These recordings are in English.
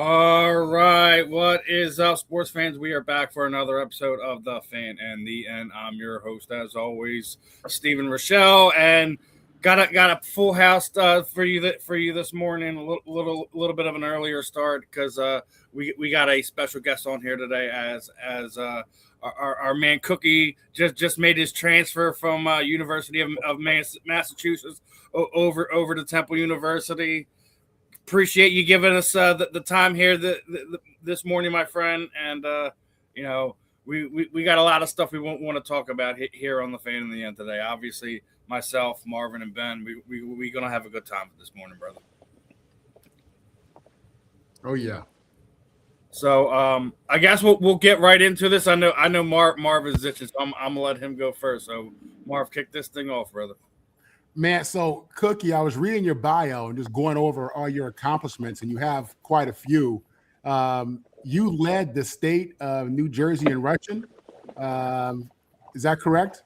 All right, what is up, sports fans? We are back for another episode of The Fan and the End. I'm your host, as always, Stephen Rychel, and got a full house for you this morning. A little bit of an earlier start because we got a special guest on here today as our man Cookie just made his transfer from University of Massachusetts over to Temple University. Appreciate you giving us the time here this morning, my friend. And we got a lot of stuff we want to talk about here on The Fan in the End today. Obviously, myself, Marvin, and Ben, we gonna have a good time this morning, brother. Oh yeah. So I guess we'll get right into this. I know Marv is itching, so I'm gonna let him go first. So Marv, kick this thing off, brother. Man, so Cookie, I was reading your bio and just going over all your accomplishments, and you have quite a few. You led the state of New Jersey in rushing. Is that correct?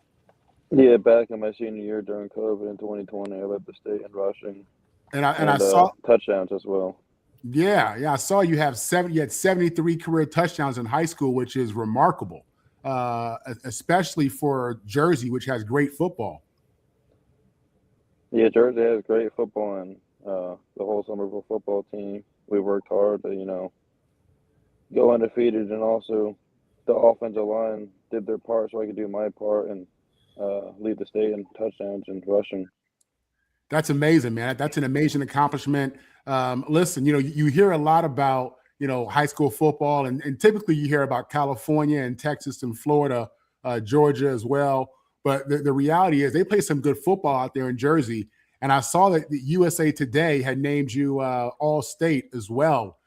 Yeah, back in my senior year during COVID in 2020, I led the state in rushing And I saw touchdowns as well. I saw you had 73 career touchdowns in high school, which is remarkable, especially for Jersey, which has great football. Yeah, Jersey has great football, and the whole Somerville football team. We worked hard to, go undefeated, and also the offensive line did their part so I could do my part and lead the state in touchdowns and rushing. That's amazing, man. That's an amazing accomplishment. Listen, you hear a lot about, high school football, and typically you hear about California and Texas and Florida, Georgia as well. But the reality is they play some good football out there in Jersey. And I saw that the USA Today had named you All-State as well.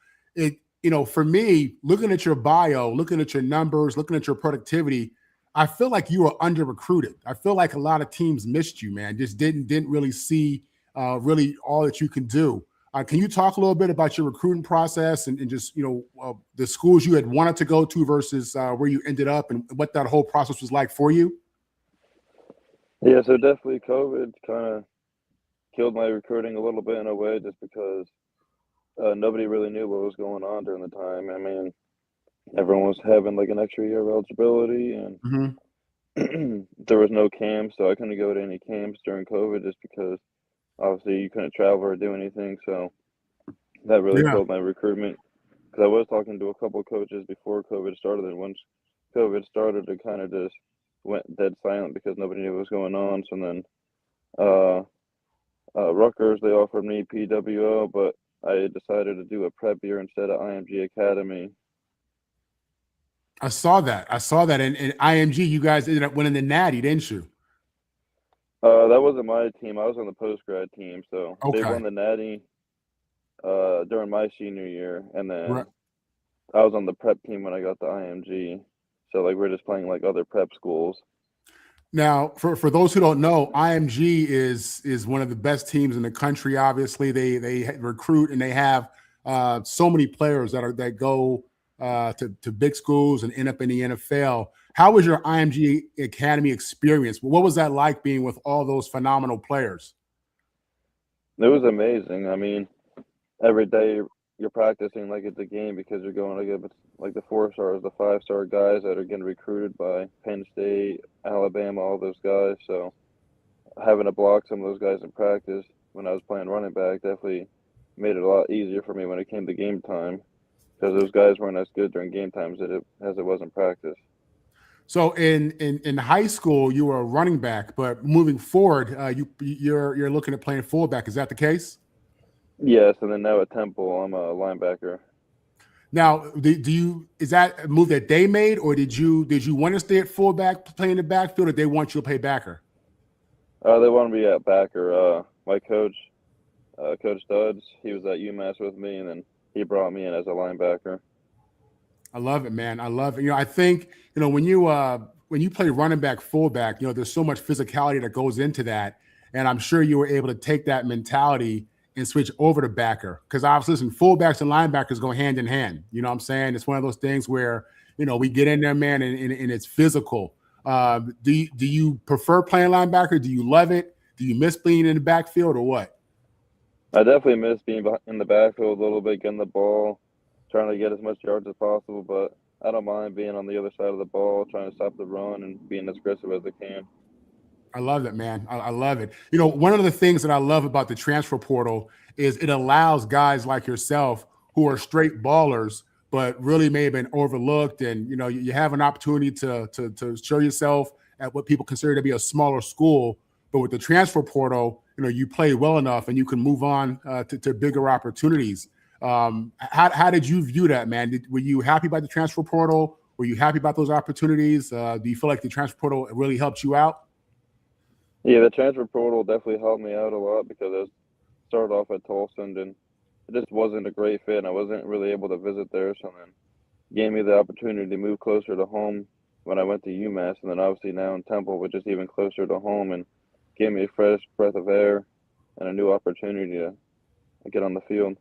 For me, looking at your bio, looking at your numbers, looking at your productivity, I feel like you were under-recruited. I feel like a lot of teams missed you, man, just didn't really see really all that you can do. Can you talk a little bit about your recruiting process and just, the schools you had wanted to go to versus where you ended up and what that whole process was like for you? Yeah, so definitely COVID kind of killed my recruiting a little bit in a way just because nobody really knew what was going on during the time. I mean, everyone was having like an extra year of eligibility, and there was no camps, so I couldn't go to any camps during COVID just because obviously you couldn't travel or do anything. So that really killed my recruitment because I was talking to a couple of coaches before COVID started, and once COVID started, it kind of just went dead silent because nobody knew what was going on. So then Rutgers, they offered me PWO, but I decided to do a prep year instead of IMG Academy. I saw that. In IMG, you guys ended up winning the Natty, didn't you? That wasn't my team. I was on the post-grad team. So They won the Natty during my senior year. And then I was on the prep team when I got the IMG. So, we're just playing, other prep schools. Now, for those who don't know, IMG is one of the best teams in the country. Obviously, they recruit and they have so many players that go to big schools and end up in the NFL. How was your IMG Academy experience? What was that like being with all those phenomenal players? It was amazing. I mean, every day you're practicing like it's a game because you're going against the 4-stars, the 5-star guys that are getting recruited by Penn State, Alabama, all those guys. So having to block some of those guys in practice when I was playing running back definitely made it a lot easier for me when it came to game time because those guys weren't as good during game times as it was in practice. So in high school, you were a running back, but moving forward, you're looking at playing fullback. Is that the case? Yes, and then now at Temple, I'm a linebacker. Now, is that a move that they made, or did you want to stay at fullback, play in the backfield, or they want you to play backer? They want me at backer. My coach, Coach Studs, he was at UMass with me, and then he brought me in as a linebacker. I love it, man. I love it. I think when you play running back, fullback, there's so much physicality that goes into that, and I'm sure you were able to take that mentality and switch over to backer. Because obviously, listen, fullbacks and linebackers go hand in hand. You know what I'm saying? It's one of those things where, we get in there, man, and it's physical. Do you prefer playing linebacker? Do you love it? Do you miss being in the backfield or what? I definitely miss being in the backfield a little bit, getting the ball. trying to get as much yards as possible, but I don't mind being on the other side of the ball, trying to stop the run and being as aggressive as I can. I love it, man. I love it. You know, one of the things that I love about the transfer portal is it allows guys like yourself who are straight ballers, but really may have been overlooked. And, you know, you have an opportunity to show yourself at what people consider to be a smaller school. But with the transfer portal, you know, you play well enough and you can move on to bigger opportunities. How did you view that, man? Were you happy about the transfer portal? Were you happy about those opportunities? Do you feel like the transfer portal really helped you out? Yeah, the transfer portal definitely helped me out a lot because I started off at Tulsa and it just wasn't a great fit. And I wasn't really able to visit there, so then gave me the opportunity to move closer to home when I went to UMass, and then obviously now in Temple, which is even closer to home, and gave me a fresh breath of air and a new opportunity to get on the field.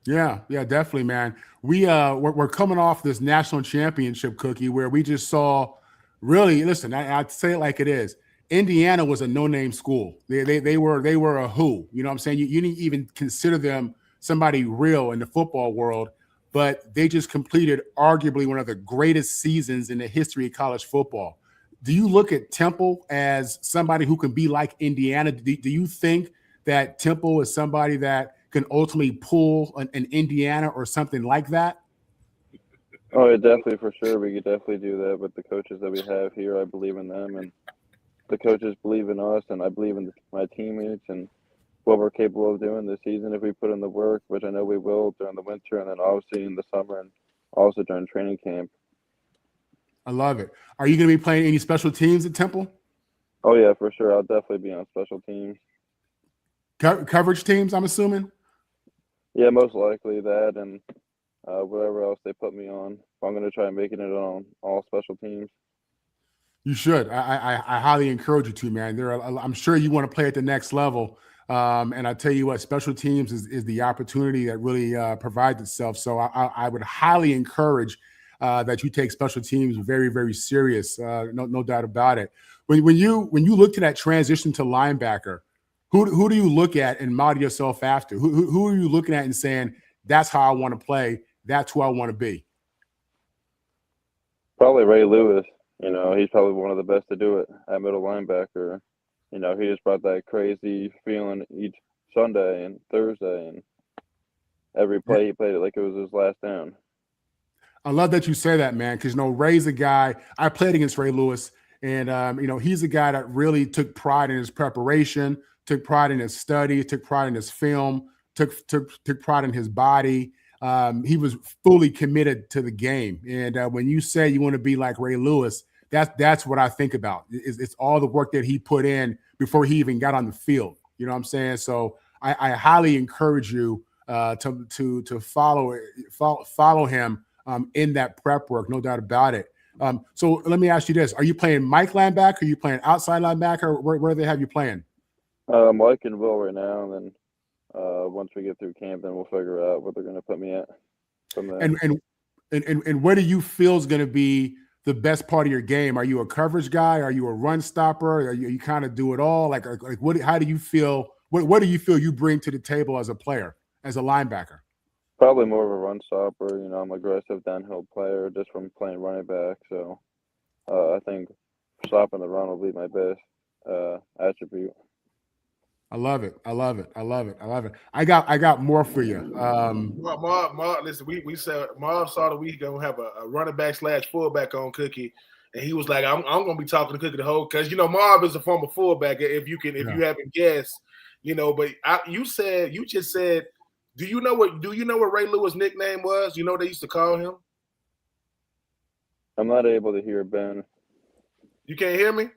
Yeah, definitely, man. We're coming off this national championship, Cookie, where we just saw really. Listen, I'd say it like it is. Indiana was a no-name school. They were a who. You know what I'm saying? You didn't even consider them somebody real in the football world, but they just completed arguably one of the greatest seasons in the history of college football. Do you look at Temple as somebody who can be like Indiana? Do you think that Temple is somebody that can ultimately pull an Indiana or something like that? Oh, yeah, definitely, for sure. We could definitely do that with the coaches that we have here. I believe in them, and the coaches believe in us, and I believe in my teammates and what we're capable of doing this season if we put in the work, which I know we will during the winter and then obviously in the summer and also during training camp. I love it. Are you going to be playing any special teams at Temple? Oh, yeah, for sure. I'll definitely be on special teams. Coverage teams, I'm assuming? Yeah, most likely that and whatever else they put me on. I'm going to try making it on all special teams. You should. I highly encourage you to, man. I'm sure you want to play at the next level. And I tell you what, special teams is the opportunity that really provides itself. So I would highly encourage that you take special teams very, very serious. No doubt about it. When you look to that transition to linebacker, who do you look at and model yourself after? Who are you looking at and saying, that's how I want to play, that's who I want to be? Probably Ray Lewis. You know, he's probably one of the best to do it at middle linebacker. You know, he just brought that crazy feeling each Sunday and Thursday, and every play he played it like it was his last down. I love that you say that, man, because, you know, Ray's a guy – I played against Ray Lewis, and, you know, he's a guy that really took pride in his preparation, took pride in his study, took pride in his film, took pride in his body. He was fully committed to the game. And when you say you want to be like Ray Lewis, that's what I think about. It's all the work that he put in before he even got on the field. You know what I'm saying? So I highly encourage you to follow him in that prep work, no doubt about it. So let me ask you this: are you playing Mike linebacker? Are you playing outside linebacker? Where do they have you playing? Mike and Will right now, and then once we get through camp, then we'll figure out what they're going to put me at from there. And what do you feel is going to be the best part of your game? Are you a coverage guy? Are you a run stopper? Are you kind of do it all? Like what? How do you feel? What do you feel you bring to the table as a player, as a linebacker? Probably more of a run stopper. You know, I'm an aggressive downhill player just from playing running back. So I think stopping the run will be my best attribute. I love it. I got more for you. Marv, listen, we said Marv saw that we gonna have a running back / fullback on Cookie, and he was like, I'm gonna be talking to Cookie the whole, because you know Marv is a former fullback. If you haven't guessed, you know, but you just said, do you know what Ray Lewis' nickname was? You know what they used to call him? I'm not able to hear Ben. You can't hear me?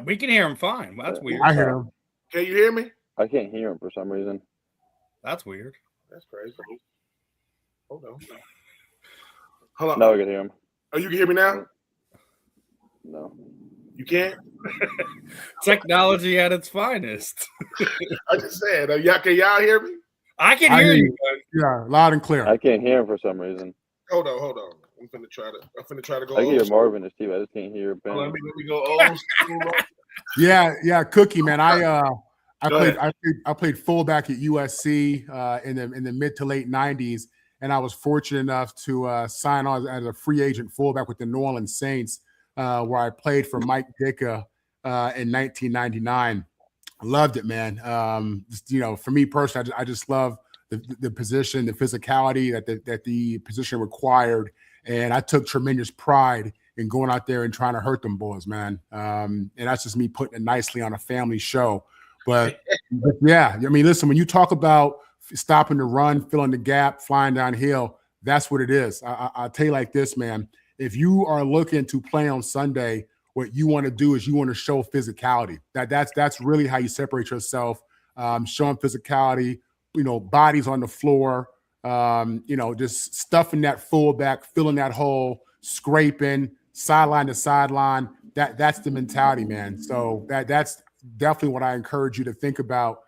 We can hear him fine. That's weird. I hear him. Can you hear me? I can't hear him for some reason. That's weird. That's crazy. Hold on. Now I can hear him. Oh, you can hear me now? No. You can't? Technology at its finest. I just said, can y'all hear me? I can hear you. Yeah, loud and clear. I can't hear him for some reason. Hold on. I'm finna try to go. I can hear Marvin and Steve. I just can't hear Ben. Let me go old school. Yeah, Cookie, man. I played fullback at USC in the mid to late 90s, and I was fortunate enough to sign on as a free agent fullback with the New Orleans Saints, where I played for Mike Ditka in 1999. I loved it, man. For me personally, I just love the position, the physicality that the position required, and I took tremendous pride in going out there and trying to hurt them boys, man. And that's just me putting it nicely on a family show. But yeah, I mean, listen, when you talk about stopping the run, filling the gap, flying downhill, that's what it is. I'll tell you like this, man. If you are looking to play on Sunday, what you want to do is you want to show physicality. That's really how you separate yourself, showing physicality, bodies on the floor, just stuffing that fullback, filling that hole, scraping, sideline to sideline. That's the mentality, man. So that's definitely what I encourage you to think about,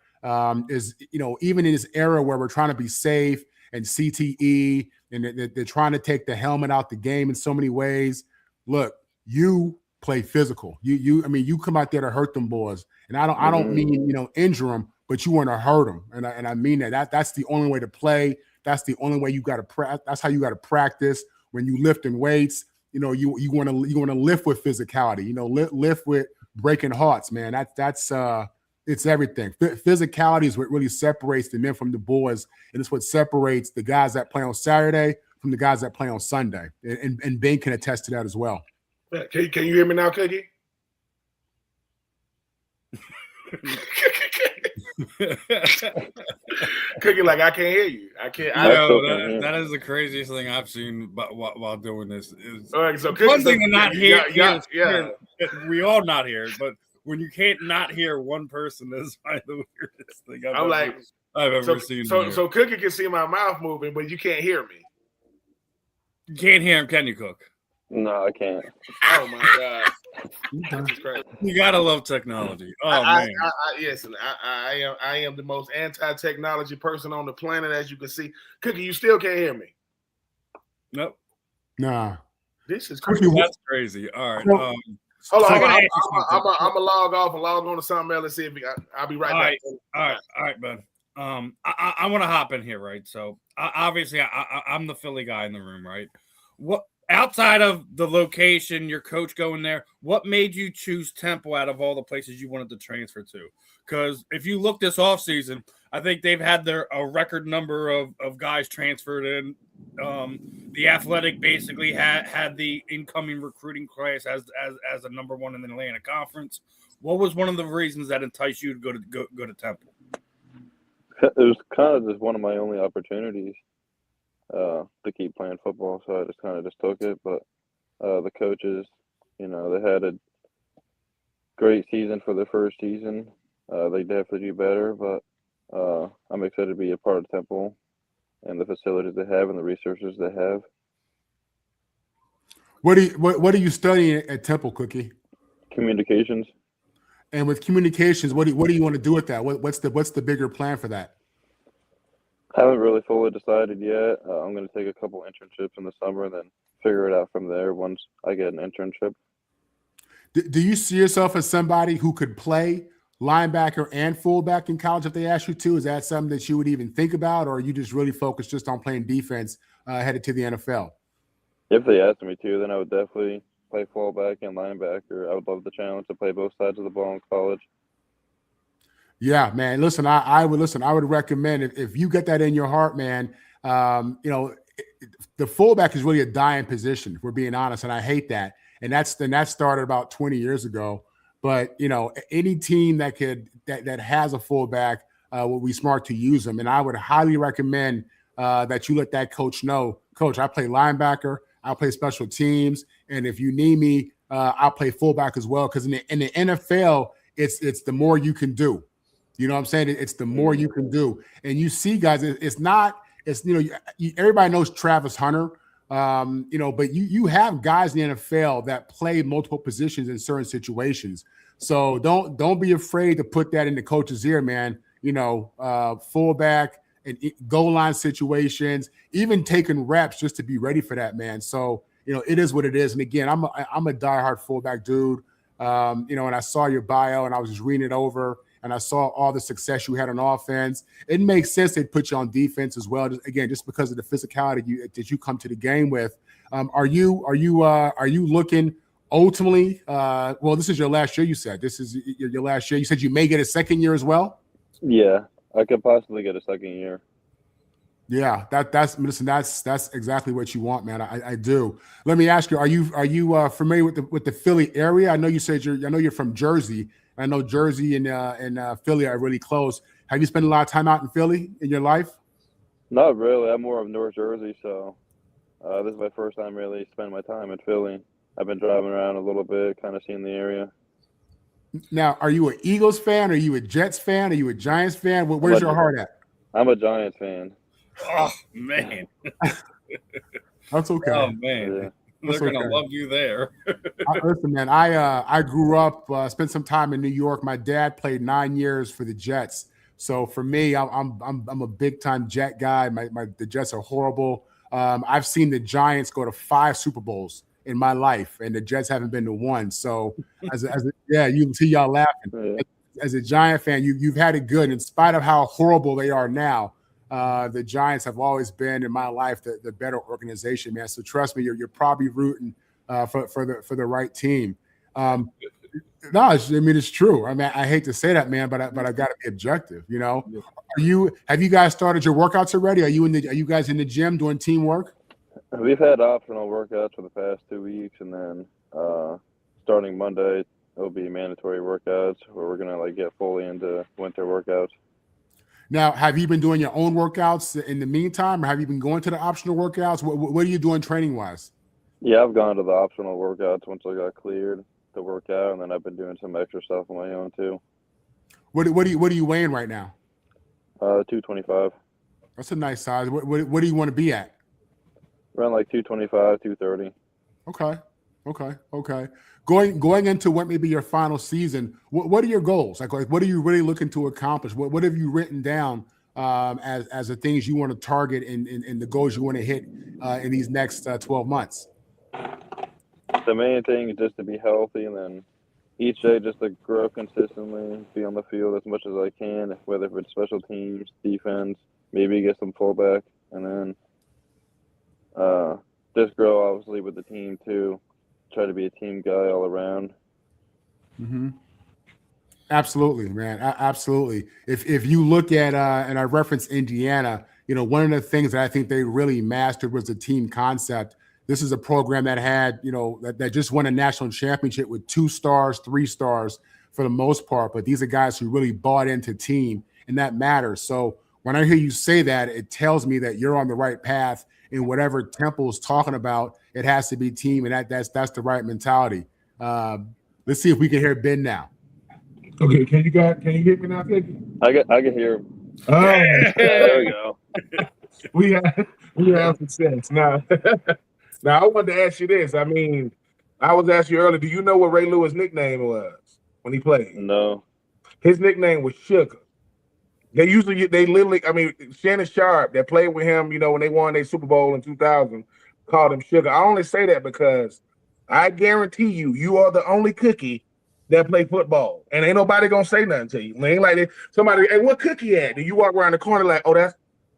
is, even in this era where we're trying to be safe and CTE and they're trying to take the helmet out the game in so many ways. Look, you play physical. You come out there to hurt them boys. And I don't mean, injure them, but you want to hurt them. And I mean that's the only way to play. That's the only way you got to that's how you got to practice. When you lifting weights, you want to lift with physicality, lift with breaking hearts, man. That's it's everything. Physicality is what really separates the men from the boys, and it's what separates the guys that play on Saturday from the guys that play on Sunday. And Ben can attest to that as well. Can you hear me now, Cookie? Cookie, like, I can't hear you. I can't. That is the craziest thing I've seen while doing this. Is all right, so one thing to not hear. Yeah. We all not hear, but when you can't not hear one person, is probably the weirdest thing I've ever seen. So Cookie can see my mouth moving, but you can't hear me. You can't hear him, can you, Cook? No, I can't. Oh my God. This is crazy. You gotta love technology. Man. I am the most anti-technology person on the planet, as you can see. Cookie, you still can't hear me. Nope. Nah. This is crazy. That's crazy. All right. Hold on. I'm gonna log off and log on to something else and see if I'll be right back. All right, bud. I want to hop in here, right? So obviously, I'm the Philly guy in the room, right? What outside of the location, your coach going there, what made you choose Temple out of all the places you wanted to transfer to? Because if you look this offseason, I think they've had a record number of guys transferred in. The Athletic basically had the incoming recruiting class as a number one in the Atlantic Conference. What was one of the reasons that enticed you to go to Temple? It was kind of just one of my only opportunities to keep playing football, so I just kind of took it. But the coaches, they had a great season for their first season. They definitely do better, but I'm excited to be a part of Temple and the facilities they have and the resources they have. What are you studying at Temple, Cookie? Communications. And with communications, what do you want to do with that? What's the bigger plan for that? Haven't really fully decided yet. I'm going to take a couple internships in the summer and then figure it out from there once I get an internship. Do you see yourself as somebody who could play linebacker and fullback in college if they asked you to? Is that something that you would even think about, or are you just really focused just on playing defense headed to the NFL? If they asked me to, then I would definitely play fullback and linebacker. I would love the challenge to play both sides of the ball in college. Yeah, man. Listen, I would recommend if you get that in your heart, man. The fullback is really a dying position, if we're being honest, and I hate that. And that started about 20 years ago. But any team that has a fullback would be smart to use them. And I would highly recommend that you let that coach know, Coach, I play linebacker, I play special teams, and if you need me, I'll play fullback as well. Because in the NFL, it's the more you can do. You know what I'm saying? It's the more you can do. And you see, guys, everybody knows Travis Hunter, but you have guys in the NFL that play multiple positions in certain situations. So don't be afraid to put that in the coach's ear, man. Fullback and goal line situations, even taking reps just to be ready for that, man. So, it is what it is. And again, I'm a diehard fullback dude. And I saw your bio and I was just reading it over. and I saw all the success you had on offense. It makes sense they'd put you on defense as well. Again, just because of the physicality that you come to the game with. Are you looking ultimately? Well, this is your last year. You said this is your last year. You said you may get a second year as well. Yeah, I could possibly get a second year. Yeah, that's exactly what you want, man. I do. Let me ask you: Are you familiar with the Philly area? I know you said I know you're from Jersey. I know Jersey and Philly are really close. Have you spent a lot of time out in Philly in your life? Not really. I'm more of North Jersey, so this is my first time really spending my time in Philly. I've been driving around a little bit, kind of seeing the area. Now, are you an Eagles fan? Are you a Jets fan? Are you a Giants fan? Where's your heart at? I'm a Giants fan. Oh man, that's okay. Oh man, they're gonna love you there. Listen, man, I grew up, spent some time in New York. My dad played 9 years for the Jets, so for me, I'm a big time Jet guy. The Jets are horrible. I've seen the Giants go to 5 Super Bowls in my life, and the Jets haven't been to one. So you can see y'all laughing. Yeah. As a Giant fan, you've had it good in spite of how horrible they are now. The Giants have always been in my life the better organization, man. So trust me, you're probably rooting for the right team. No, it's true. I mean, I hate to say that, man, but I got to be objective. You know, have you guys started your workouts already? Are you guys in the gym doing teamwork? We've had optional workouts for the past 2 weeks, and then starting Monday, it'll be mandatory workouts where we're gonna get fully into winter workouts. Now, have you been doing your own workouts in the meantime, or have you been going to the optional workouts? What are you doing training-wise? Yeah, I've gone to the optional workouts once I got cleared to work out, and then I've been doing some extra stuff on my own too. What are you weighing right now? 225. That's a nice size. What do you want to be at? Around 225, 230. Okay. Going into what may be your final season, what are your goals? Like what are you really looking to accomplish? What have you written down as the things you want to target and the goals you want to hit in these next 12 months? The main thing is just to be healthy, and then each day just to grow consistently, be on the field as much as I can, whether it's special teams, defense, maybe get some fullback, and then just grow obviously with the team too. Try to be a team guy all around. Mm-hmm. Absolutely, man. Absolutely. If you look at and I reference Indiana, one of the things that I think they really mastered was the team concept. This is a program that had, that just won a national championship with 2 stars, 3 stars for the most part. But these are guys who really bought into team, and that matters. So when I hear you say that, it tells me that you're on the right path. In whatever Temple's talking about, it has to be team, and that's the right mentality. Let's see if we can hear Ben now. Okay, can you hear me now, Vicky? I can hear him. Oh, there we go. we have success now. Now I wanted to ask you this. I mean, I was asking you earlier. Do you know what Ray Lewis' nickname was when he played? No. His nickname was Sugar. They literally, I mean, Shannon Sharp that played with him, when they won their Super Bowl in 2000, called him Sugar. I only say that because I guarantee you are the only cookie that play football, and ain't nobody gonna say nothing to you. Ain't like somebody, hey, what Cookie at? And you walk around the corner like, oh,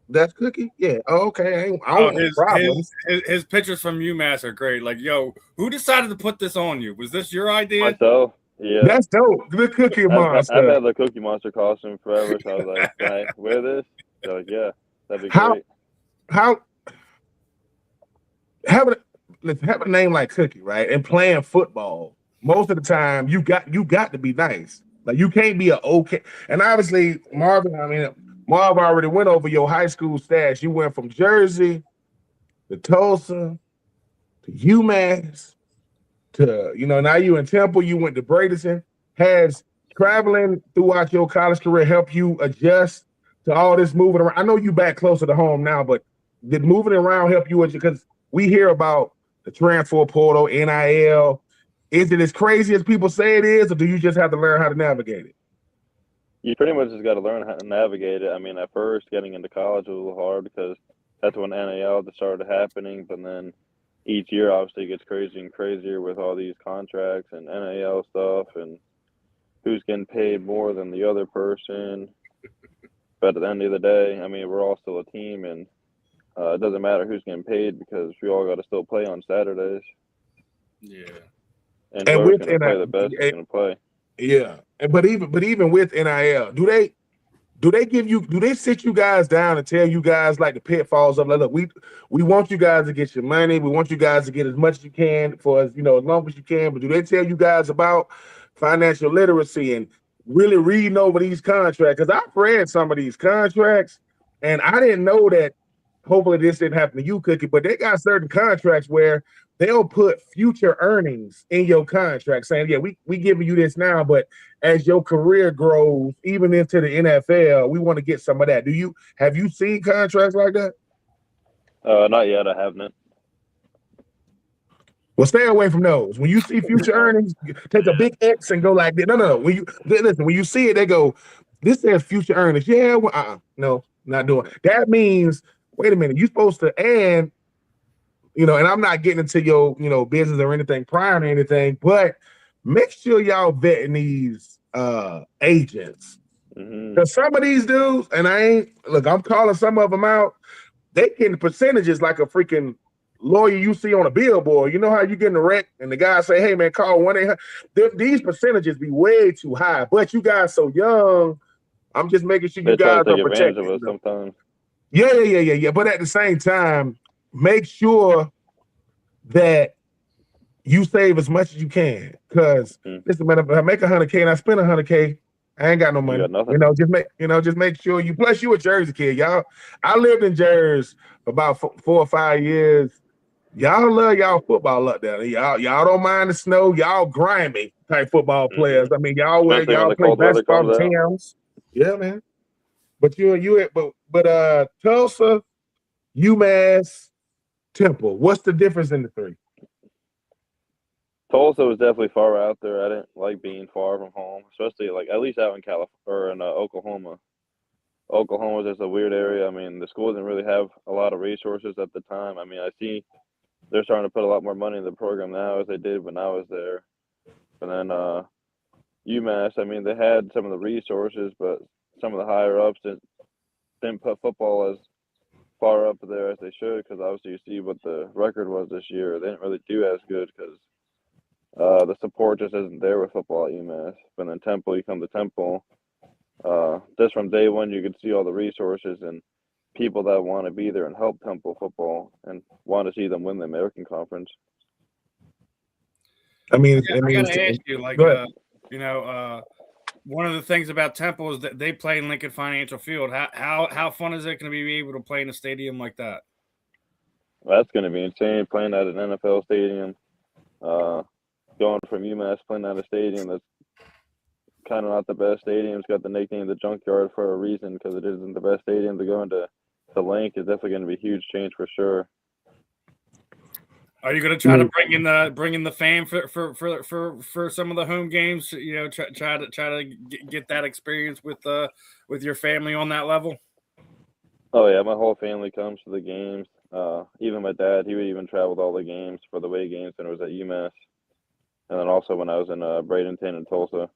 that's Cookie? Yeah. Oh, okay. I don't have problems. His pictures from UMass are great. Like, yo, who decided to put this on you? Was this your idea? Myself. Yeah. That's dope. The Cookie Monster. I've had the Cookie Monster costume forever, so I was like, can I wear this? They're like, yeah, that'd be great. How having a name like Cookie, right? And playing football, most of the time you got to be nice. Like you can't be okay. And obviously, Marv already went over your high school stats. You went from Jersey to Tulsa to UMass. Now you in Temple, you went to Bradenton. Has traveling throughout your college career helped you adjust to all this moving around? I know you back closer to home now, but did moving around help you? Because we hear about the transfer portal, NIL. Is it as crazy as people say it is, or do you just have to learn how to navigate it? You pretty much just got to learn how to navigate it. I mean, at first, getting into college was a little hard because that's when NIL started happening, but then each year obviously gets crazier and crazier with all these contracts and NIL stuff, and who's getting paid more than the other person. But at the end of the day, I mean, we're all still a team, and it doesn't matter who's getting paid because we all got to still play on Saturdays. Yeah. And whoever's going to play the best is going to play. Yeah, but even with NIL, do they sit you guys down and tell you guys like the pitfalls of like, look, we want you guys to get your money, we want you guys to get as much as you can for as long as you can, but do they tell you guys about financial literacy and really reading over these contracts? Because I've read some of these contracts and I didn't know that. Hopefully this didn't happen to you, Cookie, but they got certain contracts where they'll put future earnings in your contract saying, yeah, we giving you this now, but as your career grows, even into the NFL, we want to get some of that. Have you seen contracts like that? Not yet. I haven't. Well, stay away from those. When you see future earnings, take a big X and go like this. No. When you see it, they go, this says future earnings. Yeah, well, no, not doing. That means, wait a minute, you're supposed to, and and I'm not getting into your, business or anything prior to anything, but make sure y'all vetting these agents. Because some of these dudes, and I'm calling some of them out, they getting percentages like a freaking lawyer you see on a billboard. You know how you get in a wreck and the guy say, hey man, call 1-800. These percentages be way too high, but you guys so young, I'm just making sure you guys are protected. Of us sometimes. Yeah. But at the same time, make sure that you save as much as you can. Because listen, man, if I make $100K and I spend $100K, I ain't got no money. You got nothing. Just make sure you. Plus, you a Jersey kid, y'all. I lived in Jersey for about 4 or 5 years. Y'all love y'all football up there. Y'all don't mind the snow. Y'all grimy type football players. I mean, y'all play basketball teams. Yeah, man. But Tulsa, UMass, Temple. What's the difference in the three? Tulsa was definitely far out there. I didn't like being far from home, especially like at least out in California or in Oklahoma. Oklahoma was just a weird area. I mean, the school didn't really have a lot of resources at the time. I mean, I see they're starting to put a lot more money in the program now as they did when I was there. And then UMass, I mean, they had some of the resources, but some of the higher ups didn't put football as far up there as they should, because obviously you see what the record was this year. They didn't really do as good because the support just isn't there with football at UMass. But then Temple, you come to Temple, just from day one you could see all the resources and people that want to be there and help Temple football and want to see them win the American Conference. I mean, I gotta ask you, like, one of the things about Temple is that they play in Lincoln Financial Field. How fun is it going to be able to play in a stadium like that? That's going to be insane, playing at an NFL stadium. Going from UMass, playing at a stadium that's kind of not the best stadium. It's got the nickname the Junkyard for a reason, because it isn't the best stadium. To go into the Link is definitely going to be a huge change for sure. Are you going to try to bring in the fan for some of the home games? Try to get that experience with your family on that level. Oh yeah, my whole family comes to the games. Even my dad, he would even travel to all the games for the away games when it was at UMass, and then also when I was in Bradenton and Tulsa.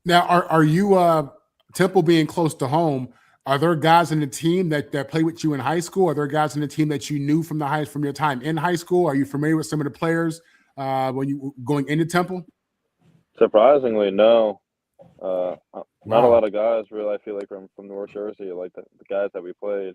Now, are you Temple being close to home? Are there guys in the team that played with you in high school? Are there guys in the team that you knew from your time in high school? Are you familiar with some of the players when you were going into Temple? Surprisingly, no. Not a lot of guys really. I feel like from North Jersey, like the guys that we played.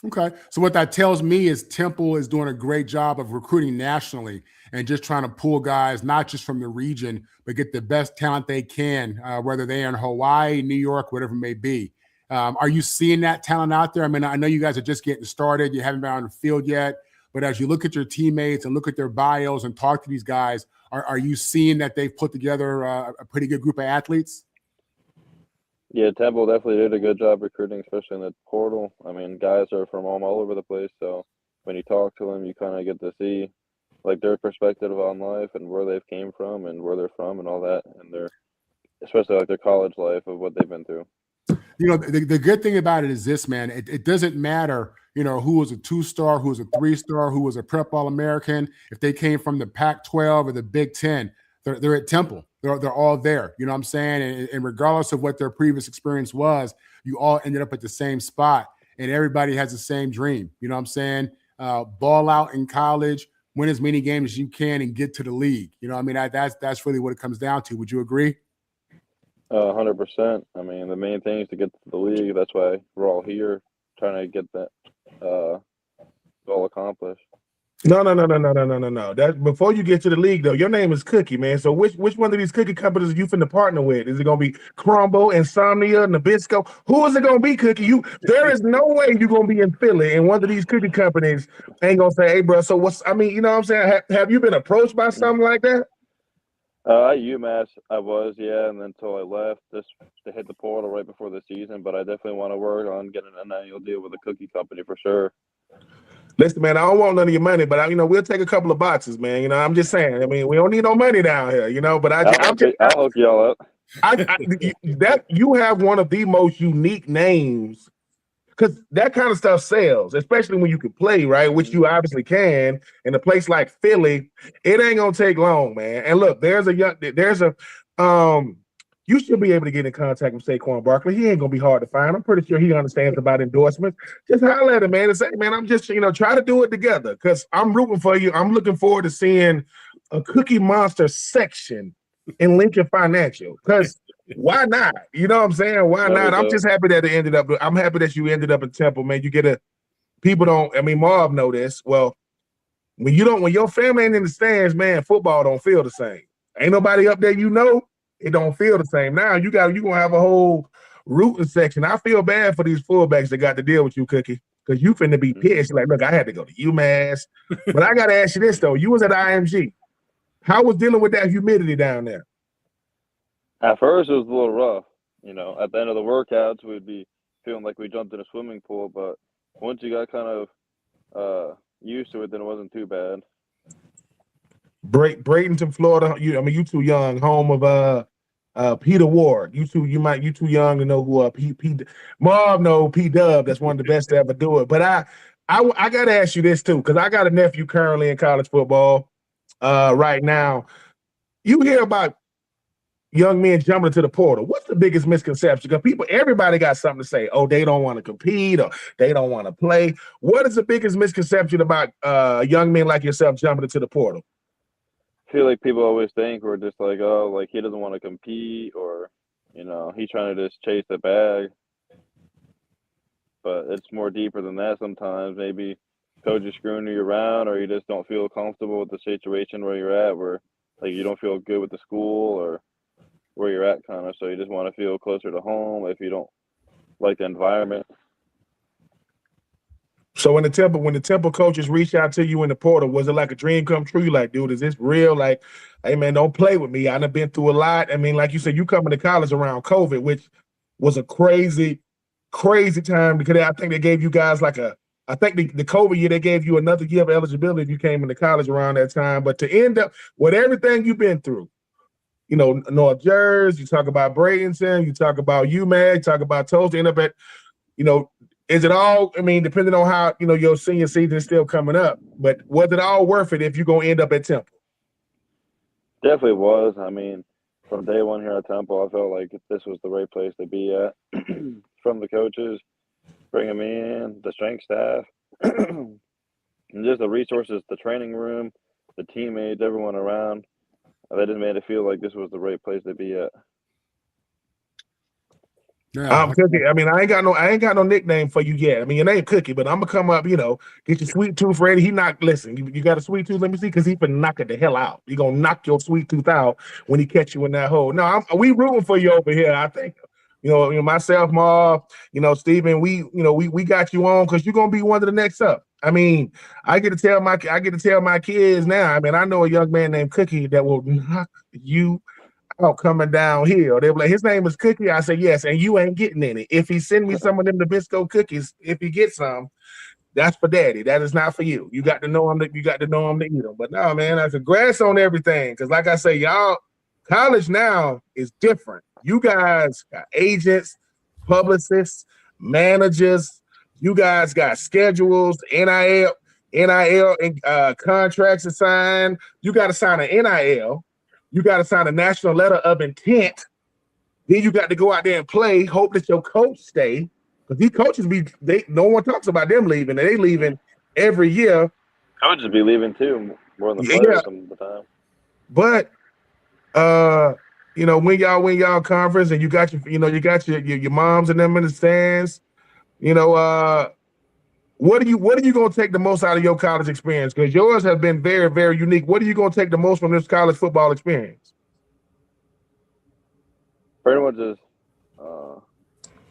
Okay, so what that tells me is Temple is doing a great job of recruiting nationally and just trying to pull guys not just from the region, but get the best talent they can, whether they're in Hawaii, New York, whatever it may be. Are you seeing that talent out there? I mean, I know you guys are just getting started. You haven't been on the field yet, but as you look at your teammates and look at their bios and talk to these guys, are you seeing that they've put together a pretty good group of athletes? Yeah, Temple definitely did a good job recruiting, especially in the portal. I mean, guys are from all over the place, so when you talk to them, you kind of get to see like their perspective on life and where they've came from and where they're from and all that, and especially like their college life of what they've been through. The good thing about it is this, man. It doesn't matter, who was a 2-star, who was a 3-star, who was a prep All-American. If they came from the Pac-12 or the Big Ten, they're at Temple. they're all there. You know what I'm saying? And regardless of what their previous experience was, you all ended up at the same spot, and everybody has the same dream. You know what I'm saying? Ball out in college, win as many games as you can, and get to the league. You know what I mean? That's really what it comes down to. Would you agree? 100%. I mean, the main thing is to get to the league. That's why we're all here, trying to get that goal accomplished. No. That before you get to the league, though, your name is Cookie, man. So which one of these cookie companies are you finna partner with? Is it gonna be Crumble, Insomnia, Nabisco? Who is it gonna be, Cookie? There is no way you're gonna be in Philly and one of these cookie companies ain't gonna say, "Hey, bro, so what's?" I mean, you know what I'm saying? Have you been approached by something like that? At UMass, I was, yeah, and then until I left, just to hit the portal right before the season. But I definitely want to work on getting an annual deal with a cookie company for sure. Listen, man, I don't want none of your money, but we'll take a couple of boxes, man. I'm just saying. I mean, we don't need no money down here, but I'll hook y'all up. That you have one of the most unique names, because that kind of stuff sells, especially when you can play, right? Which you obviously can. In a place like Philly, it ain't gonna take long, man. And look, you should be able to get in contact with Saquon Barkley. He ain't gonna be hard to find. I'm pretty sure he understands about endorsements. Just holler at him, man, and say, man, I'm just, try to do it together, because I'm rooting for you. I'm looking forward to seeing a Cookie Monster section in Lincoln Financial, because why not? You know what I'm saying? Why not? I'm just happy that I'm happy that you ended up in Temple, man. Marv know this. Well, when your family ain't in the stands, man, football don't feel the same. Ain't nobody up there, it don't feel the same. Now you're gonna have a whole rooting section. I feel bad for these fullbacks that got to deal with you, Cookie, because you finna be pissed. Like, look, I had to go to UMass. But I gotta ask you this though. You was at IMG. How was dealing with that humidity down there? At first, it was a little rough. At the end of the workouts, we'd be feeling like we jumped in a swimming pool. But once you got kind of used to it, then it wasn't too bad. Bradenton, Florida. You too young. Home of Peter Ward. You too young to know who Marv know P Dub. That's one of the best to ever do it. But I gotta ask you this too, because I got a nephew currently in college football right now. You hear about young men jumping into the portal. What's the biggest misconception? Because everybody got something to say. Oh, they don't want to compete, or they don't want to play. What is the biggest misconception about young men like yourself jumping into the portal? I feel like people always think we're just like, oh, like he doesn't want to compete, or he's trying to just chase the bag. But it's more deeper than that sometimes. Maybe coach is screwing you around, or you just don't feel comfortable with the situation where you're at, where like you don't feel good with the school or where you're at, kind of. So you just want to feel closer to home if you don't like the environment. So when the Temple coaches reached out to you in the portal, was it like a dream come true? Like, dude, is this real? Like, hey man, don't play with me. I done been through a lot. I mean, like you said, you coming to college around COVID, which was a crazy, crazy time, because I think they gave you guys the COVID year, they gave you another year of eligibility if you came into college around that time. But to end up with everything you've been through, North Jersey, you talk about Bradenton, you talk about UMass, you talk about Tulsa, end up at, is it all, depending on how, your senior season is still coming up, but was it all worth it if you're going to end up at Temple? Definitely was. From day one here at Temple, I felt like this was the right place to be at. From the coaches, bringing me in, the strength staff, and just the resources, the training room, the teammates, everyone around. That just made it feel like this was the right place to be at. Yeah, Cookie. I ain't got no nickname for you yet. Your name Cookie, but I'm gonna come up, get your sweet tooth ready. You got a sweet tooth? Let me see, because he finna knock it the hell out. He gonna knock your sweet tooth out when he catch you in that hole. No, we rooting for you over here. I think, myself, Marv, Steven, we got you on because you're gonna be one of the next up. I get to tell my kids now. I know a young man named Cookie that will knock you out coming downhill. They were like, his name is Cookie. I said, yes, and you ain't getting any. If he send me some of them Nabisco cookies, if he gets some, that's for daddy. That is not for you. You got to know him to eat them. But no, man, I congrats on everything. Because like I say, y'all, college now is different. You guys got agents, publicists, managers. You guys got schedules, NIL and contracts to sign. You got to sign an NIL. You got to sign a national letter of intent. Then you got to go out there and play. Hope that your coach stay, because these coaches no one talks about them leaving. They leaving every year. Coaches be leaving too, more than the players some of the time. But when y'all win y'all conference and you got your moms and them in the stands, what are you gonna take the most out of your college experience? Because yours have been very, very unique. What are you gonna take the most from this college football experience? Pretty much just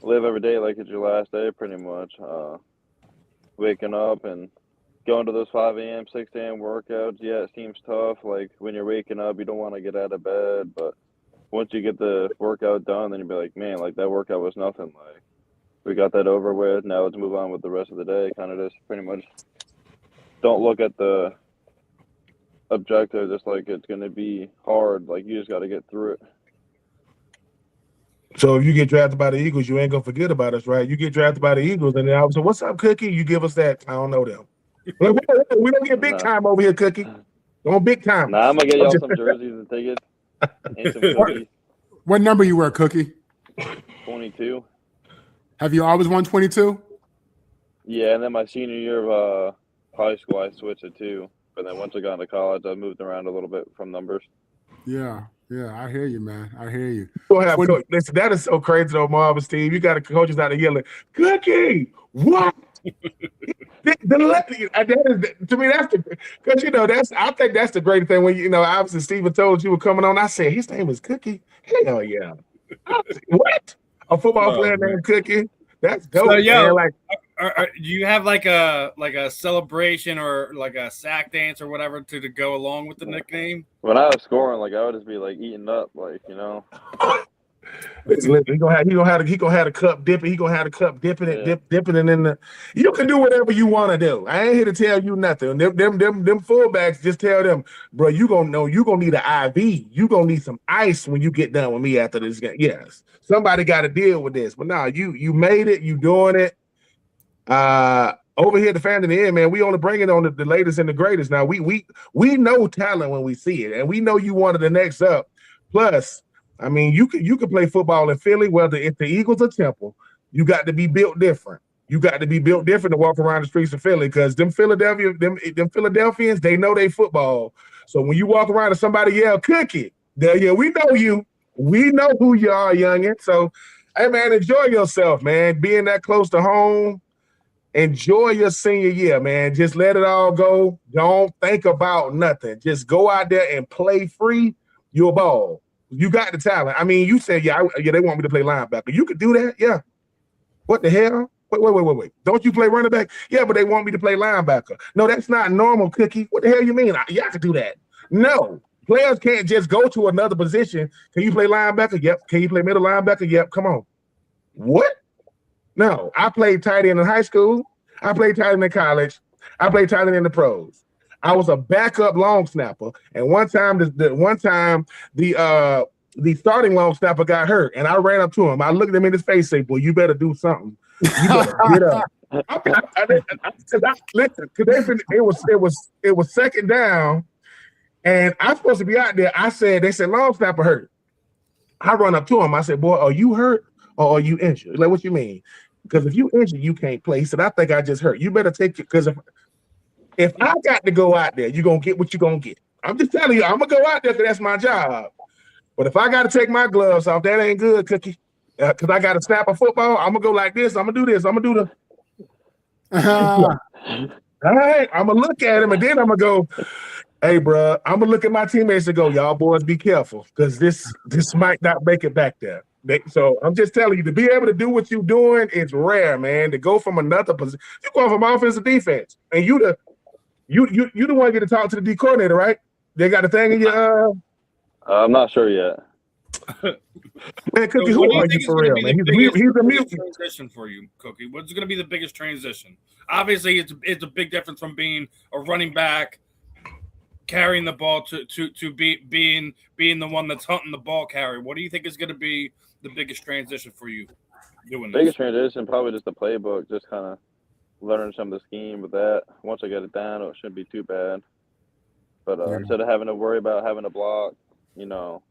live every day like it's your last day, pretty much. Waking up and going to those 5 a.m., 6 a.m. workouts. Yeah, it seems tough. Like, when you're waking up, you don't want to get out of bed. But once you get the workout done, then you'll be like, man, like, that workout was nothing. Like, we got that over with. Now let's move on with the rest of the day. Kind of just pretty much don't look at the objective just like it's going to be hard. Like, you just got to get through it. So if you get drafted by the Eagles, you ain't gonna forget about us, right? You get drafted by the Eagles, and then I was like, "What's up, Cookie?" You give us that. I don't know them. Like, we don't get big time over here, Cookie. Don't big time. Nah, I'm gonna get y'all some jerseys and tickets and some cookies. What number you wear, Cookie? 22. Have you always won 22? Yeah, and then my senior year of high school, I switched it too. But then once I got into college, I moved around a little bit from numbers. Yeah, I hear you, man. I hear you. Listen, that is so crazy, though, Marvin, Steve. You got the coaches out there yelling, "Cookie, what?" To me, that's because I think that's the great thing when obviously Steven told you were coming on. I said his name is Cookie. Hell yeah! What? A football player named Cookie? That's dope. So, man. Like, do you have like a celebration or like a sack dance or whatever to go along with the nickname? When I was scoring, like, I would just be like eating up, like, Listen, he gonna have a cup dipping. He gonna have a cup dipping it, dipping it in the. You can do whatever you want to do. I ain't here to tell you nothing. Them fullbacks, just tell them, bro. You gonna need an IV. You gonna need some ice when you get done with me after this game. Yes, somebody got to deal with this. But now you made it. You doing it. Over here, the fan in the end, man. We only bring it on the latest and the greatest. Now we know talent when we see it, and we know you wanted the next up. Plus, I mean, you could play football in Philly, whether it's the Eagles or Temple. You got to be built different. You got to be built different to walk around the streets of Philly, because them Philadelphians, they know they football. So when you walk around and somebody yell "Cookie," yeah, we know you. We know who you are, youngin. So, hey, man, enjoy yourself, man. Being that close to home, enjoy your senior year, man. Just let it all go. Don't think about nothing. Just go out there and play free. You're a ball. You got the talent. I mean, you said, yeah, they want me to play linebacker. You could do that, yeah. What the hell? Wait. Don't you play running back? Yeah, but they want me to play linebacker. No, that's not normal, Cookie. What the hell you mean? Yeah, I could do that. No. Players can't just go to another position. Can you play linebacker? Yep. Can you play middle linebacker? Yep. Come on. What? No. I played tight end in high school. I played tight end in college. I played tight end in the pros. I was a backup long snapper, and one time the starting long snapper got hurt, and I ran up to him. I looked at him in his face, say, "Boy, you better do something. You better get up." Listen, because it was second down, and I'm supposed to be out there. They said long snapper hurt. I run up to him. I said, "Boy, are you hurt or are you injured?" Like, what you mean? Because if you injured, you can't play. He said, "I think I just hurt. You better take it, because if I got to go out there, you're going to get what you're going to get. I'm just telling you, I'm going to go out there because that's my job. But if I got to take my gloves off, that ain't good, Cookie. Because I got to snap a football, I'm going to go like this. I'm going to do this. I'm going to do the... All right, I'm going to look at him, and then I'm going to go, "Hey, bro," I'm going to look at my teammates and go, "Y'all boys be careful, because this might not make it back there." So I'm just telling you, to be able to do what you're doing, it's rare, man. To go from another position. You're going from offense to defense, and you the one get to talk to the D coordinator, right? They got a thing in your I'm not sure yet. Man, Cookie, who are you for real, man? He's a mute. Transition for you, Cookie. What's going to be the biggest transition? Obviously, it's a big difference from being a running back, carrying the ball, to being the one that's hunting the ball carrier. What do you think is going to be the biggest transition for you doing this? Biggest transition, probably just the playbook, just kind of learning some of the scheme with that. Once I get it down, it shouldn't be too bad. But instead of having to worry about having to block, you know,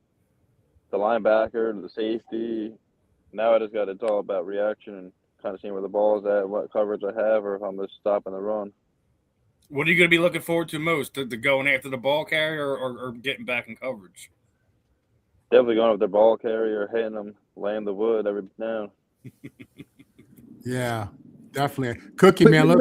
the linebacker, the safety. Now it's all about reaction and kind of seeing where the ball is at, what coverage I have, or if I'm just stopping the run. What are you going to be looking forward to most? To going after the ball carrier or getting back in coverage? Definitely going with the ball carrier, hitting them, laying the wood every now. Yeah, definitely. Cookie, man. Look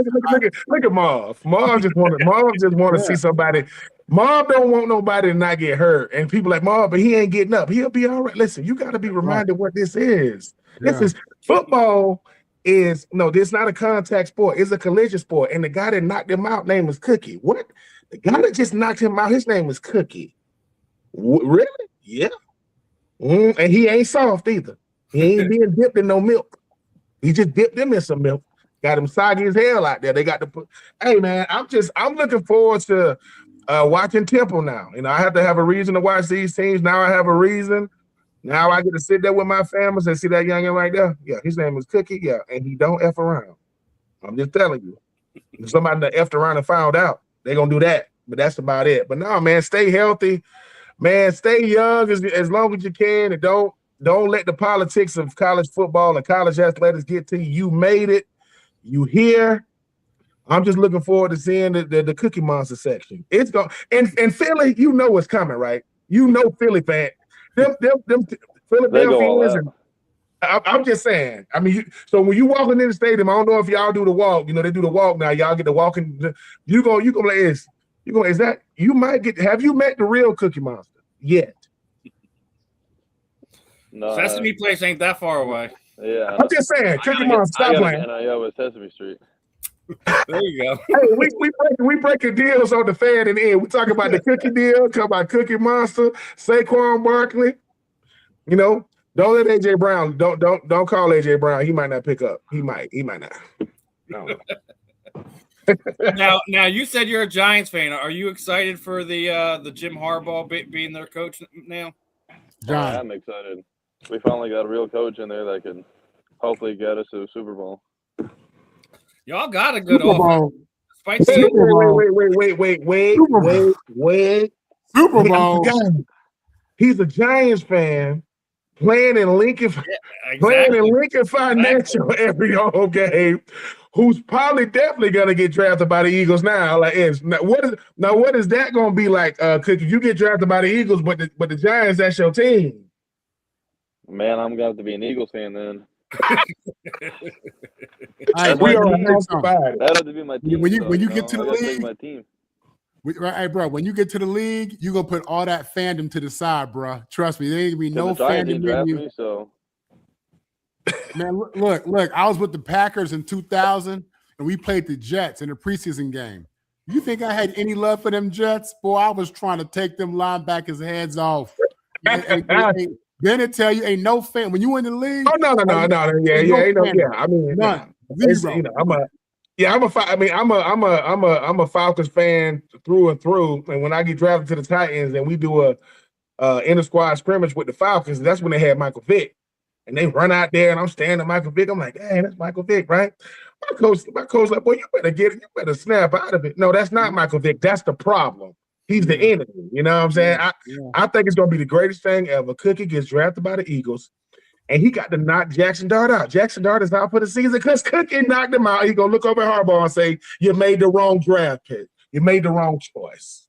at Marv. Marv just want to see somebody. Marv don't want nobody to not get hurt. And people like Marv, but he ain't getting up. He'll be all right. Listen, you got to be reminded what this is. This is football. This is not a contact sport. It's a collision sport. And the guy that knocked him out name is Cookie. What? The guy that just knocked him out, his name is Cookie. Really? Yeah. And he ain't soft either. He ain't being dipped in no milk. He just dipped him in some milk. Got him soggy as hell out there. They got to put. Hey man, I'm looking forward to watching Temple now. You know, I have to have a reason to watch these teams. Now I have a reason. Now I get to sit there with my families and see that youngin right there. Yeah, his name is Cookie. Yeah, and he don't F around. I'm just telling you. If somebody that F'd around and found out, they're gonna do that. But that's about it. But no, man, stay healthy. Man, stay young as long as you can, and don't let the politics of college football and college athletics get to you. You made it. You here. I'm just looking forward to seeing the Cookie Monster section. It's going and Philly, you know what's coming, right? You know Philly fan. Them Philadelphians. I'm just saying. I mean, so when you walking in the stadium, I don't know if y'all do the walk. You know, they do the walk now. Y'all get the walking. You go like this. Is that you might get? Have you met the real Cookie Monster yet? No. Sesame Place ain't that far away. Yeah. I'm just saying, Cookie Monster, stop playing. NIL with Sesame Street. There you go. Hey, we breaking deals on the fan and end. We talk about the Cookie deal, talk about Cookie Monster, Saquon Barkley. You know, don't let AJ Brown. Don't call AJ Brown. He might not pick up. He might not. No. Now you said you're a Giants fan. Are you excited for the Jim Harbaugh being their coach now? John. I'm excited. We finally got a real coach in there that can hopefully get us to the Super Bowl. Y'all got a good Super Bowl. offense. Wait. Super Bowl. He's a Giants fan playing in Lincoln Financial every home game. Who's probably definitely gonna get drafted by the Eagles now? What is that gonna be like? Cookie, you get drafted by the Eagles, but the Giants, that's your team. Man, I'm gonna have to be an Eagles fan then. Hey, That'll have to be my team. When you get to the league, my team. Hey, bro, when you get to the league, you gonna put all that fandom to the side, bro. Trust me, there ain't gonna be no fandom in you. So. Man, look! I was with the Packers in 2000, and we played the Jets in a preseason game. You think I had any love for them Jets? Boy, I was trying to take them linebackers' heads off. Then it tell you ain't no fan when you in the league. Oh no, yeah. I mean, none. I'm a Falcons fan through and through. And when I get drafted to the Titans, and we do a inter squad scrimmage with the Falcons, that's when they had Michael Vick. And they run out there, and I'm standing at Michael Vick. I'm like, hey, that's Michael Vick, right? My coach like, boy, you better snap out of it. No, that's not Michael Vick. That's the problem. He's the enemy. You know what I'm saying? I think it's gonna be the greatest thing ever. Cookie gets drafted by the Eagles, and he got to knock Jackson Dart out. Jackson Dart is out for the season because Cookie knocked him out. He's gonna look over at Harbaugh and say, you made the wrong draft pick. You made the wrong choice.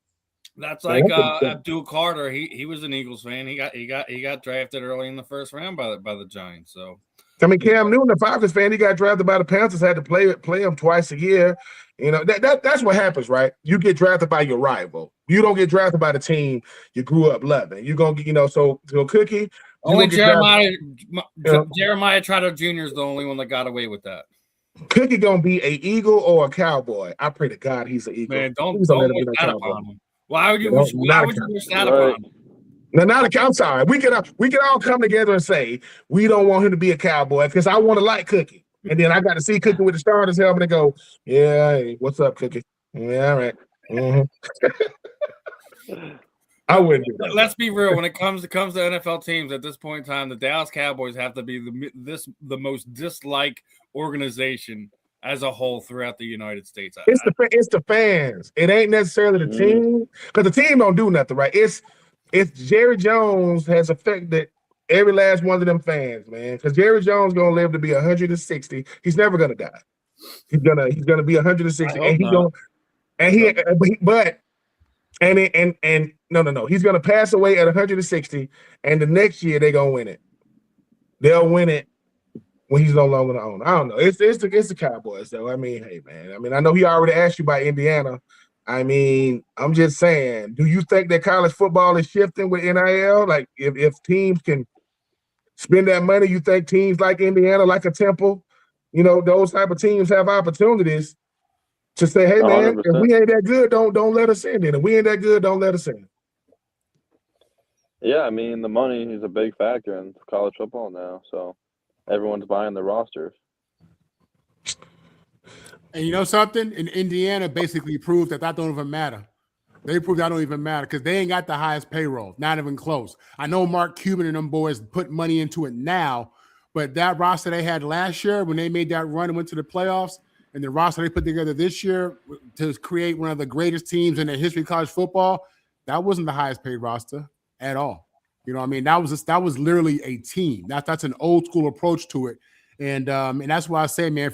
That's like Abdul Carter. He was an Eagles fan. He got drafted early in the first round by the Giants. So I mean, Cam Newton, the Falcons fan, he got drafted by the Panthers. Had to play him twice a year. You know that's what happens, right? You get drafted by your rival. You don't get drafted by the team you grew up loving. You're gonna so Cookie. Only Jeremiah Trotter Jr. is the only one that got away with that. Cookie gonna be a Eagle or a Cowboy. I pray to God he's an Eagle. Man, don't wish that upon him. Why would you wish that upon him? No, I'm sorry. We can all come together and say we don't want him to be a Cowboy because I want to like Cookie. And then I got to see Cookie with the Starters helmet and go, yeah, hey, what's up, Cookie? Yeah, all right. Mm-hmm. I wouldn't do that. Let's be real. When it comes to NFL teams at this point in time, the Dallas Cowboys have to be the most disliked organization as a whole throughout the United States. It's the fans. It ain't necessarily the team because the team don't do nothing, right? It's It's Jerry Jones has affected every last one of them fans, man. Because Jerry Jones gonna live to be 160. He's never gonna die. He's gonna be 160, and he gonna and he but and no. He's gonna pass away at 160, and the next year they're gonna win it. They'll win it when he's no longer the owner. I don't know. It's the Cowboys though. I mean, hey man. I mean, I know he already asked you about Indiana. I mean, I'm just saying, do you think that college football is shifting with NIL? Like if teams can spend that money, you think teams like Indiana, like a Temple, those type of teams have opportunities to say, hey man, 100%. if we ain't that good, don't let us in. And if we ain't that good, don't let us in. Yeah, I mean, the money is a big factor in college football now, so everyone's buying the rosters. And you know something? In Indiana basically proved that don't even matter. They proved that don't even matter because they ain't got the highest payroll, not even close. I know Mark Cuban and them boys put money into it now, but that roster they had last year when they made that run and went to the playoffs, and the roster they put together this year to create one of the greatest teams in the history of college football, that wasn't the highest paid roster at all. You know what I mean? That was literally a team. That's an old school approach to it. And that's why I say, man,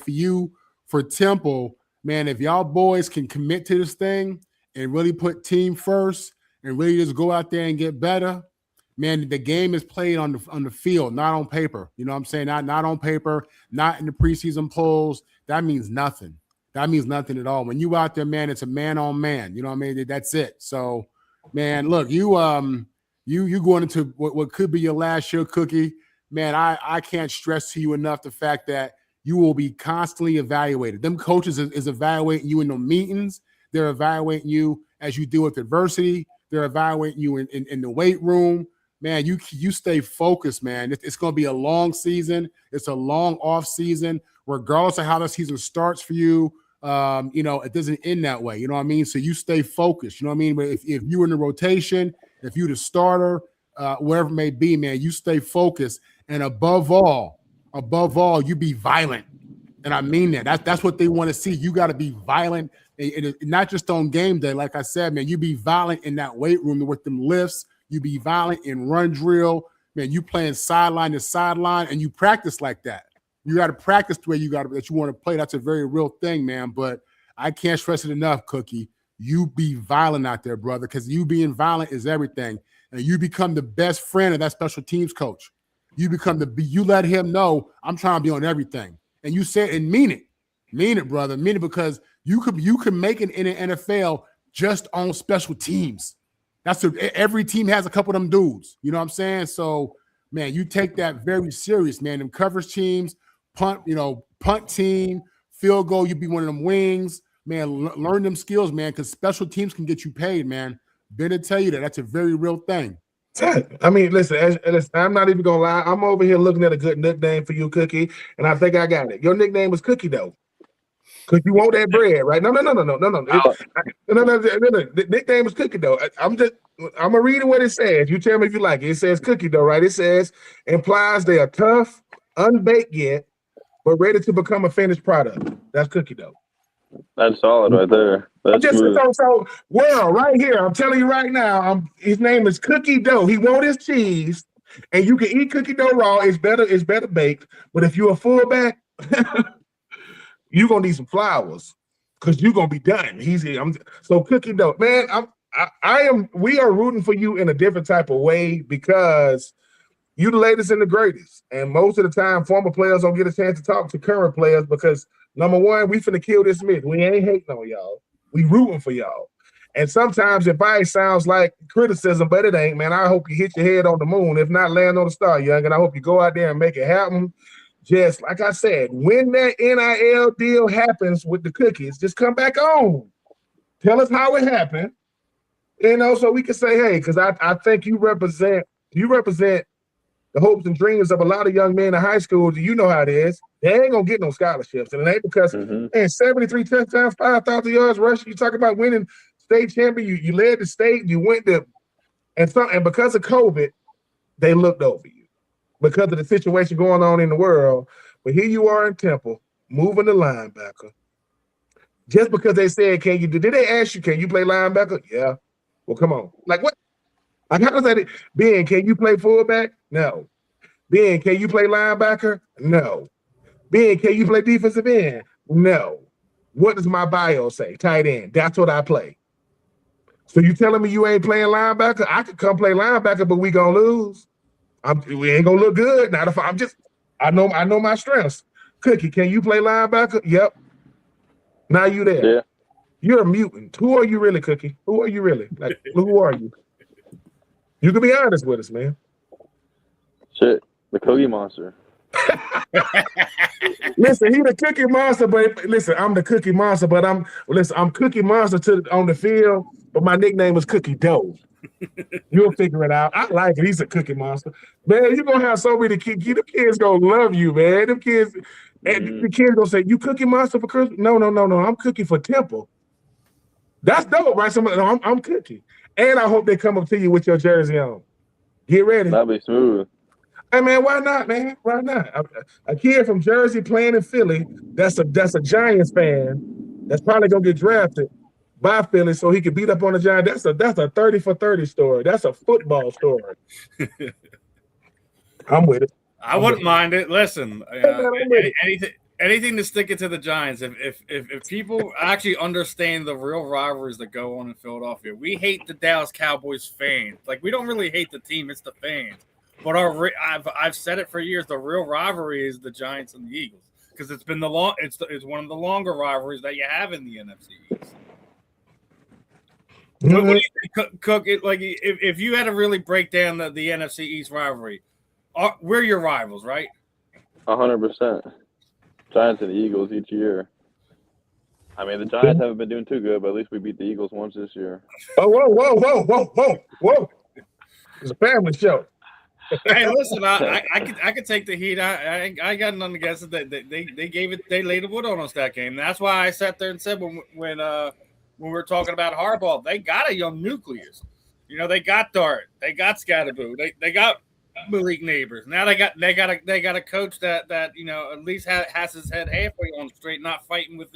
for Temple, man, if y'all boys can commit to this thing and really put team first and really just go out there and get better, man, the game is played on the field, not on paper. You know what I'm saying? Not on paper, not in the preseason polls. That means nothing. That means nothing at all. When you out there, man, it's a man on man. You know what I mean? That's it. So, man, look, you going into what could be your last year, Cookie. Man, I can't stress to you enough the fact that you will be constantly evaluated. Them coaches is evaluating you in the meetings. They're evaluating you as you deal with adversity. They're evaluating you in the weight room. Man, you stay focused, man. It's going to be a long season. It's a long off season, regardless of how the season starts for you. It doesn't end that way. You know what I mean? So you stay focused. You know what I mean? But if you're in the rotation, if you're the starter, wherever it may be, man, you stay focused. And above all, you be violent. And I mean that. That's what they want to see. You got to be violent, and not just on game day. Like I said, man, you be violent in that weight room with them lifts. You be violent in run drill. Man, you playing sideline to sideline, and you practice like that. You got to practice the way that you want to play. That's a very real thing, man. But I can't stress it enough, Cookie. You be violent out there, brother, because you being violent is everything. And you become the best friend of that special teams coach. You let him know I'm trying to be on everything. And you say it and mean it. Mean it, brother. Mean it, because you could make it in the NFL just on special teams. Every team has a couple of them dudes. You know what I'm saying? So, man, you take that very serious, man. Them coverage teams, punt team, field goal, you be one of them wings. Man, learn them skills, man, because special teams can get you paid, man. Ben to tell you that's a very real thing. I mean, listen, I'm not even gonna lie. I'm over here looking at a good nickname for you, Cookie, and I think I got it. Your nickname is Cookie Dough, because you want that bread, right? No. The nickname is Cookie Dough. I'm gonna read what it says. You tell me if you like it. It says Cookie Dough, right? It says implies they are tough, unbaked yet, but ready to become a finished product. That's Cookie Dough. That's solid right there. That's so right here. I'm telling you right now. His name is Cookie Dough. He wants his cheese, and you can eat cookie dough raw. It's better baked. But if you're a fullback, you're gonna need some flowers because you're gonna be done. So Cookie Dough, man. We are rooting for you in a different type of way because you the latest and the greatest. And most of the time, former players don't get a chance to talk to current players because, number one, we finna kill this myth. We ain't hating on y'all. We rooting for y'all. And sometimes advice sounds like criticism, but it ain't, man. I hope you hit your head on the moon. If not, land on the star, young. And I hope you go out there and make it happen. Just like I said, when that NIL deal happens with the Cookies, just come back on. Tell us how it happened. So we can say, hey, because I think you represent the hopes and dreams of a lot of young men in high school. You know how it is. They ain't going to get no scholarships. And it ain't because, man, 73 touchdowns, 5,000 yards rushing. You talk about winning state champion. You led the state. You went to – and because of COVID, they looked over you because of the situation going on in the world. But here you are in Temple, moving the linebacker. Just because they said, did they ask you, can you play linebacker? Yeah. Well, come on. Like what? Like, how does that? Ben, can you play fullback? No. Ben, can you play linebacker? No. Ben, can you play defensive end? No. What does my bio say? Tight end. That's what I play. So you telling me you ain't playing linebacker? I could come play linebacker, but we gonna lose. We ain't gonna look good. Not if I know my strengths. Cookie, can you play linebacker? Yep. Now you there. Yeah. You're a mutant. Who are you really, Cookie? Who are you really? Like, who are you? You can be honest with us, man. Shit, the Cookie Monster. Listen, he the Cookie Monster, but listen, I'm the Cookie Monster, but I'm Cookie Monster on the field, but my nickname is Cookie Dough. You'll figure it out. I like it. He's a Cookie Monster. Man, you're gonna have so many kids. The kids gonna love you, man. Them kids, and the kids gonna say, "You Cookie Monster for Christmas?" No. I'm Cookie for Temple. That's dope, right? I'm Cookie. And I hope they come up to you with your jersey on. Get ready. That'd be smooth. Hey man, why not, man? Why not? A kid from Jersey playing in Philly, that's a Giants fan that's probably gonna get drafted by Philly so he can beat up on the Giants. That's a 30 for 30 story. That's a football story. I'm with it. I wouldn't mind it. Listen, anything to stick it to the Giants. If people actually understand the real rivalries that go on in Philadelphia, we hate the Dallas Cowboys fans. Like, we don't really hate the team; it's the fans. But I've said it for years. The real rivalry is the Giants and the Eagles because it's been it's one of the longer rivalries that you have in the NFC East. Mm-hmm. What do you think, Cook? If you had to really break down the NFC East rivalry, we're your rivals, right? 100%. Giants and the Eagles each year. I mean, the Giants haven't been doing too good, but at least we beat the Eagles once this year. Oh, whoa! It's a family show. Hey, listen, I could take the heat. I got nothing against it. They laid the wood on us that game. That's why I sat there and said when we were talking about Harbaugh, they got a young nucleus. You know, they got Dart, they got Scatterboo, they got Malik Neighbors. Now they got a coach that you know at least has his head halfway on straight, not fighting with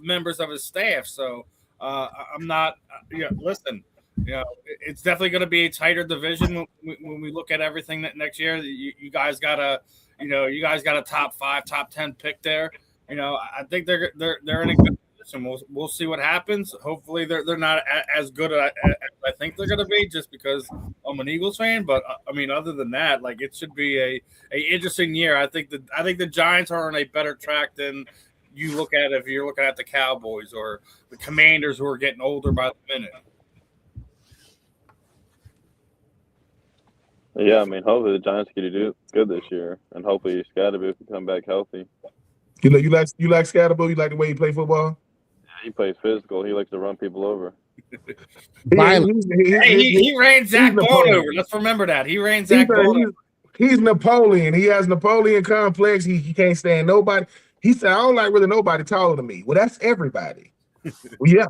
members of his staff. So I'm not. Listen. It's definitely going to be a tighter division when we look at everything that next year. You guys got a top 5, top 10 pick there. I think they're in a good position. We'll see what happens. Hopefully they're not as good as I think they're going to be, just because I'm an Eagles fan. But I mean, other than that, like, it should be a interesting year. I think the Giants are on a better track than you look at if you're looking at the Cowboys or the Commanders, who are getting older by the minute. Yeah, I mean, hopefully the Giants can do good this year, and hopefully Scatterboo can come back healthy. You like Scatterboo? You like the way he play football? Yeah, he plays physical. He likes to run people over. He ran Zach Bond over. Let's remember that. He ran Zach Bond over. He's Napoleon. He has Napoleon complex. He can't stand nobody. He said, I don't like really nobody taller than me. Well, that's everybody. Well, yeah.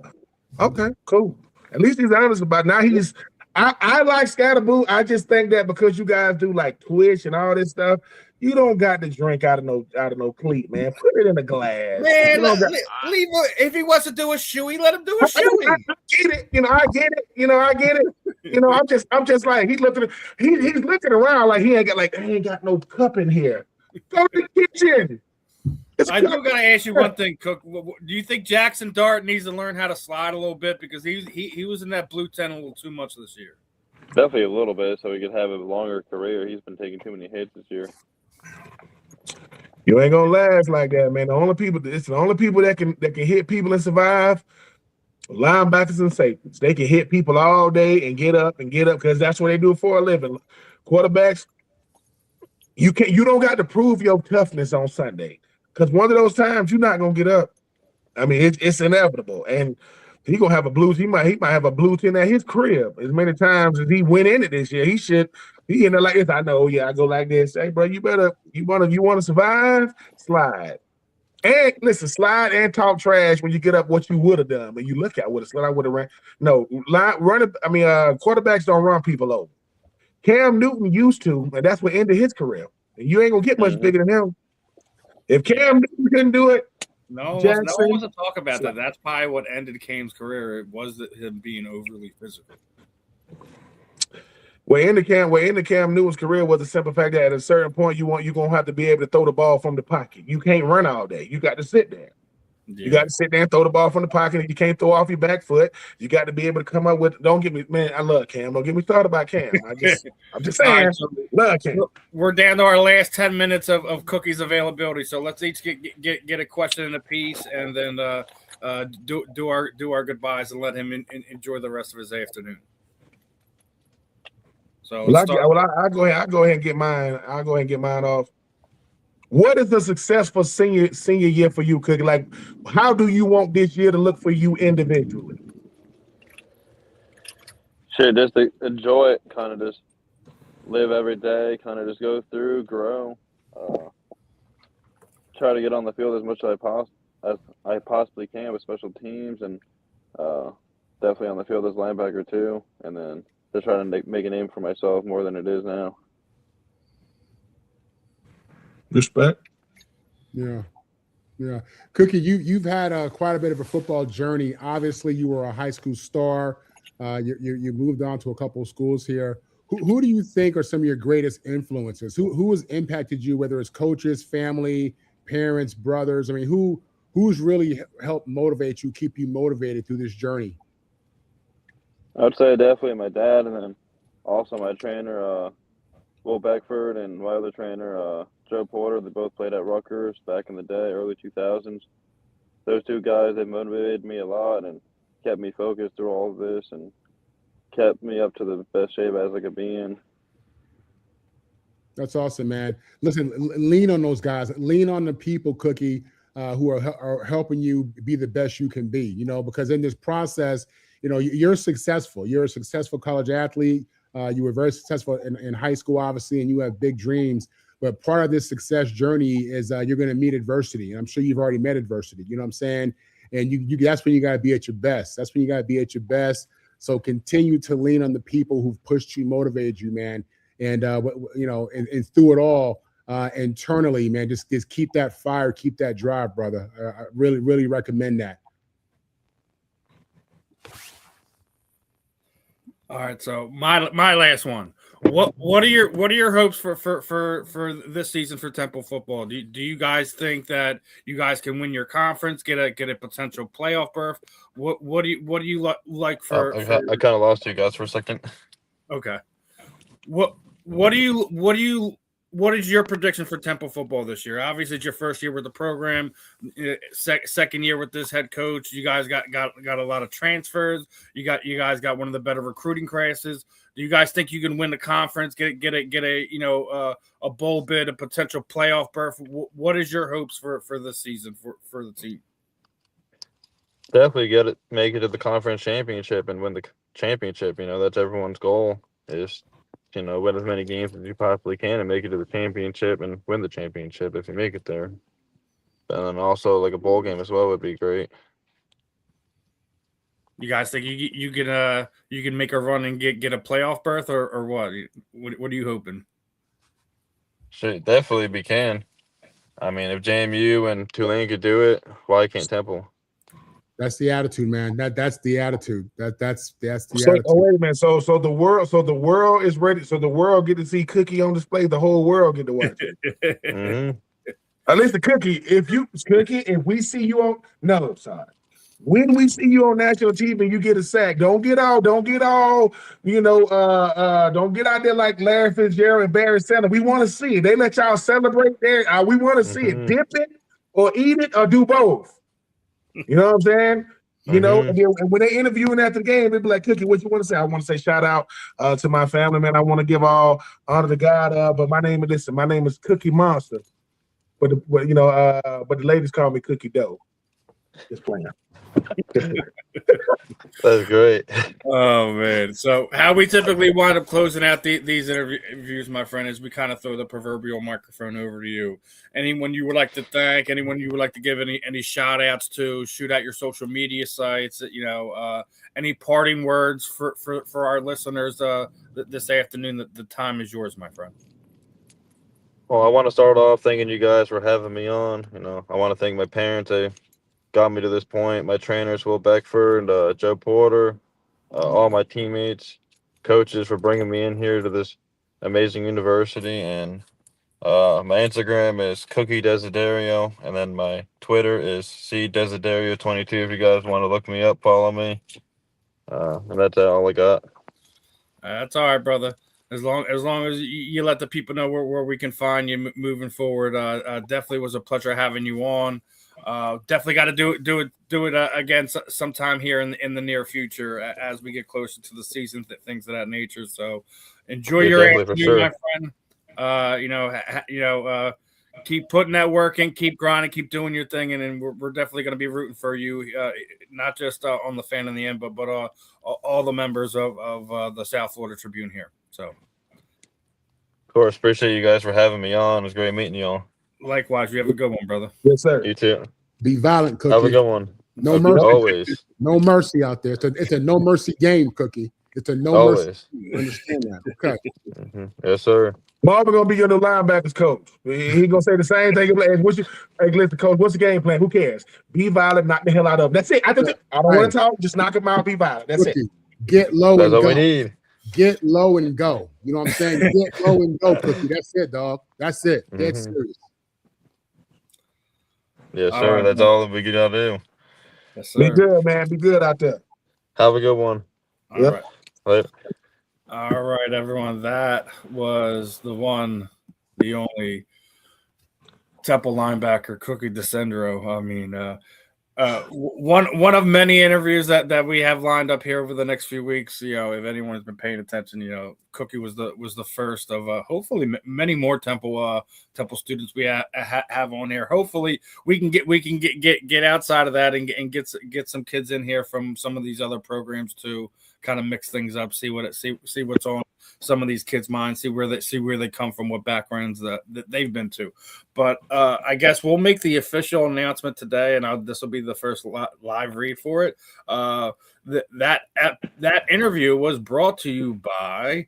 Okay, cool. At least he's honest about it. Now he's I like Scatterboo. I just think that because you guys do like Twitch and all this stuff, you don't got to drink out of no cleat, man. Put it in a glass. Man, leave if he wants to do a shoey, let him do a shoey. I get it. I get it. I'm just like he's looking around like he ain't got no cup in here. Go to the kitchen. I do got to ask you one thing, Cook. Do you think Jackson Dart needs to learn how to slide a little bit, because he was in that blue tent a little too much this year? Definitely a little bit, so he could have a longer career. He's been taking too many hits this year. You ain't gonna last like that, man. It's the only people that can hit people and survive. Linebackers and safeties. They can hit people all day and get up because that's what they do for a living. Quarterbacks, you don't got to prove your toughness on Sunday. Because one of those times you're not gonna get up. I mean, it's inevitable, and he gonna have a blue. He might have a blue tent at his crib. As many times as he went in it this year, he should. He in there like this. I know. Yeah, I go like this. Hey, bro, you want to survive? Slide, and listen, slide and talk trash when you get up. What you would have done, when you look at what it's what I would have ran. No, quarterbacks don't run people over. Cam Newton used to, and that's what ended his career. And you ain't gonna get much bigger than him. If Cam Newton couldn't do it, no one wants to talk about that. That's probably what ended Cam's career. It was him being overly physical. Where in the Cam Newton's career was the simple fact that at a certain point you're gonna have to be able to throw the ball from the pocket. You can't run all day. You got to sit there. Yeah. You got to sit there and throw the ball from the pocket, and you can't throw off your back foot. You got to be able to come up with. Don't get me, man. I love Cam. Don't get me started about Cam. I'm just saying, love Cam. We're down to our last 10 minutes of Cookie's availability, so let's each get a question in a piece, and then do our goodbyes and let him enjoy the rest of his afternoon. So I'll go ahead and get mine. I'll go ahead and get mine off. What is a successful senior year for you, Cookie? Like, how do you want this year to look for you individually? Shit, just to enjoy it, kind of just live every day, kind of just go through, grow, try to get on the field as much as I possibly can with special teams, and definitely on the field as linebacker too, and then just trying to make a name for myself more than it is now. Respect. Yeah. Cookie, you've had quite a bit of a football journey. Obviously, you were a high school star. You moved on to a couple of schools here. Who do you think are some of your greatest influences? Who has impacted you, whether it's coaches, family, parents, brothers? I mean, who's really helped motivate you, keep you motivated through this journey? I would say definitely my dad, and then also my trainer, Will Beckford, and my other trainer, Joe Porter. They both played at Rutgers back in the day, early 2000s. Those two guys, they motivated me a lot and kept me focused through all of this and kept me up to the best shape as I could be in. That's awesome, man. Listen, lean on those guys. Lean on the people, Cookie, who are helping you be the best you can be, because in this process, you're successful. You're a successful college athlete. You were very successful in high school, obviously, and you have big dreams. But part of this success journey is you're going to meet adversity. And I'm sure you've already met adversity. You know what I'm saying? And that's when you got to be at your best. That's when you got to be at your best. So continue to lean on the people who've pushed you, motivated you, man. And, and through it all, internally, man, just keep that fire, keep that drive, brother. I really, really recommend that. All right, so my last one. What are your hopes for this season for Temple football? Do you guys think that you guys can win your conference, get a potential playoff berth? What do you like for? I kind of lost you guys for a second. Okay. What is your prediction for Temple football this year? Obviously, it's your first year with the program, second year with this head coach. You guys got a lot of transfers. You guys got one of the better recruiting classes. Do you guys think you can win the conference, get a bowl bid, a potential playoff berth? What is your hopes for this season for the team? Definitely make it to the conference championship and win the championship. That's everyone's goal is, win as many games as you possibly can and make it to the championship and win the championship if you make it there. And then also like a bowl game as well would be great. You guys think you can make a run and get a playoff berth or what? What are you hoping? Sure, definitely we can. I mean, if JMU and Tulane could do it, why can't Temple? That's the attitude, man. That's the attitude. That's the attitude. Oh, wait a minute. So the world is ready. So the world get to see Cookie on display. The whole world get to watch it. Mm-hmm. At least the Cookie. If we see you on when we see you on national TV, you get a sack. Don't get out there like Larry Fitzgerald and Barry Sanders. We want to see it. They let y'all celebrate there. We want to see it. Dip it or eat it or do both. You know what I'm saying? And when they interviewing after the game, they be like, Cookie, what you want to say? I want to say shout out to my family, man. I want to give all honor to God. But my name is Cookie Monster. But the ladies call me Cookie Dough. Just playing. That's great. Oh man! So how we typically wind up closing out these interviews, my friend, is we kind of throw the proverbial microphone over to you. Anyone you would like to thank? Anyone you would like to give any shout outs to? Shoot out your social media sites. Any parting words for our listeners this afternoon? The time is yours, my friend. Well, I want to start off thanking you guys for having me on. I want to thank my parents. They got me to this point. My trainers, Will Beckford, Joe Porter, all my teammates. coaches for bringing me in here to this amazing university. And my Instagram is Cookie Desiderio, and then my Twitter is CDesiderio22. If you guys want to look me up, follow me. And that's all I got. That's all right, brother. As long as you let the people know where we can find you moving forward. Definitely was a pleasure having you on. Definitely got to do it again sometime here in the near future as we get closer to the season, things of that nature. So enjoy your afternoon, my friend. Keep putting that work in, keep grinding, keep doing your thing, and we're definitely going to be rooting for you, not just on the Fan in the End, but all the members of the South Florida Tribune here. So, of course, appreciate you guys for having me on. It was great meeting you all. Likewise, you have a good one, brother. Yes, sir. You too. Be violent, Cookie. Have a good one. No mercy. Always. No mercy out there. It's a no mercy game, Cookie. It's a no Always. mercy. You understand that? Okay. Mm-hmm. Yes, sir. Marvin gonna be your new linebackers coach. He gonna say the same thing. Hey, listen, coach, what's the game plan? Who cares? Be violent, knock the hell out of him. That's it. I don't want to talk. Just knock him out. Be violent. That's Cookie, it. Get low That's and all go. we need. Get low and go. You know what I'm saying? Get low and go, Cookie. That's it, dog. That's it. Dead Mm-hmm. serious. Yes, All sir. right, That's man. all we gotta do. Yes, sir. Be good, man. Be good out there. Have a good one. All right. Later. All right, everyone. That was the one, the only Temple linebacker, Cookie Desiderio. I mean, one of many interviews that we have lined up here over the next few weeks. If anyone's been paying attention, Cookie was the first of hopefully many more Temple students we have on here. Hopefully we can get outside of that and get some kids in here from some of these other programs to kind of mix things up, see what's on some of these kids' minds, see where they come from, what backgrounds that they've been to. But I guess we'll make the official announcement today, and this will be the first live read for it. That interview was brought to you by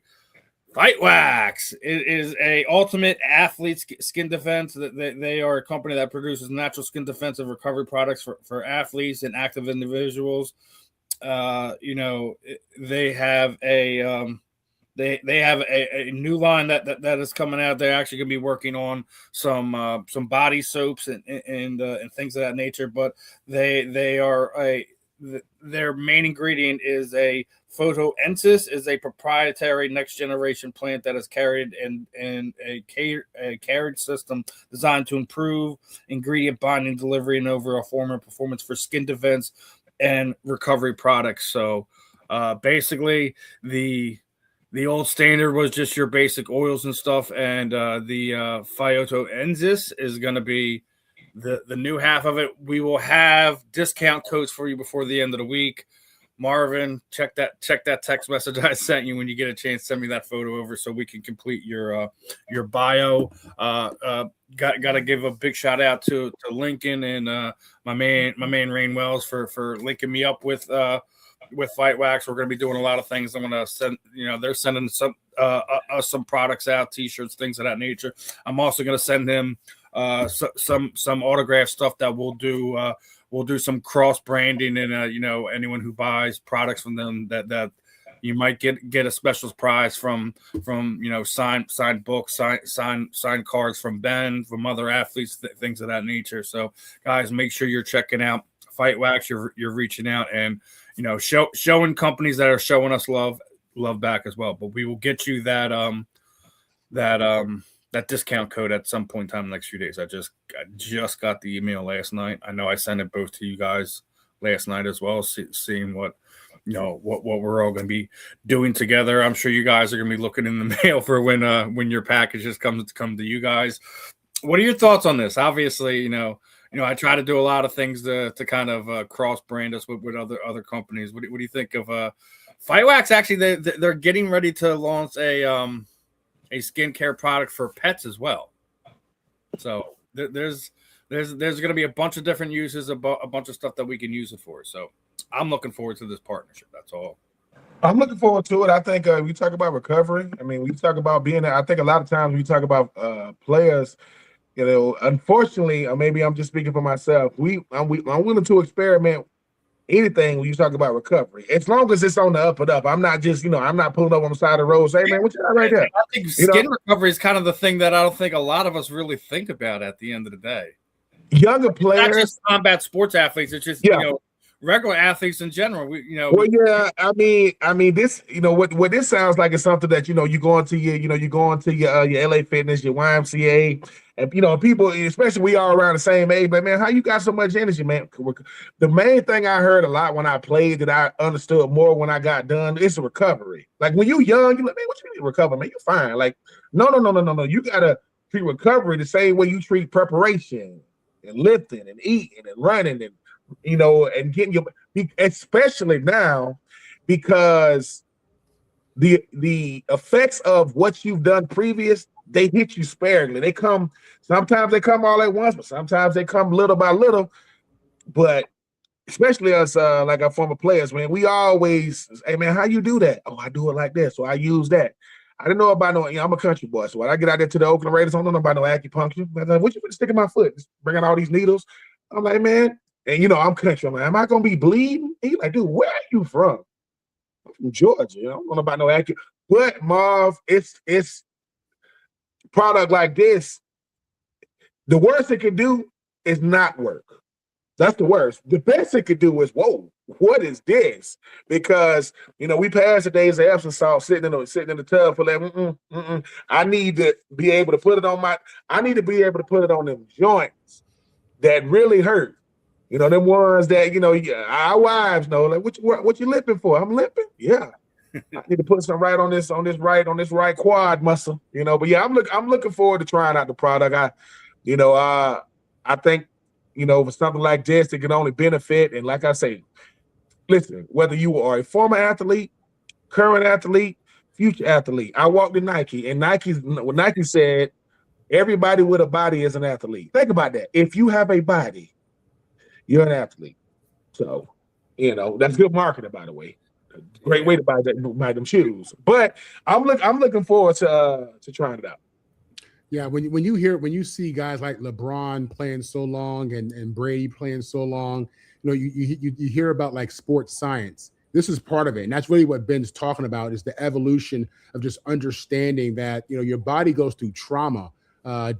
Fight Wax. It is a ultimate athlete skin defense. They are a company that produces natural skin defensive recovery products for athletes and active individuals. They have they have a new line that is coming out. They're actually going to be working on some body soaps and things of that nature. But their main ingredient is a photoensis, is a proprietary next generation plant that is carried in a carriage system designed to improve ingredient binding, delivery, and overall performance for skin defense and recovery products. So basically the old standard was just your basic oils and stuff, and the photoensis is going to be the new half of it. We will have discount codes for you before the end of the week. Marvin, check that text message I sent you when you get a chance. Send me that photo over so we can complete your bio. Got to give a big shout out to Lincoln and my man Rain Wells for linking me up with Fight Wax. We're going to be doing a lot of things. I'm going to send, they're sending some products out, t-shirts, things of that nature. I'm also going to send them some autograph stuff that we'll do. We'll do some cross branding, and anyone who buys products from them that you might get a special prize from signed books, signed cards from Ben, from other athletes, things of that nature. So guys, make sure you're checking out Fight Wax. You're reaching out and showing companies that are showing us love back as well. But we will get you that discount code at some point in time in the next few days. I just got the email last night. I know I sent it both to you guys last night as well, seeing what we're all going to be doing together. I'm sure you guys are going to be looking in the mail for when your packages come to you guys. What are your thoughts on this? Obviously, I try to do a lot of things to kind of cross brand us with other companies. What do you think of Fight Wax? Actually, they're getting ready to launch a skincare product for pets as well. So there's going to be a bunch of different uses, a bunch of stuff that we can use it for. So I'm looking forward to this partnership. That's all. I'm looking forward to it. I think we talk about recovery. I mean, we talk about being there. I think a lot of times we talk about players, unfortunately, or maybe I'm just speaking for myself. I'm willing to experiment anything when you talk about recovery. As long as it's on the up and up, I'm not just, I'm not pulling up on the side of the road saying, hey, man, what you got right there? I think skin recovery is kind of the thing that I don't think a lot of us really think about at the end of the day. Younger players. Not just combat sports athletes. It's just, regular athletes in general. Well, yeah, I mean, this, what this sounds like is something that, you go into your LA Fitness, your YMCA, and, people, especially we all around the same age, but man, how you got so much energy, man? The main thing I heard a lot when I played that I understood more when I got done is recovery. Like when you're young, you're like, man, what you need to recover, man? You're fine. Like, no. You got to treat recovery the same way you treat preparation and lifting and eating and running and, and getting your, especially now, because the effects of what you've done previous, they hit you sparingly. Sometimes they come all at once, but sometimes they come little by little. But especially us, like our former players, man, we always, hey man, how you do that? Oh, I do it like this, so I use that. I didn't know about I'm a country boy, so when I get out there to the Oakland Raiders, I don't know about no acupuncture. I'm like, what you stick in my foot? Just bringing all these needles. I'm like, man. And I'm country. I'm like, am I gonna be bleeding? And he's like, dude, where are you from? I'm from Georgia. I don't know about no acupuncture. But Marv, it's product like this. The worst it can do is not work. That's the worst. The best it could do is, whoa, what is this? Because we passed the days of Epsom salt sitting in the tub for like, I need to be able to put it on them joints that really hurt. Them ones that, our wives know, like, what you limping for? I'm limping? Yeah. I need to put some right on this right quad muscle, but yeah, I'm looking forward to trying out the product. I think, for something like this, it can only benefit. And like I say, listen, whether you are a former athlete, current athlete, future athlete, I walked in Nike, and Nike said, everybody with a body is an athlete. Think about that. If you have a body, you're an athlete. So, that's good marketing, by the way. Great way to buy them shoes. But I'm looking forward to trying it out. Yeah, when you see guys like LeBron playing so long and Brady playing so long, you hear about like sports science. This is part of it, and that's really what Ben's talking about, is the evolution of just understanding that your body goes through trauma. When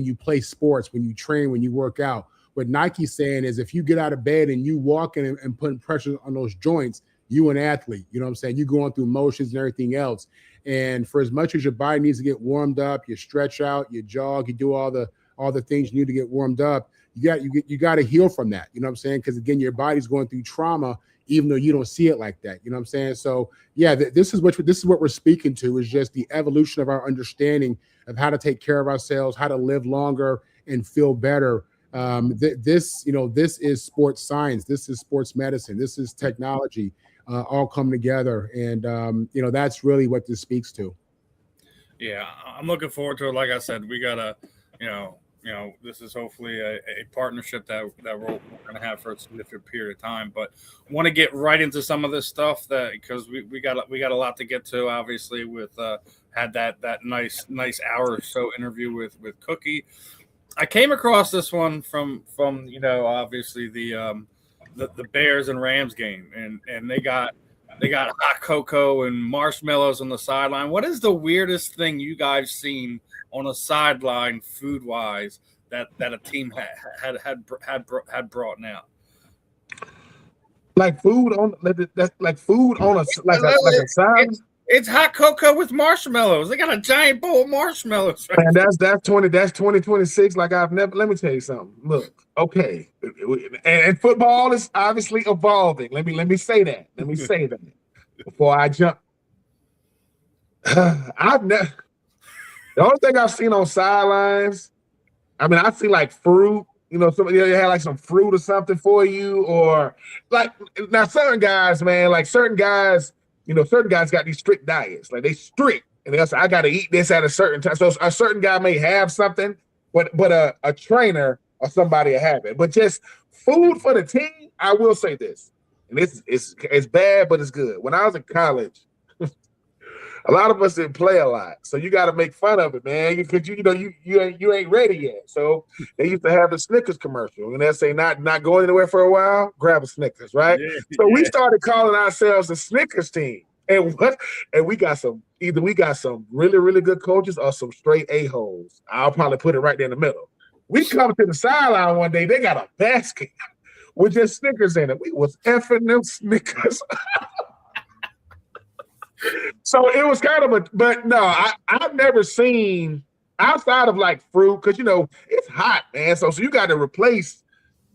you play sports, when you train, when you work out. What Nike's saying is, if you get out of bed and you walk in and putting pressure on those joints, you an athlete. You know what I'm saying? You're going through motions and everything else. And for as much as your body needs to get warmed up, you stretch out, you jog, you do all the things you need to get warmed up. You got to heal from that. You know what I'm saying? Because again, your body's going through trauma, even though you don't see it like that. You know what I'm saying? So yeah, this is what we're speaking to, is just the evolution of our understanding of how to take care of ourselves, how to live longer and feel better. This is sports science. This is sports medicine. This is technology, all come together. And, that's really what this speaks to. Yeah, I'm looking forward to it. Like I said, we got to, this is hopefully a partnership that we're going to have for a significant period of time. But want to get right into some of this stuff because we got a lot to get to. Obviously, with had that nice hour or so interview with Cookie. I came across this one from obviously the Bears and Rams game, and they got hot cocoa and marshmallows on the sideline. What is the weirdest thing you guys seen on a sideline food wise that a team had brought out? Like food on a side. It's hot cocoa with marshmallows. They got a giant bowl of marshmallows. Right? And that's 2026. Like I've never. Let me tell you something. Look, okay, and football is obviously evolving. Let me say that. Let me say that before I jump. I've never. The only thing I've seen on sidelines, I see like fruit. Somebody had like some fruit or something for you, or like now certain guys, man, like certain guys. Certain guys got these strict diets. Like they strict, and they say, I got to eat this at a certain time. So a certain guy may have something, but a trainer or somebody will have it. But just food for the team, I will say this, and it's bad, but it's good. When I was in college, A lot of us didn't play a lot, so you got to make fun of it, man, because you ain't ready yet. So they used to have the Snickers commercial, and they say not going anywhere for a while, grab a Snickers, right? So we started calling ourselves the Snickers team, and we got some really really good coaches or some straight a-holes. I'll probably put it right there in the middle. We come to the sideline one day, they got a basket with just Snickers in it. We was effing them Snickers. So it was kind of but no, I've never seen outside of like fruit, because it's hot, man. So you got to replace,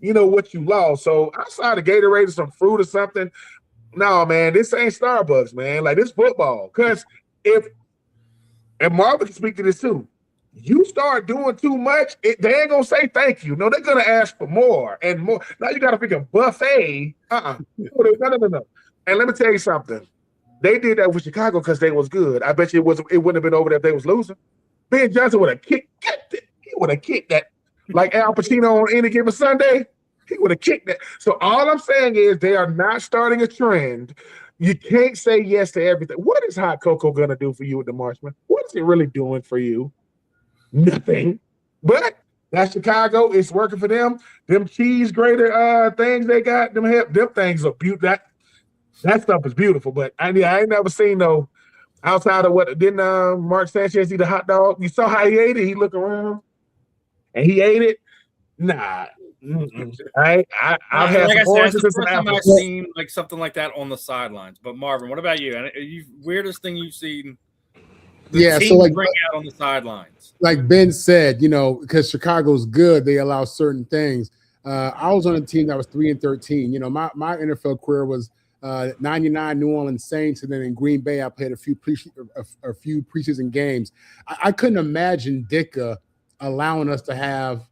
what you lost. So outside of Gatorade or some fruit or something, no, man, this ain't Starbucks, man. Like, this football. Because and Marvin can speak to this too, you start doing too much, they ain't gonna say thank you. No, they're gonna ask for more and more. Now you got to figure buffet. No. And let me tell you something. They did that with Chicago because they was good. I bet you it wouldn't have been over there if they was losing. Ben Johnson would have kicked it. He would have kicked that. Like Al Pacino on Any Given Sunday, he would have kicked that. So all I'm saying is they are not starting a trend. You can't say yes to everything. What is hot cocoa going to do for you with the Marshman? What is it really doing for you? Nothing. But that's Chicago. It's working for them. Them cheese grater things they got, them things are beautiful. That stuff is beautiful, but I ain't never seen no outside of what didn't Mark Sanchez eat a hot dog? You saw how he ate it. He looked around and he ate it. Nah, I've had some oranges and some apples. I've seen like something like that on the sidelines. But Marvin, what about you? Weirdest thing you've seen? So like bring out on the sidelines. Like Ben said, because Chicago's good, they allow certain things. I was on a team that was 3-13. My NFL career was 99 New Orleans Saints, and then in Green Bay, I played a few preseason games. I couldn't imagine Ditka allowing us to have,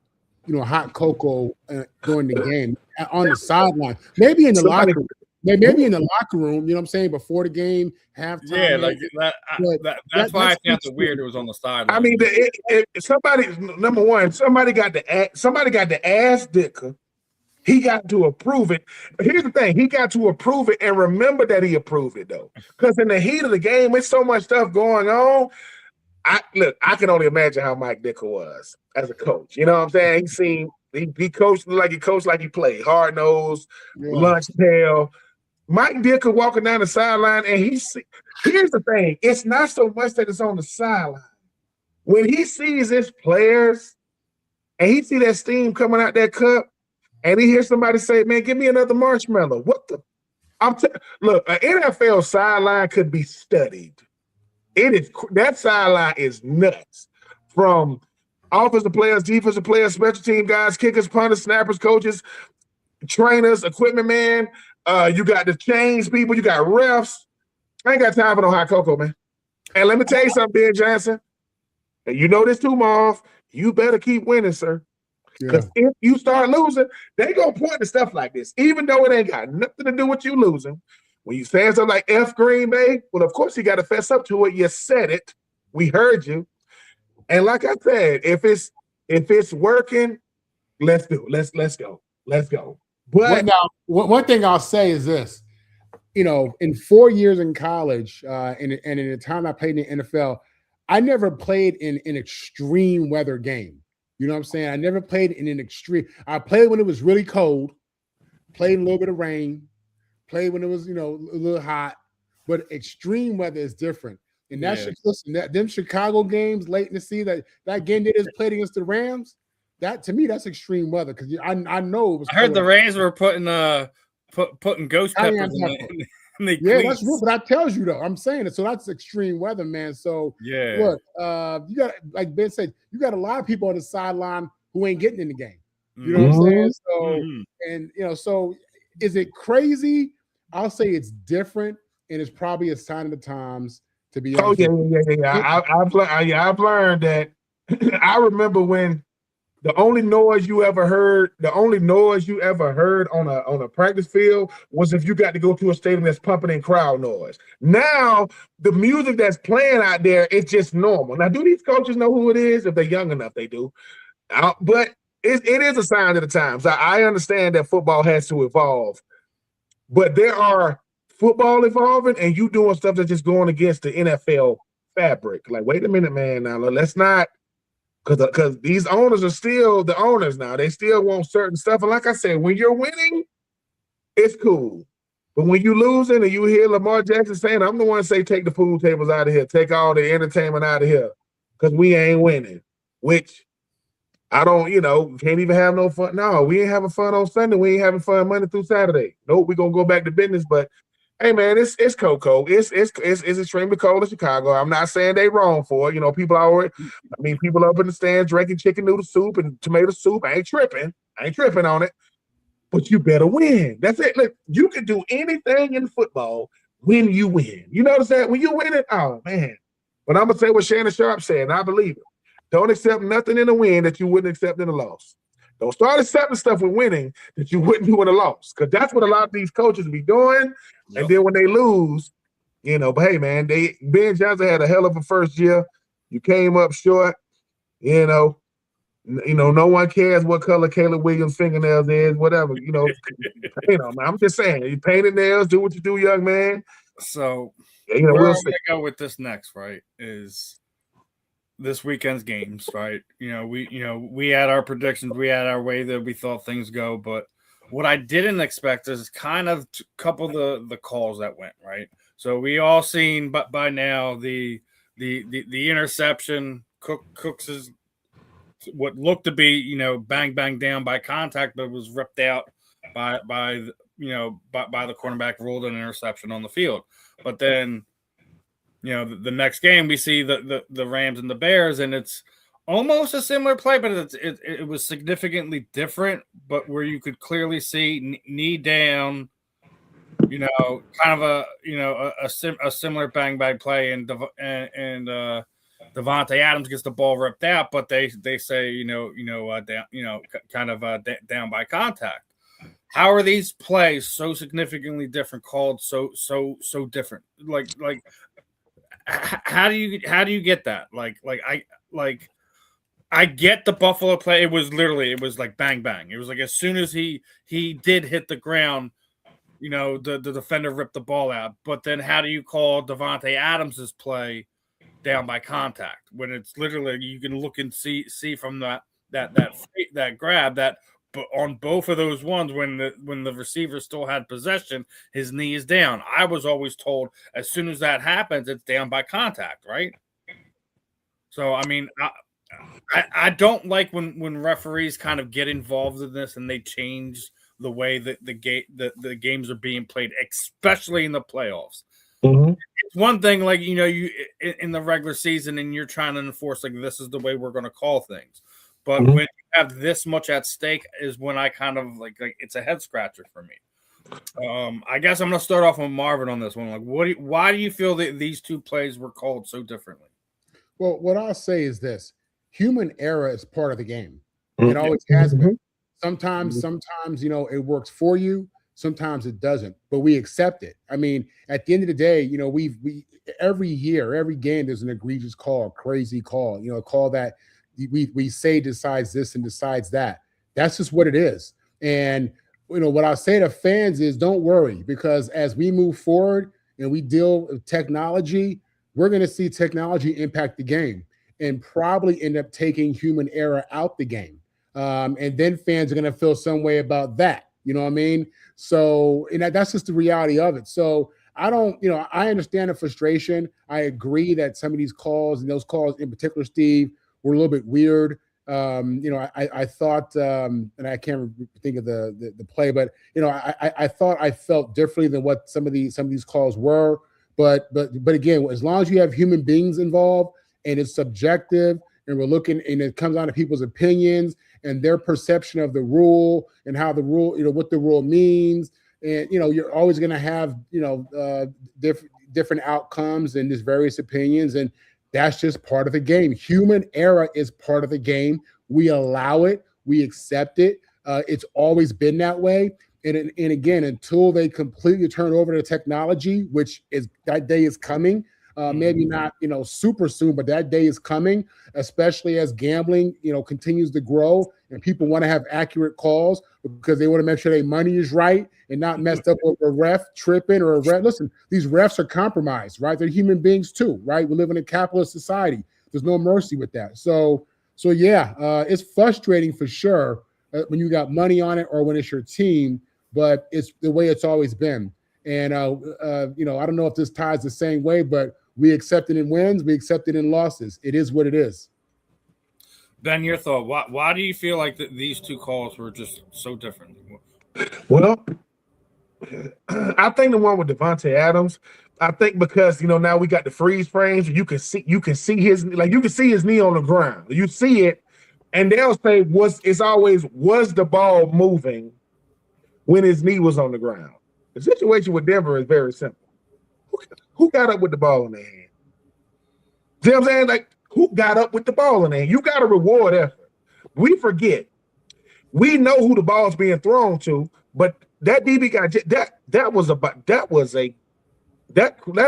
hot cocoa during the game on the sideline. Maybe in the locker room. Maybe in the locker room, you know what I'm saying, before the game, halftime. Yeah, like that's why I found it weird it was on the sideline. I mean, somebody got to ask Ditka. He got to approve it. But here's the thing. He got to approve it and remember that he approved it, though. Because in the heat of the game, it's so much stuff going on. I can only imagine how Mike Ditka was as a coach. You know what I'm saying? He coached like he played. Hard-nosed, lunch pail. Mike Ditka walking down the sideline, and here's the thing. It's not so much that it's on the sideline. When he sees his players and he see that steam coming out that cup, and he hears somebody say, man, give me another marshmallow. What the? Look, an NFL sideline could be studied. That sideline is nuts. From offensive players, defensive players, special team guys, kickers, punters, snappers, coaches, trainers, equipment man. You got the chains people. You got refs. I ain't got time for no hot cocoa, man. And let me tell you something, Ben Johnson. And you know this too, Marv. You better keep winning, sir. Because if you start losing, they gonna point to stuff like this, even though it ain't got nothing to do with you losing. When you say something like F Green Bay, well, of course you got to fess up to it. You said it. We heard you. And like I said, if it's working, let's do it. Let's go. But one thing I'll say is this: in 4 years in college, and in the time I played in the NFL, I never played in an extreme weather game. You know what I'm saying? I never played in an extreme. I played when it was really cold, played in a little bit of rain, played when it was, a little hot, but extreme weather is different. And them Chicago games late in the season, that game they just played against the Rams, that to me, that's extreme weather because I know it was. I heard the Rams were putting ghost peppers in the yeah, that's real, but that tells you though. I'm saying it, so that's extreme weather, man. So look, you got, like Ben said, you got a lot of people on the sideline who ain't getting in the game. You know what I'm saying? So and so is it crazy? I'll say it's different, and it's probably a sign of the times. To be honest. I've learned that. I remember when the only noise you ever heard on a practice field was if you got to go to a stadium that's pumping in crowd noise. Now the music that's playing out there, it's just normal. Now, do these coaches know who it is? If they're young enough, they do. But it is a sign of the times. I understand that football has to evolve, but there are football evolving and you doing stuff that's just going against the NFL fabric. Like, wait a minute, man. Now let's not, because these owners are still the owners now. They still want certain stuff. And like I said, when you're winning, it's cool. But when you losing and you hear Lamar Jackson saying, I'm the one to say, take the pool tables out of here, take all the entertainment out of here, because we ain't winning, which I don't, can't even have no fun. No, we ain't having fun on Sunday. We ain't having fun Monday through Saturday. Nope, we're going to go back to business. But, hey, man, it's cold. It's extremely cold in Chicago. I'm not saying they wrong for it. People up in the stands drinking chicken noodle soup and tomato soup. I ain't tripping on it. But you better win. That's it. Look, you can do anything in football when you win. You notice that? When you win it, oh, man. But I'm going to say what Shannon Sharp said, and I believe it. Don't accept nothing in a win that you wouldn't accept in a loss. Don't start accepting stuff with winning that you wouldn't do in a loss, because that's what a lot of these coaches be doing. Yep. And then when they lose, but hey, man, Ben Johnson had a hell of a first year. You came up short, no one cares what color Caleb Williams' fingernails is, whatever, I'm just saying, you painted nails, do what you do, young man. So, we'll I'm going to go with this next, right, is this weekend's games, right? We had our predictions, we had our way that we thought things go, but what I didn't expect is kind of a couple of the calls that went, right? So we all seen, but by now the interception, Cooks is what looked to be, bang bang down by contact, but was ripped out by the cornerback, ruled an interception on the field. But then, the next game we see the Rams and the Bears, and it's almost a similar play, but it was significantly different. But where you could clearly see knee down, kind of a similar bang bang play, and Devontae Adams gets the ball ripped out, but they say down by contact. How are these plays so significantly different, called so different? Like how do you get that? I get the Buffalo play. It was like bang bang. It was like as soon as he did hit the ground, the defender ripped the ball out. But then how do you call Devontae Adams's play down by contact when it's literally you can look and see from that grab that, but on both of those ones when the receiver still had possession, his knee is down. I was always told as soon as that happens, it's down by contact, right? So I mean, I don't like when referees kind of get involved in this and they change the way that the games are being played, especially in the playoffs. Mm-hmm. It's one thing, like you in the regular season, and you're trying to enforce like this is the way we're going to call things. But when you have this much at stake, is when I kind of like it's a head scratcher for me. I guess I'm going to start off with Marvin on this one. Like, why do you feel that these two plays were called so differently? Well, what I'll say is this: human error is part of the game. It always has been. Sometimes it works for you. Sometimes it doesn't, but we accept it. I mean, at the end of the day, we every year, every game, there's an egregious call, a crazy call, a call that we say decides this and decides that. That's just what it is. And, what I'll say to fans is don't worry, because as we move forward and we deal with technology, we're going to see technology impact the game and probably end up taking human error out the game. And then fans are going to feel some way about that. You know what I mean? So, that's just the reality of it. So I understand the frustration. I agree that some of these calls, and those calls in particular, Steve, were a little bit weird. I thought, and I can't think of the play, but I thought I felt differently than what some of these calls were. But again, as long as you have human beings involved and it's subjective, and we're looking, and it comes down to people's opinions and their perception of the rule and how the rule, what the rule means, and you're always going to have different outcomes and just various opinions, and that's just part of the game. Human error is part of the game. We allow it. We accept it. It's always been that way. And again, until they completely turn over to technology, which is that day is coming, Maybe not, super soon, but that day is coming, especially as gambling, continues to grow and people want to have accurate calls because they want to make sure their money is right and not messed up with a ref tripping or a ref. Listen, these refs are compromised, right? They're human beings too, right? We live in a capitalist society. There's no mercy with that. So yeah, it's frustrating for sure when you got money on it or when it's your team, but it's the way it's always been. And, I don't know if this ties the same way, but we accept it in wins. We accept it in losses. It is what it is. Ben, your thought. Why do you feel like these two calls were just so different? Well, I think the one with Devontae Adams, I think because, now we got the freeze frames. You can see his knee on the ground. You see it, and they'll say, was the ball moving when his knee was on the ground? The situation with Denver is very simple. Who got up with the ball in their hand? See what I'm saying? Like, who got up with the ball in their hand? You got to reward effort. We forget. We know who the ball's being thrown to, but that DB got that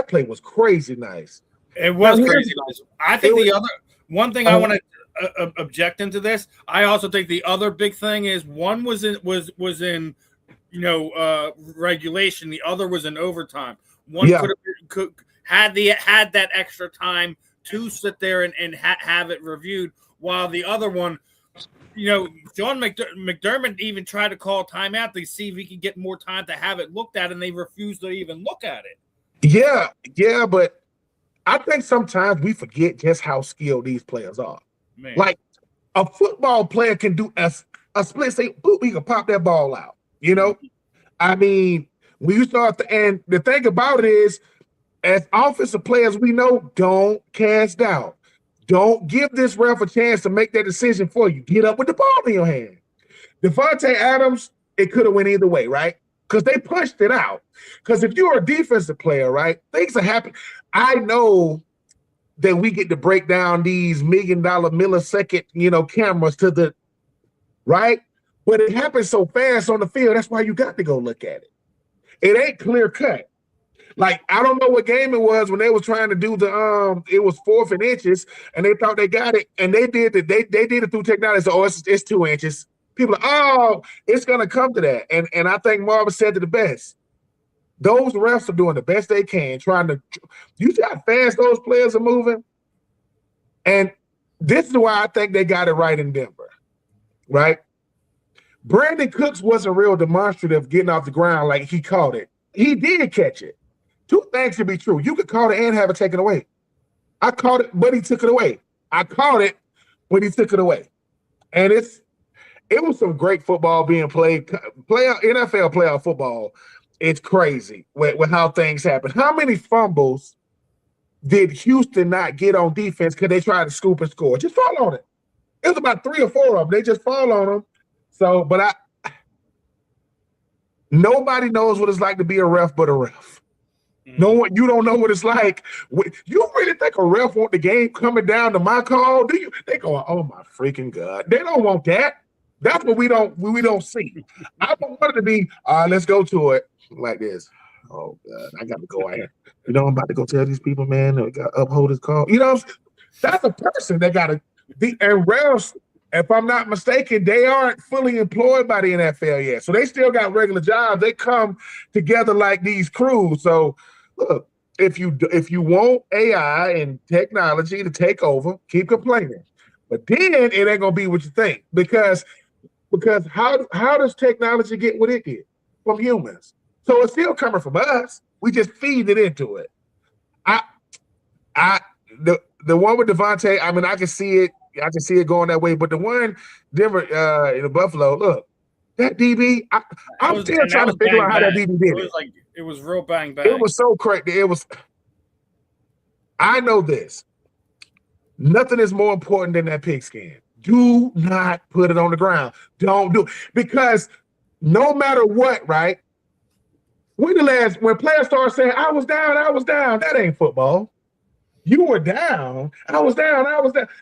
play was crazy nice. It was crazy nice. I think the other one thing I want to object into this. I also think the other big thing is one was in regulation. The other was in overtime. One could have had that extra time to sit there and have it reviewed, while the other one, John McDermott even tried to call timeout to see if he could get more time to have it looked at, and they refused to even look at it. Yeah, but I think sometimes we forget just how skilled these players are. Man. Like a football player can do a split say, boop, he can pop that ball out. I mean, when you start and the thing about it is, as offensive players, we know don't cast out. Don't give this ref a chance to make that decision for you. Get up with the ball in your hand. Devontae Adams, it could have went either way, right? Because they punched it out. Because if you're a defensive player, right, things are happening. I know that we get to break down these $1 million millisecond, cameras to the right, but it happens so fast on the field. That's why you got to go look at it. It ain't clear cut. Like, I don't know what game it was when they was trying to do it was 4th and inches, and they thought they got it, and they did it. They did it through technology. So, it's 2 inches. People are, it's gonna come to that. And I think Marvin said it the best. Those refs are doing the best they can, you see how fast those players are moving? And this is why I think they got it right in Denver, right? Brandon Cooks wasn't real demonstrative getting off the ground like he caught it. He did catch it. 2 things to be true. You could call it and have it taken away. I caught it, but he took it away. I caught it, but he took it away. And it was some great football being played. NFL playoff football, it's crazy with how things happen. How many fumbles did Houston not get on defense because they tried to scoop and score? Just fall on it. It was about 3 or 4 of them. They just fall on them. So, but nobody knows what it's like to be a ref but a ref. No one, you don't know what it's like. You really think a ref want the game coming down to my call? Do you? They go, oh my freaking God. They don't want that. That's what we don't see. I don't want it to be, let's go to it like this. Oh God, I got to go out here. I'm about to go tell these people, man, they got to uphold his call. That's a person that got to be, and refs, if I'm not mistaken, they aren't fully employed by the NFL yet. So they still got regular jobs. They come together like these crews. So look, if you want AI and technology to take over, keep complaining. But then it ain't gonna be what you think. Because how does technology get what it get? From humans. So it's still coming from us. We just feed it into it. The one with Devontae, I mean, I can see it going that way. But the one Denver in Buffalo, look, that DB, I'm still trying to figure out how that DB did it. It was real bang bang. It was so crazy. I know this. Nothing is more important than that pigskin. Do not put it on the ground. Don't do it. Because no matter what, right? When players start saying, I was down, that ain't football. You were down. I was down.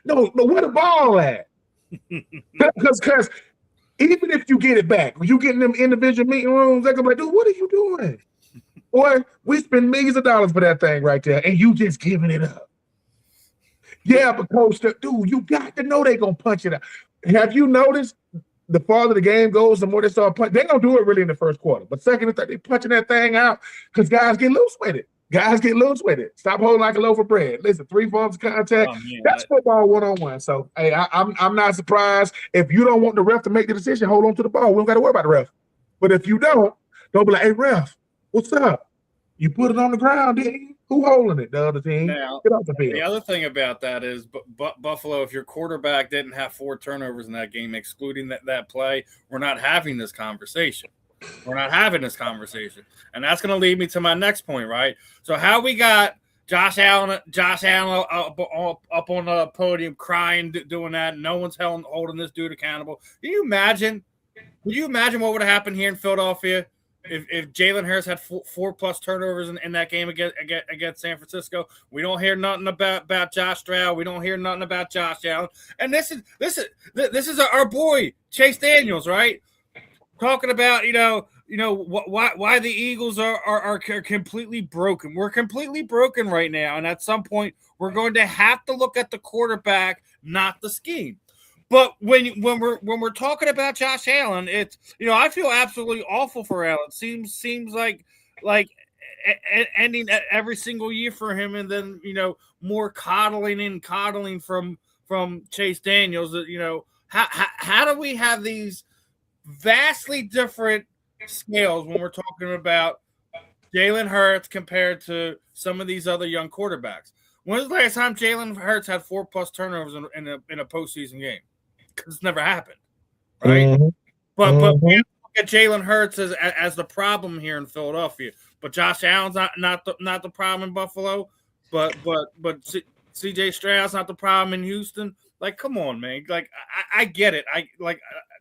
No, where the ball at? Because even if you get it back, when you get in them individual meeting rooms, they're going to be like, dude, what are you doing? Boy, we spend millions of dollars for that thing right there, and you just giving it up. Yeah, but coach, dude, you got to know they're gonna punch it out. Have you noticed the farther the game goes, the more they start punching? They don't do it really in the first quarter, but second and third, they punching that thing out because guys get loose with it. Guys get loose with it. Stop holding like a loaf of bread. Listen, 3 forms of contact. That's football 1-on-1. So, hey, I'm not surprised. If you don't want the ref to make the decision, hold on to the ball. We don't got to worry about the ref. But if you don't be like, hey, ref, what's up? You put it on the ground, didn't you? Who holding it? The other team. Now, get off the field. The other thing about that is Buffalo, if your quarterback didn't have 4 turnovers in that game, excluding that play, we're not having this conversation. We're not having this conversation. And that's going to lead me to my next point, right? So how we got Josh Allen up on the podium crying, doing that. No one's holding this dude accountable. Can you imagine what would have happened here in Philadelphia if Jalen Hurts had 4+ turnovers in that game against San Francisco? We don't hear nothing about Josh Stroud. We don't hear nothing about Josh Allen. And this is our boy Chase Daniels, right? Talking about why the Eagles are completely broken. We're completely broken right now, and at some point we're going to have to look at the quarterback, not the scheme. But when we're talking about Josh Allen, it's I feel absolutely awful for Allen. Seems like ending every single year for him, and then more coddling from Chase Daniels. How do we have these vastly different scales when we're talking about Jalen Hurts compared to some of these other young quarterbacks? When was the last time Jalen Hurts had 4+ turnovers in a postseason game? Because it's never happened, right? Mm-hmm. But we have to look at Jalen Hurts as the problem here in Philadelphia. But Josh Allen's not the problem in Buffalo. But CJ Stroud's not the problem in Houston. Like, come on, man. Like, I get it.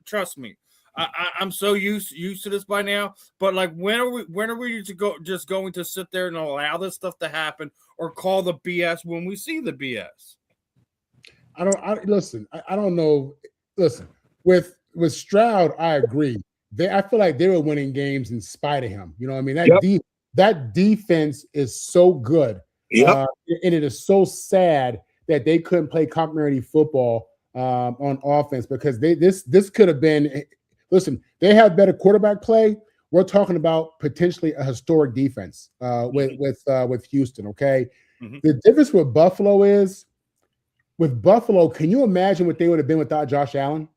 Trust me. I'm so used to this by now. But like, when are we just going to sit there and allow this stuff to happen, or call the BS when we see the BS? I don't know. Listen, with Stroud, I agree. I feel like they were winning games in spite of him. You know what I mean? That defense is so good. Yep. And it is so sad that they couldn't play complementary football on offense, because this could have been. Listen, they have better quarterback play. We're talking about potentially a historic defense with Houston. Okay, Mm-hmm. The difference with Buffalo is, with Buffalo, can you imagine what they would have been without Josh Allen?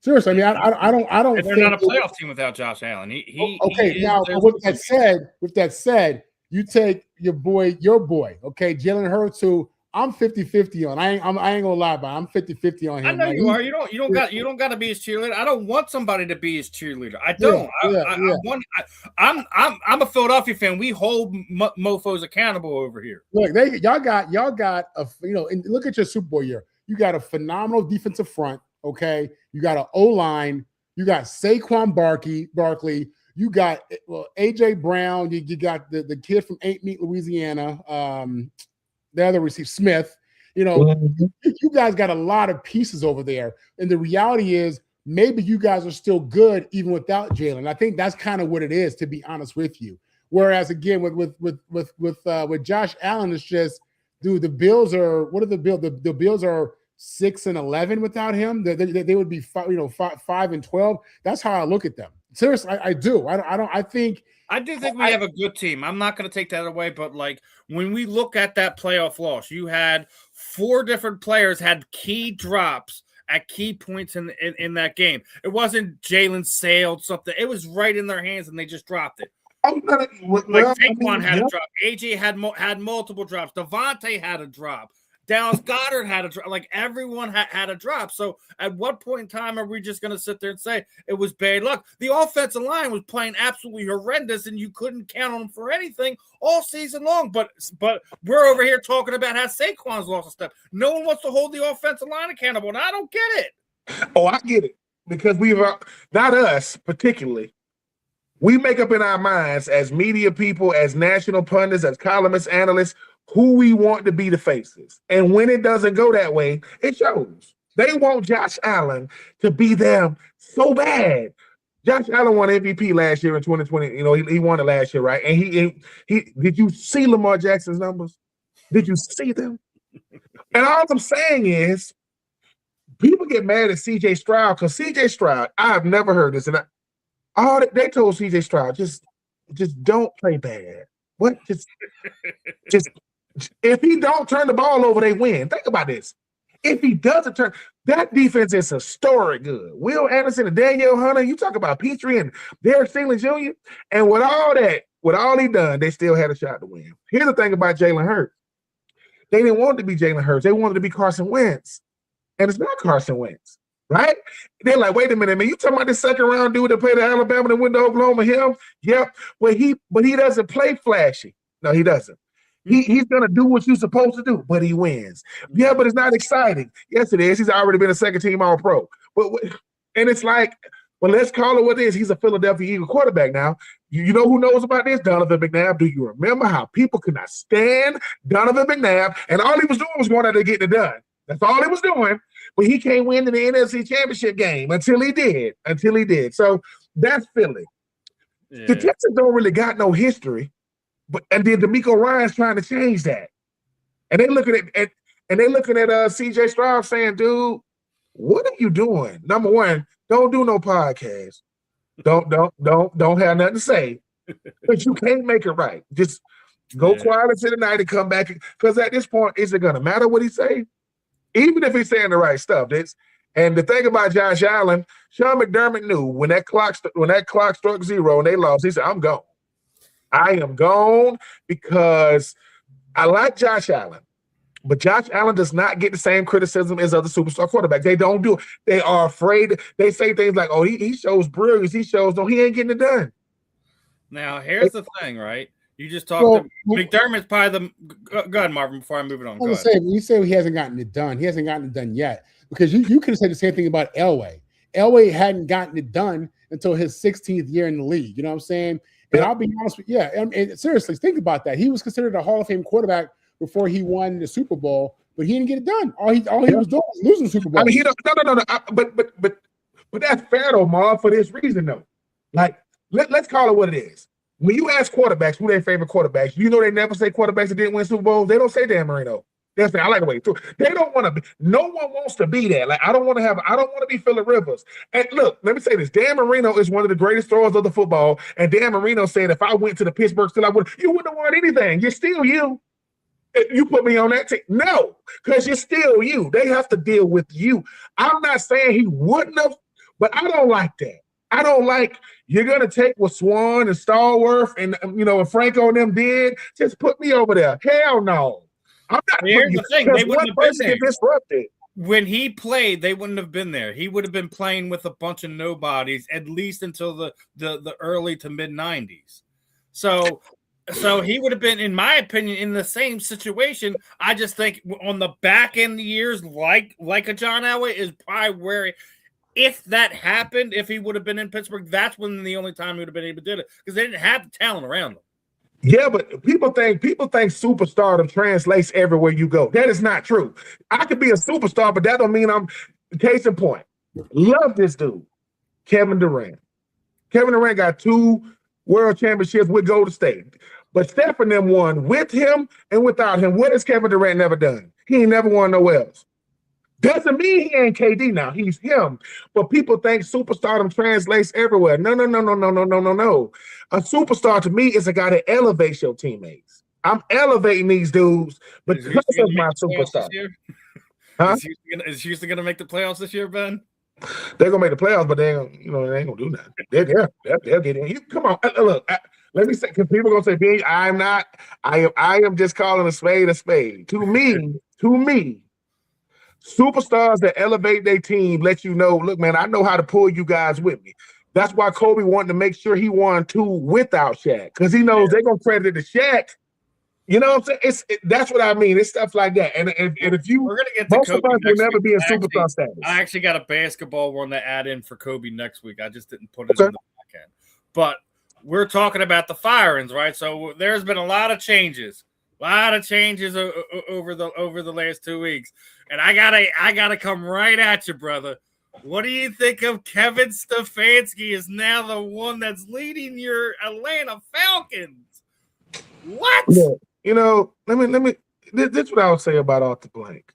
Seriously, I mean, I don't. And they're not a playoff team without Josh Allen. With that said, you take your boy, okay, Jalen Hurts, who I'm 50-50 on. I ain't gonna lie about it. I'm 50-50 on him. I know you are. You don't got to be his cheerleader. I don't want somebody to be his cheerleader. I don't. I'm a Philadelphia fan. We hold mofos accountable over here. Look, y'all got and look at your Super Bowl year. You got a phenomenal defensive front. Okay, you got an O-line. You got Saquon Barkley. You got AJ Brown. You got the kid from Ain't Meat, Louisiana. The other receiver, Smith. You guys got a lot of pieces over there. And the reality is, maybe you guys are still good even without Jalen. I think that's kind of what it is, to be honest with you. Whereas again, with Josh Allen, it's just, dude, the Bills are, what are the Bills? The Bills are 6-11 without him. They would be 5-12. That's how I look at them. Seriously, I do. I do think we have a good team. I'm not going to take that away, but like, when we look at that playoff loss, you had 4 different players had key drops at key points in that game. It wasn't Jalen sailed something. It was right in their hands and they just dropped it. Saquon had a drop. AJ had multiple drops. Devontae had a drop. Dallas Goedert had a drop. Like, everyone had a drop. So at what point in time are we just going to sit there and say it was bad luck? The offensive line was playing absolutely horrendous, and you couldn't count on them for anything all season long. But we're over here talking about how Saquon's lost a step. No one wants to hold the offensive line accountable, and I don't get it. Oh, I get it. Because not us particularly. We make up in our minds as media people, as national pundits, as columnists, analysts, who we want to be the faces. And when it doesn't go that way, it shows. They want Josh Allen to be them so bad. Josh Allen won MVP last year in 2020. You know, he won it last year, right? And he did you see Lamar Jackson's numbers? Did you see them? And all I'm saying is, people get mad at CJ Stroud because CJ Stroud, I have never heard this, and they told CJ Stroud, just don't play bad. What? Just if he don't turn the ball over, they win. Think about this. If he doesn't turn, that defense is historic good. Will Anderson and Daniel Hunter, you talk about Petrie and Derek Stingley Jr., and with all he done, they still had a shot to win. Here's the thing about Jalen Hurts. They didn't want it to be Jalen Hurts. They wanted it to be Carson Wentz. And it's not Carson Wentz, right? They're like, wait a minute, man. You talking about this second round dude that played at Alabama and went to Oklahoma? Him? Yep. But he doesn't play flashy. No, he doesn't. He's gonna do what you're supposed to do, but he wins. Yeah, but it's not exciting. Yes, it is. He's already been a second-team All-Pro. And it's like, well, let's call it what it is. He's a Philadelphia Eagle quarterback now. You know who knows about this? Donovan McNabb. Do you remember how people could not stand Donovan McNabb? And all he was doing was going out there getting it done. That's all he was doing. But he can't win in the NFC Championship game until he did. So that's Philly. Yeah. The Texans don't really got no history. And then DeMeco Ryans trying to change that. And they looking at CJ Stroud saying, dude, what are you doing? Number one, don't do no podcast. Don't have nothing to say. But you can't make it right. Just go quietly to the night and come back. Because at this point, is it gonna matter what he say? Even if he's saying the right stuff. And the thing about Josh Allen, Sean McDermott knew when that clock struck zero and they lost, he said, I'm gone. I am gone because I like Josh Allen, but Josh Allen does not get the same criticism as other superstar quarterbacks. They don't do it. They are afraid. They say things like, oh, he shows brilliance. He ain't getting it done. Now, here's the thing, right? You just talked to McDermott's probably the – go ahead, Marvin, before I move it on. You say he hasn't gotten it done. He hasn't gotten it done yet because you could have said the same thing about Elway. Elway hadn't gotten it done until his 16th year in the league. You know what I'm saying? And I'll be honest with you, and seriously, think about that. He was considered a Hall of Fame quarterback before he won the Super Bowl, but he didn't get it done. All he was doing was losing the Super Bowl. I mean, no. But that's fair though, Marv, for this reason though. Like, let's call it what it is. When you ask quarterbacks who their favorite quarterbacks, you know they never say quarterbacks that didn't win Super Bowls. They don't say Dan Marino. They say, I like the way through. They don't want to be. No one wants to be that. Like, I don't want to be Phillip Rivers. And look, let me say this. Dan Marino is one of the greatest throwers of the football. And Dan Marino said, if I went to the Pittsburgh Steelers, you wouldn't have won anything. You're still you. You put me on that team. No, because you're still you. They have to deal with you. I'm not saying he wouldn't have, but I don't like that. I don't like you're going to take what Swan and Stallworth and, and Franco and them did. Just put me over there. Hell no. I'm not. Here's the thing. They wouldn't have been there. Disrupted. When he played, they wouldn't have been there. He would have been playing with a bunch of nobodies at least until the early to mid 90s. So he would have been, in my opinion, in the same situation. I just think on the back end years, like a John Elway, is probably where, if that happened, if he would have been in Pittsburgh, that's when the only time he would have been able to do it, because they didn't have the talent around them. Yeah, but people think superstardom translates everywhere you go. That is not true. I could be a superstar, but that don't mean I'm. Case in point, love this dude, Kevin Durant. Kevin Durant got 2 world championships with Golden State, but Steph and them won with him and without him. What has Kevin Durant never done? He ain't never won nowhere else. Doesn't mean he ain't KD now. He's him. But people think superstardom translates everywhere. No. A superstar to me is a guy that elevates your teammates. I'm elevating these dudes because of my superstar. Huh? Is Houston going to make the playoffs this year, Ben? They're going to make the playoffs, but they ain't going to do nothing. They'll get in. Come on. Look, let me say, because people are going to say, B, I am just calling a spade a spade. To me, superstars that elevate their team let you know, look, man, I know how to pull you guys with me. That's why Kobe wanted to make sure he won 2 without Shaq, because he knows they're going to credit it to Shaq. You know what I'm saying? That's what I mean. It's stuff like that. And if you, we're gonna get to most Kobe of us will never be in superstar status. I actually got a basketball one to add in for Kobe next week. I just didn't put it in the back end. But we're talking about the firings, right? So there's been a lot of changes. Over the last 2 weeks, and I gotta come right at you, brother. What do you think of Kevin Stefanski is now the one that's leading your Atlanta Falcons? What? Look, let me. This is what I would say about Arthur Blank.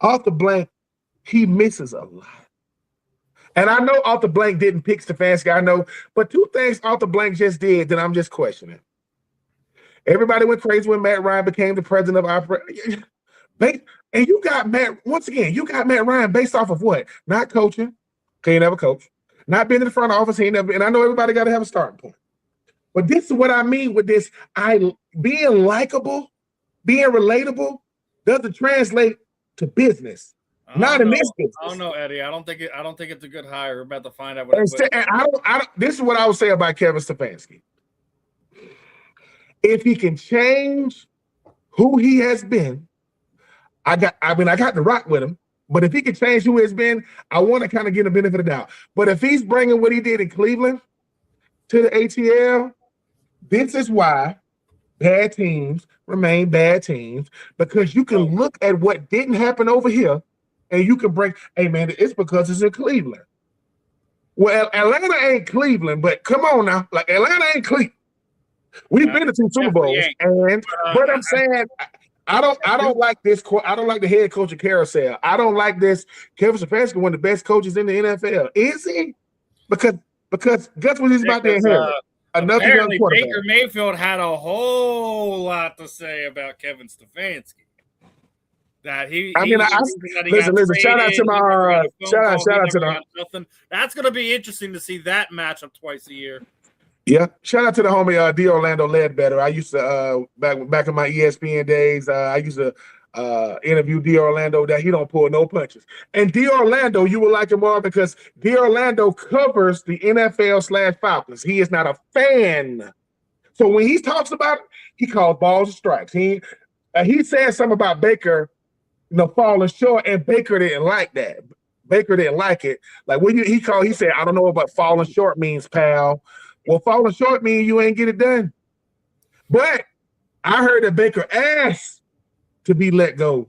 Arthur Blank, he misses a lot. And I know Arthur Blank didn't pick Stefanski, I know, but two things Arthur Blank just did that I'm just questioning. Everybody went crazy when Matt Ryan became the president of operations. And you got Matt Ryan based off of what? Not coaching. He ain't never coach. Not being in the front office. He ain't never. And I know everybody got to have a starting point. But this is what I mean with this. Being likable, being relatable, doesn't translate to business. Not in this business. I don't know, Eddie. I don't think it's a good hire. We're about to find out this is what I would say about Kevin Stefanski. If he can change who he has been, I got to rock with him. But if he can change who he has been, I want to kind of get the benefit of the doubt. But if he's bringing what he did in Cleveland to the ATL, this is why bad teams remain bad teams, because you can look at what didn't happen over here and you can break, hey, man, it's because it's in Cleveland. Well, Atlanta ain't Cleveland, but come on now. Like, Atlanta ain't Cleveland. We've been to 2 Super Bowls, but I'm saying I don't like this. I don't like the head coach of carousel. I don't like this. Kevin Stefanski, one of the best coaches in the NFL. Is he? Because guess what he's about to inherit? Another young quarterback. Baker Mayfield had a whole lot to say about Kevin Stefanski. Listen. Shout out to them. That's going to be interesting to see that matchup twice a year. Yeah, shout out to the homie D. Orlando Ledbetter. I used to back in my ESPN days. I used to interview D. Orlando. That he don't pull no punches. And D. Orlando, you will like him more because D. Orlando covers the NFL/Falcons. He is not a fan, so when he talks about it, he calls balls and strikes. He said something about Baker, falling short, and Baker didn't like that. Baker didn't like it. Like he said, I don't know what falling short means, pal. Well, falling short means you ain't get it done. But I heard that Baker asked to be let go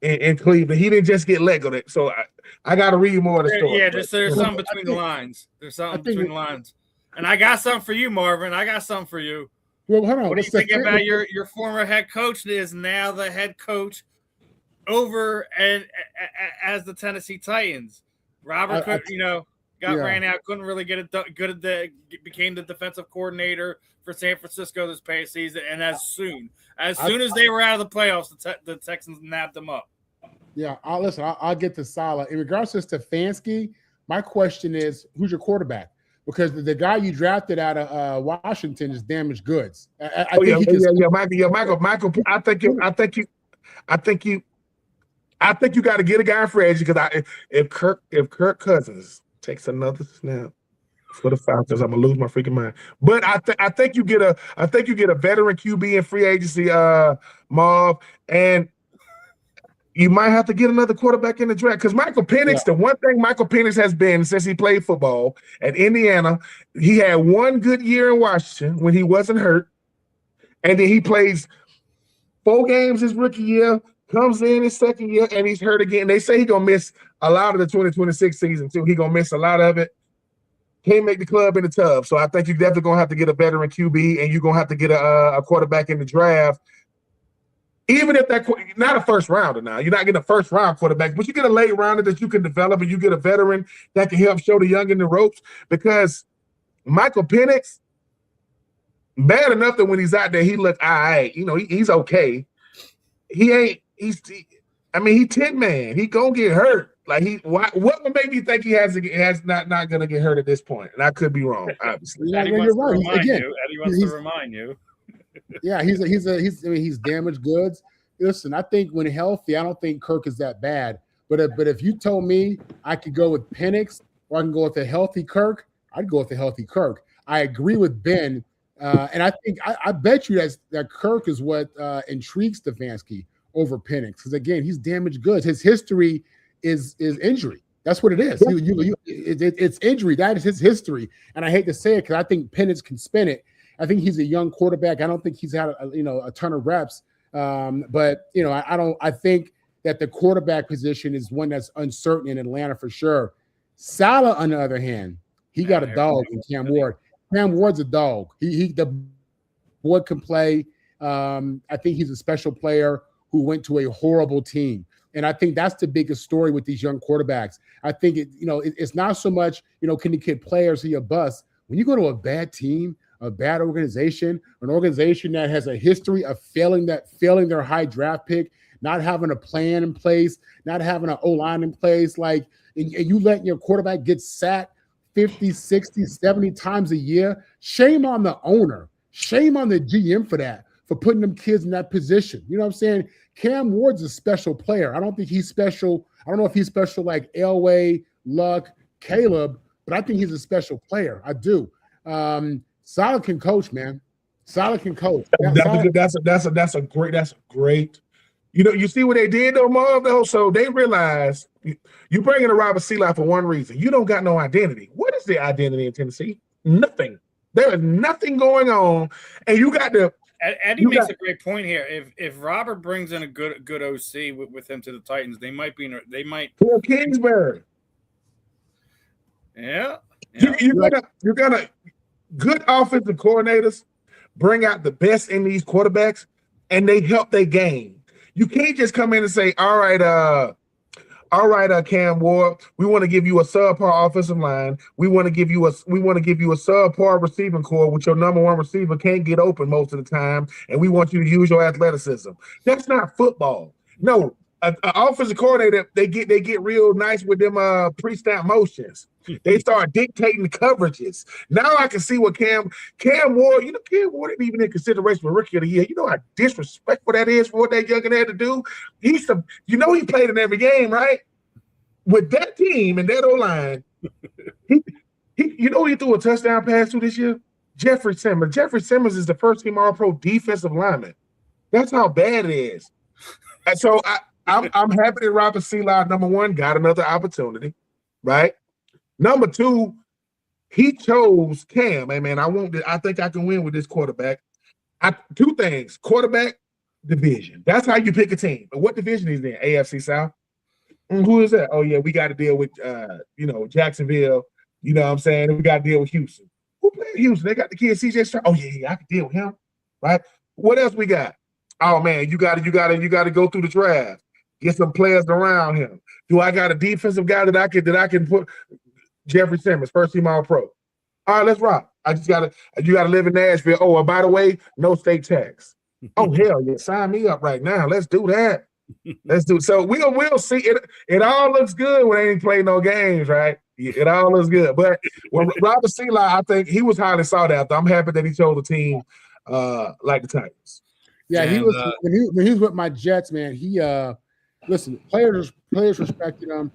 in Cleveland. He didn't just get let go. So I got to read more of the story. Yeah, there's something between the lines. There's something between the lines. And I got something for you, Marvin. I got something for you. Well, hold on. What do you think about your former head coach that is now the head coach over and as the Tennessee Titans? Robert Cook, ran out, couldn't really get it done. Became the defensive coordinator for San Francisco this past season, and as soon as they were out of the playoffs, the Texans nabbed them up. Yeah, I'll get to Salah. In regards to Stefanski, my question is, who's your quarterback? Because the guy you drafted out of Washington is damaged goods. Michael. I think you got to get a guy for edge because if Kirk Cousins takes another snap for the Falcons, I'm gonna lose my freaking mind. But I think you get a veteran QB in free agency, Marv, and you might have to get another quarterback in the draft because Michael Penix. The one thing Michael Penix has been since he played football at Indiana, he had one good year in Washington when he wasn't hurt, and then he plays 4 games his rookie year. Comes in his second year and he's hurt again. They say he's gonna miss a lot of the 2026 season too. He's gonna miss a lot of it. Can't make the club in the tub. So I think you're definitely gonna have to get a veteran QB and you're gonna have to get a quarterback in the draft. Even if not a first rounder now, you're not getting a first round quarterback, but you get a late rounder that you can develop and you get a veteran that can help show the young in the ropes because Michael Penix, bad enough that when he's out there, he looks all right. He's okay. He's 10 man. He gonna get hurt. Like what would make me think he has not gonna get hurt at this point? And I could be wrong, obviously. Eddie wants to remind you. Yeah, he's damaged goods. Listen, I think when healthy, I don't think Kirk is that bad. But if you told me I could go with Penix or I can go with a healthy Kirk, I'd go with a healthy Kirk. I agree with Ben, and I think I bet you that Kirk is what intrigues Stefanski over Penix because again, he's damaged goods. His history is injury. That's what it is. It's injury. That is his history. And I hate to say it because I think Penix can spin it. I think he's a young quarterback. I don't think he's had a ton of reps. But I think that the quarterback position is one that's uncertain in Atlanta for sure. Saleh, on the other hand, he got a dog in Cam Ward. Cam Ward's a dog. The boy can play. I think he's a special player who went to a horrible team. And I think that's the biggest story with these young quarterbacks. I think it's not so much, can the kid play or is he a bust? When you go to a bad team, a bad organization, an organization that has a history of failing their high draft pick, not having a plan in place, not having an O-line in place, and you letting your quarterback get sacked 50, 60, 70 times a year, shame on the owner. Shame on the GM for putting them kids in that position. You know what I'm saying? Cam Ward's a special player. I don't think he's special. I don't know if he's special like Elway, Luck, Caleb, but I think he's a special player. I do. Saleh can coach, man. Saleh can coach. That's a great. You see what they did though, Marv, though? So they realized you bring in a Robert Seeley for one reason. You don't got no identity. What is the identity in Tennessee? Nothing. There is nothing going on, and you got to. Eddie makes a great point here. If Robert brings in a good OC with him to the Titans, they might. Poor Kingsbury. Yeah. You're gonna good offensive coordinators bring out the best in these quarterbacks, and they help their game. You can't just come in and say, all right, Cam Ward, we want to give you a subpar offensive line. We want to give you a subpar receiving core, which your number one receiver can't get open most of the time, and we want you to use your athleticism. That's not football. No, an offensive coordinator, they get real nice with them pre-snap motions. They start dictating the coverages. Now I can see what Cam Ward, Cam Ward isn't even in consideration for Rookie of the Year. You know how disrespectful that is for what that youngin had to do? He played in every game, right? With that team and that O-line, he threw a touchdown pass to this year? Jeffrey Simmons. Jeffrey Simmons is the first team All-Pro defensive lineman. That's how bad it is. And so I'm happy that Robert Seeley, number one, got another opportunity, right? Number two, he chose Cam. Hey, man, I think I can win with this quarterback. Two things: quarterback, division. That's how you pick a team. But what division is in? AFC South. Who is that? Oh yeah, we got to deal with Jacksonville. You know what I'm saying? And we got to deal with Houston. Who played Houston? They got the kid CJ Stroud. Oh yeah, I can deal with him. Right? What else we got? Oh man, you got to go through the draft. Get some players around him. Do I got a defensive guy that I can put? Jeffrey Simmons, first team All-Pro. All right, let's rock. You got to live in Nashville. Oh, and by the way, no state tax. Oh, hell yeah, sign me up right now. Let's do that. So we'll see. It all looks good when they ain't playing no games, right? It all looks good. But when Robert Seeley, I think he was highly sought after. I'm happy that he chose a team like the Titans. Yeah, he was when he was with my Jets, man. He players respected him.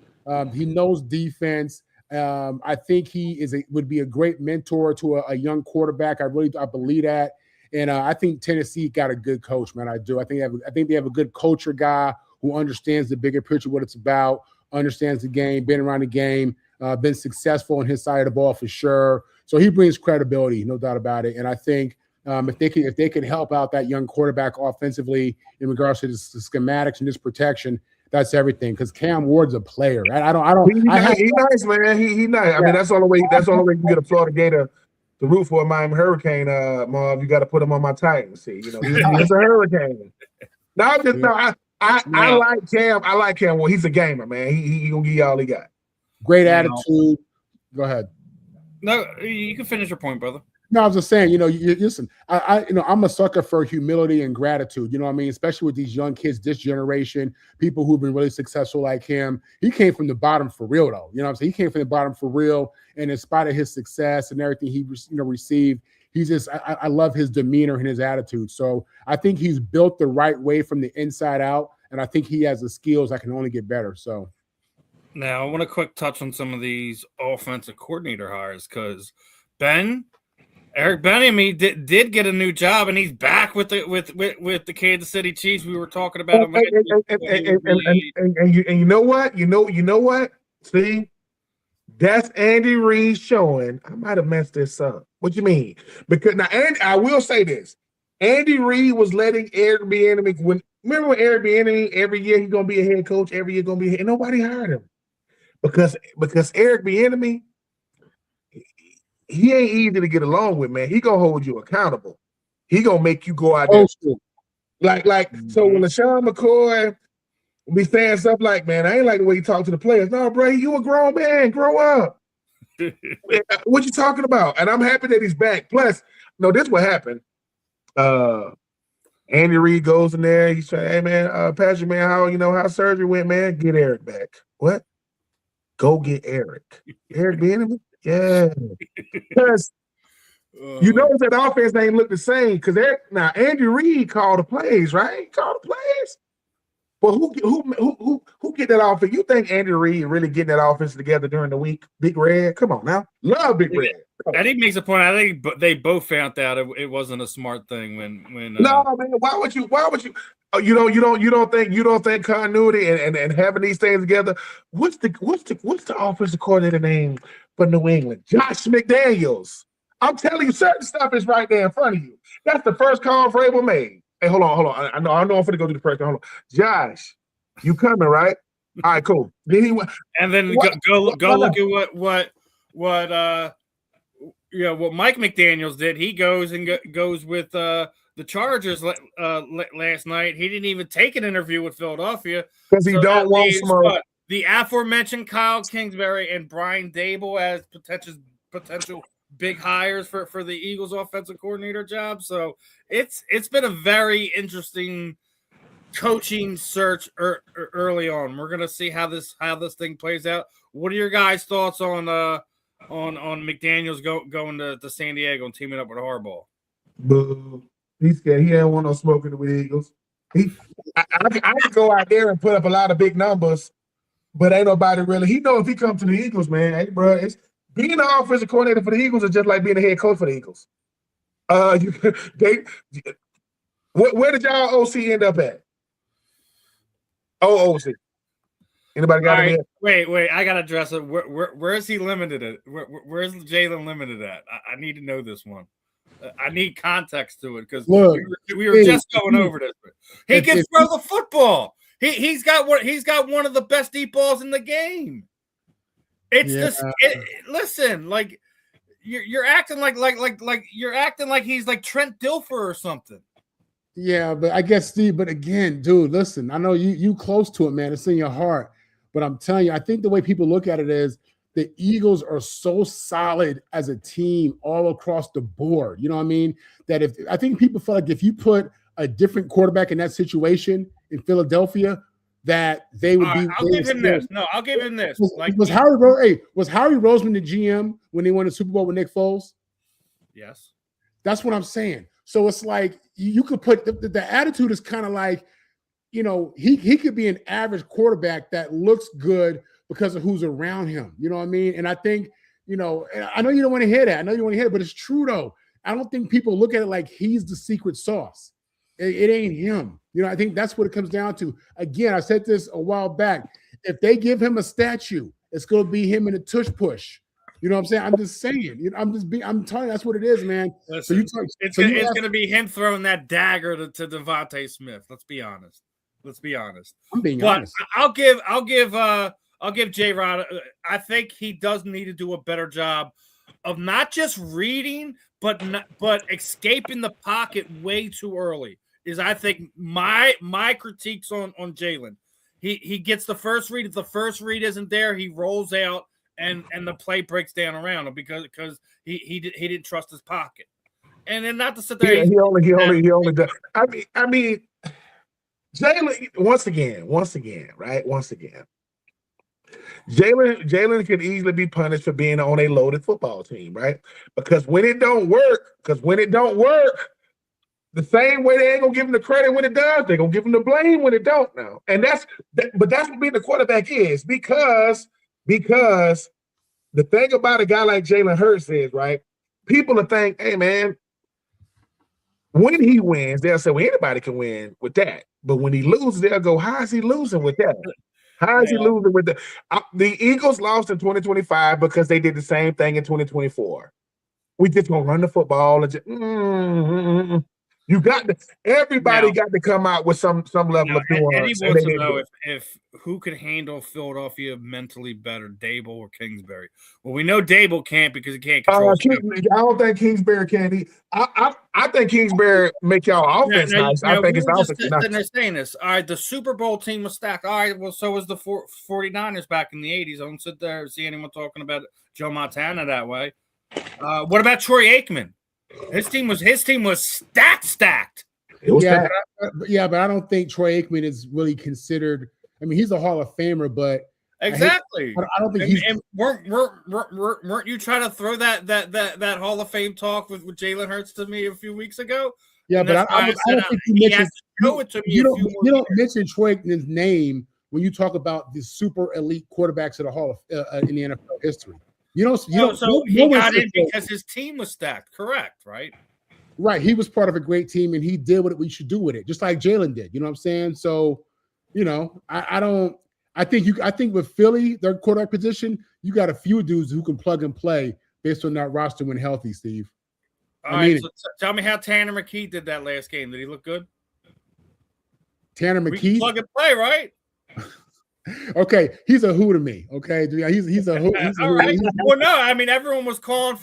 He knows defense. I think he would be a great mentor to a young quarterback. I believe that, and I think Tennessee got a good coach, man. I do. I think they have a good culture guy who understands the bigger picture, what it's about, understands the game, been around the game, been successful on his side of the ball for sure. So he brings credibility, no doubt about it. And I think if they can help out that young quarterback offensively in regards to the schematics and this protection, that's everything. Because Cam Ward's a player. He's nice, man. He nice. Yeah. I mean, that's the only way you can get a Florida Gator to root for a Miami Hurricane. Marv, you got to put him on my Titans. See, he's a Hurricane. I like Cam. I like Cam Ward. He's a gamer, man. He gonna give you all he got. Great attitude. Go ahead. No, you can finish your point, brother. No, I was just saying, listen, I'm a sucker for humility and gratitude, you know what I mean? Especially with these young kids, this generation, people who've been really successful like him. He came from the bottom for real, though. You know what I'm saying? He came from the bottom for real. And in spite of his success and everything he received, I love his demeanor and his attitude. So I think he's built the right way from the inside out. And I think he has the skills that can only get better. So now I want to quick touch on some of these offensive coordinator hires because Eric Bieniemy did get a new job, and he's back with the Kansas City Chiefs. We were talking about him. And you know what? You know what? See, that's Andy Reid showing. I might have messed this up. What you mean? Because now, I will say this: Andy Reid was letting Eric Bieniemy remember when Eric Bieniemy every year he's gonna be a head coach, every year gonna be and nobody hired him because Eric Bieniemy he ain't easy to get along with, man. He gonna hold you accountable. He gonna make you go out there so when LaShawn McCoy be saying stuff like, man, I ain't like the way you talk to the players. No, bro, you a grown man, grow up. What you talking about? And I'm happy that he's back. Plus, no, this what happened. Andy Reid goes in there. He's saying, "Hey man, Patrick, man, how surgery went, man? Get Eric back. What? Go get Eric. Eric Bieniemy? Yeah, because you notice that the offense ain't look the same. Because now Andy Reid called the plays, right? Called the plays. But who get that offense? You think Andy Reid really getting that offense together during the week? Big Red, come on now, love Big Red. And he makes a point. I think they both found out it wasn't a smart thing when. No, man. Why would you? You don't think continuity and having these things together? What's the offensive coordinator name for New England? Josh McDaniels. I'm telling you, certain stuff is right there in front of you. That's the first call Vrabel made. Hey, hold on. I know I'm going to go to the first call. Hold on, Josh, you coming, right? All right, cool. Then he went, and then go look at what Mike McDaniels did. He goes with the Chargers last night. He didn't even take an interview with Philadelphia because he don't want smoke. The aforementioned Kyle Kingsbury and Brian Dable as potential big hires for the Eagles offensive coordinator job. So it's been a very interesting coaching search early on. We're gonna see how this thing plays out. What are your guys' thoughts on McDaniels going to San Diego and teaming up with Harbaugh? Boo. He's scared. He ain't want no smoking with the Eagles. I could go out there and put up a lot of big numbers, but ain't nobody really. He know if he comes to the Eagles, man, hey, bro, it's being the offensive coordinator for the Eagles is just like being the head coach for the Eagles. Where did y'all OC end up at? OC. Anybody got it? Wait, I gotta address it. Where is he limited at? Where is Jalen limited at? I need to know this one. I need context to it because we were just going over this. He can throw the football. He's got one of the best deep balls in the game. Listen, like you're acting like you're acting like he's like Trent Dilfer or something. Yeah, but I guess Steve. But again, dude, listen. I know you close to it, man. It's in your heart. But I'm telling you, I think the way people look at it is the Eagles are so solid as a team all across the board. You know what I mean? That I think people feel like if you put a different quarterback in that situation in Philadelphia, that they would be. I'll give him this. No, I'll give him this. Was Howie Roseman the GM when they won the Super Bowl with Nick Foles? Yes. That's what I'm saying. So it's like you could put the attitude is kind of like, you know, he could be an average quarterback that looks good because of who's around him. You know what I mean? And I think, you know, I know you don't want to hear that. But it's true though. I don't think people look at it like he's the secret sauce. It ain't him. You know, I think that's what it comes down to. Again, I said this a while back. If they give him a statue, it's going to be him in a tush push. You know what I'm saying? I'm just saying. You know, I'm telling you that's what it is, man. Listen, it's going to be him throwing that dagger to Devontae Smith. Let's be honest. I'm being honest. I'll give J-Rod. I think he does need to do a better job of not just reading, but escaping the pocket way too early. Is I think my critiques on Jalen. He gets the first read. If the first read isn't there, he rolls out and the play breaks down around him because he didn't trust his pocket. And then not to sit there. Yeah, he only does. I mean, Jalen once again, right? Once again, Jalen can easily be punished for being on a loaded football team, right? Because when it don't work, the same way they ain't gonna give him the credit when it does, they're gonna give him the blame when it don't now. And that's what being the quarterback is, because the thing about a guy like Jalen Hurts is, right, people will think, hey man, when he wins, they'll say, well, anybody can win with that. But when he loses, they'll go, how is he losing with that? How is he losing with that? The Eagles lost in 2025 because they did the same thing in 2024. We just gonna run the football and just, Everybody got to come out with some level of nuance. Eddie wants to know if who could handle Philadelphia mentally better, Dable or Kingsbury. Well, we know Dable can't because he can't control. I don't think Kingsbury can. I think Kingsbury make y'all offense nice. I think it's offense nice. Saying this. All right, the Super Bowl team was stacked. All right, well, so was the 49ers back in the 80s. I don't sit there and see anyone talking about Joe Montana that way. What about Troy Aikman? His team was stacked. But I don't think Troy Aikman is really considered. I mean, he's a Hall of Famer, but exactly. I don't think he's. And weren't you trying to throw that Hall of Fame talk with Jalen Hurts to me a few weeks ago? Yeah, but I don't think you mentioned. You don't mention Troy Aikman's name when you talk about the super elite quarterbacks of the Hall of in the NFL history. He got in because his team was stacked, correct, right? Right. He was part of a great team and he did what we should do with it, just like Jalen did. You know what I'm saying? So, I think with Philly, their quarterback position, you got a few dudes who can plug and play based on that roster when healthy, Steve. All right, so tell me how Tanner McKee did that last game. Did he look good? Tanner McKee? Plug and play, right? Okay, he's a who to me. Okay, he's a who. All right. Well, no, I mean everyone was calling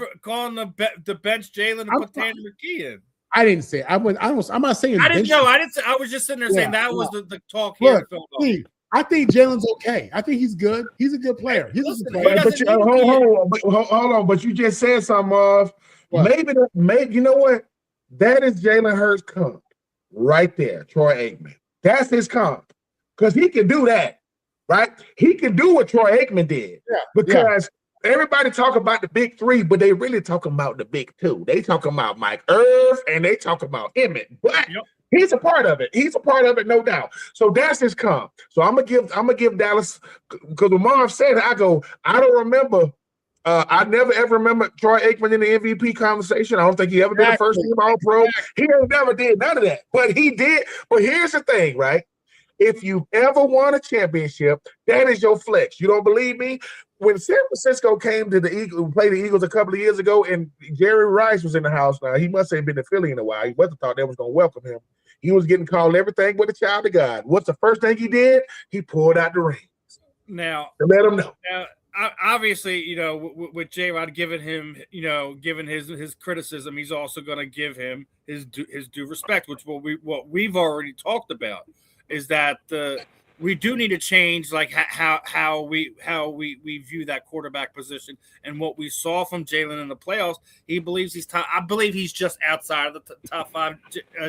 the bench Jalen to put Tanner McKee in. I didn't say. I'm not saying. I didn't know. I didn't. I was just sitting there saying that was the talk here. Look, I think Jalen's okay. I think he's good. He's a good player. Hold on. But you just said something of maybe you know what? That is Jalen Hurts' comp right there. Troy Aikman. That's his comp because he can do that. Right? He can do what Troy Aikman did because everybody talk about the big three, but they really talking about the big two. They talking about Mike Irv and they talk about Emmett, but he's a part of it. He's a part of it, no doubt. So that's his comp. So I'm gonna give Dallas because when Marv said it, I don't remember. I never ever remember Troy Aikman in the MVP conversation. I don't think he ever did a first team All-Pro. He never did none of that, but he did. But here's the thing, right? If you ever won a championship, that is your flex. You don't believe me? When San Francisco came to the Eagles, played the Eagles a couple of years ago, and Jerry Rice was in the house. Now he must have been in Philly in a while. He must have thought they was going to welcome him. He was getting called everything but a child of God. What's the first thing he did? He pulled out the rings. Now to let him know. Now, obviously, with J-Rod giving him, given his criticism, he's also going to give him his due respect, which what we've already talked about. Is that we do need to change like how we view that quarterback position and what we saw from Jalen in the playoffs. He believes he's top. I believe he's just outside of the top five.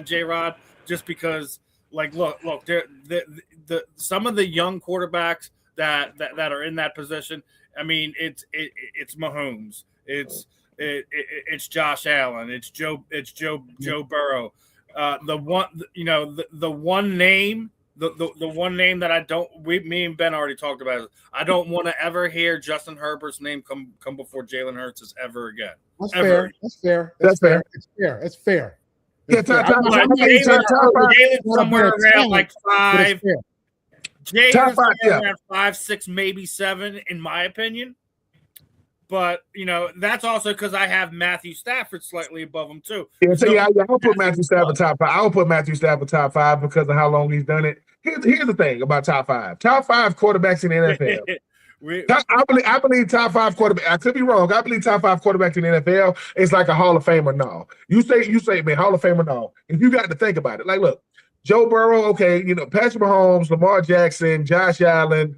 J-Rod, just because look, the some of the young quarterbacks that are in that position. I mean, it's Mahomes, it's Josh Allen, it's Joe Burrow. The one name that me and Ben already talked about it. I don't want to ever hear Justin Herbert's name come before Jalen Hurts ever again. That's fair. It's fair. Yeah, Jalen's somewhere around like 5. Jalen's somewhere around 5, 6, maybe 7, in my opinion. But, that's also because I have Matthew Stafford slightly above him, too. I'll put Matthew Stafford top 5. I'll put Matthew Stafford top 5 because of how long he's done it. Here's the thing about top 5. Top 5 quarterbacks in the NFL. I believe top 5 quarterback. I could be wrong. I believe top 5 quarterbacks in the NFL is like a Hall of Famer. No, you say, man, Hall of Famer. No, if you got to think about it, like, look, Joe Burrow. Okay, Patrick Mahomes, Lamar Jackson, Josh Allen.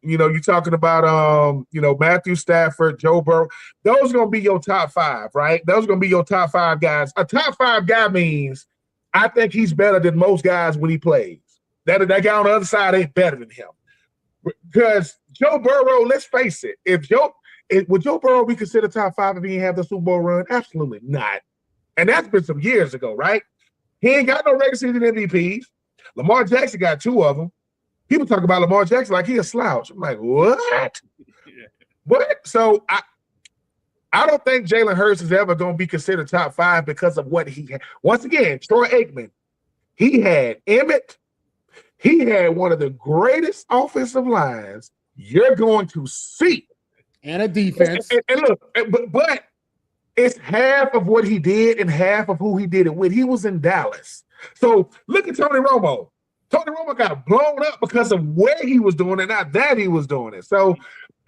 You're talking about Matthew Stafford, Joe Burrow. Those are gonna be your top 5, right? Those are gonna be your top 5 guys. A top 5 guy means I think he's better than most guys when he plays. That guy on the other side ain't better than him. Because Joe Burrow, let's face it, would Joe Burrow be considered top 5 if he didn't have the Super Bowl run? Absolutely not. And that's been some years ago, right? He ain't got no regular season MVPs. Lamar Jackson got 2 of them. People talk about Lamar Jackson like he a slouch. I'm like, what? What? So I don't think Jalen Hurts is ever going to be considered top 5 because of what he had. Once again, Troy Aikman, he had Emmett. He had one of the greatest offensive lines you're going to see. And a defense. And look, but It's half of what he did and half of who he did it with. He was in Dallas. So look at Tony Romo. Tony Romo got blown up because of where he was doing it, not that he was doing it. So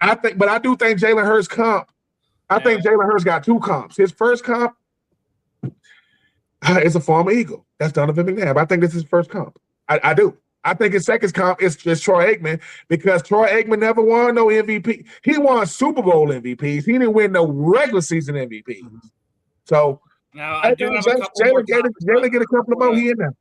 I do think Jalen Hurts comp. I think Jalen Hurts got 2 comps. His first comp is a former Eagle. That's Donovan McNabb. I think this is his first comp. I do. I think his second comp is Troy Aikman because Troy Aikman never won no MVP. He won Super Bowl MVPs. He didn't win no regular season MVPs. So now I do have a couple Jalen get a couple of more. He in there.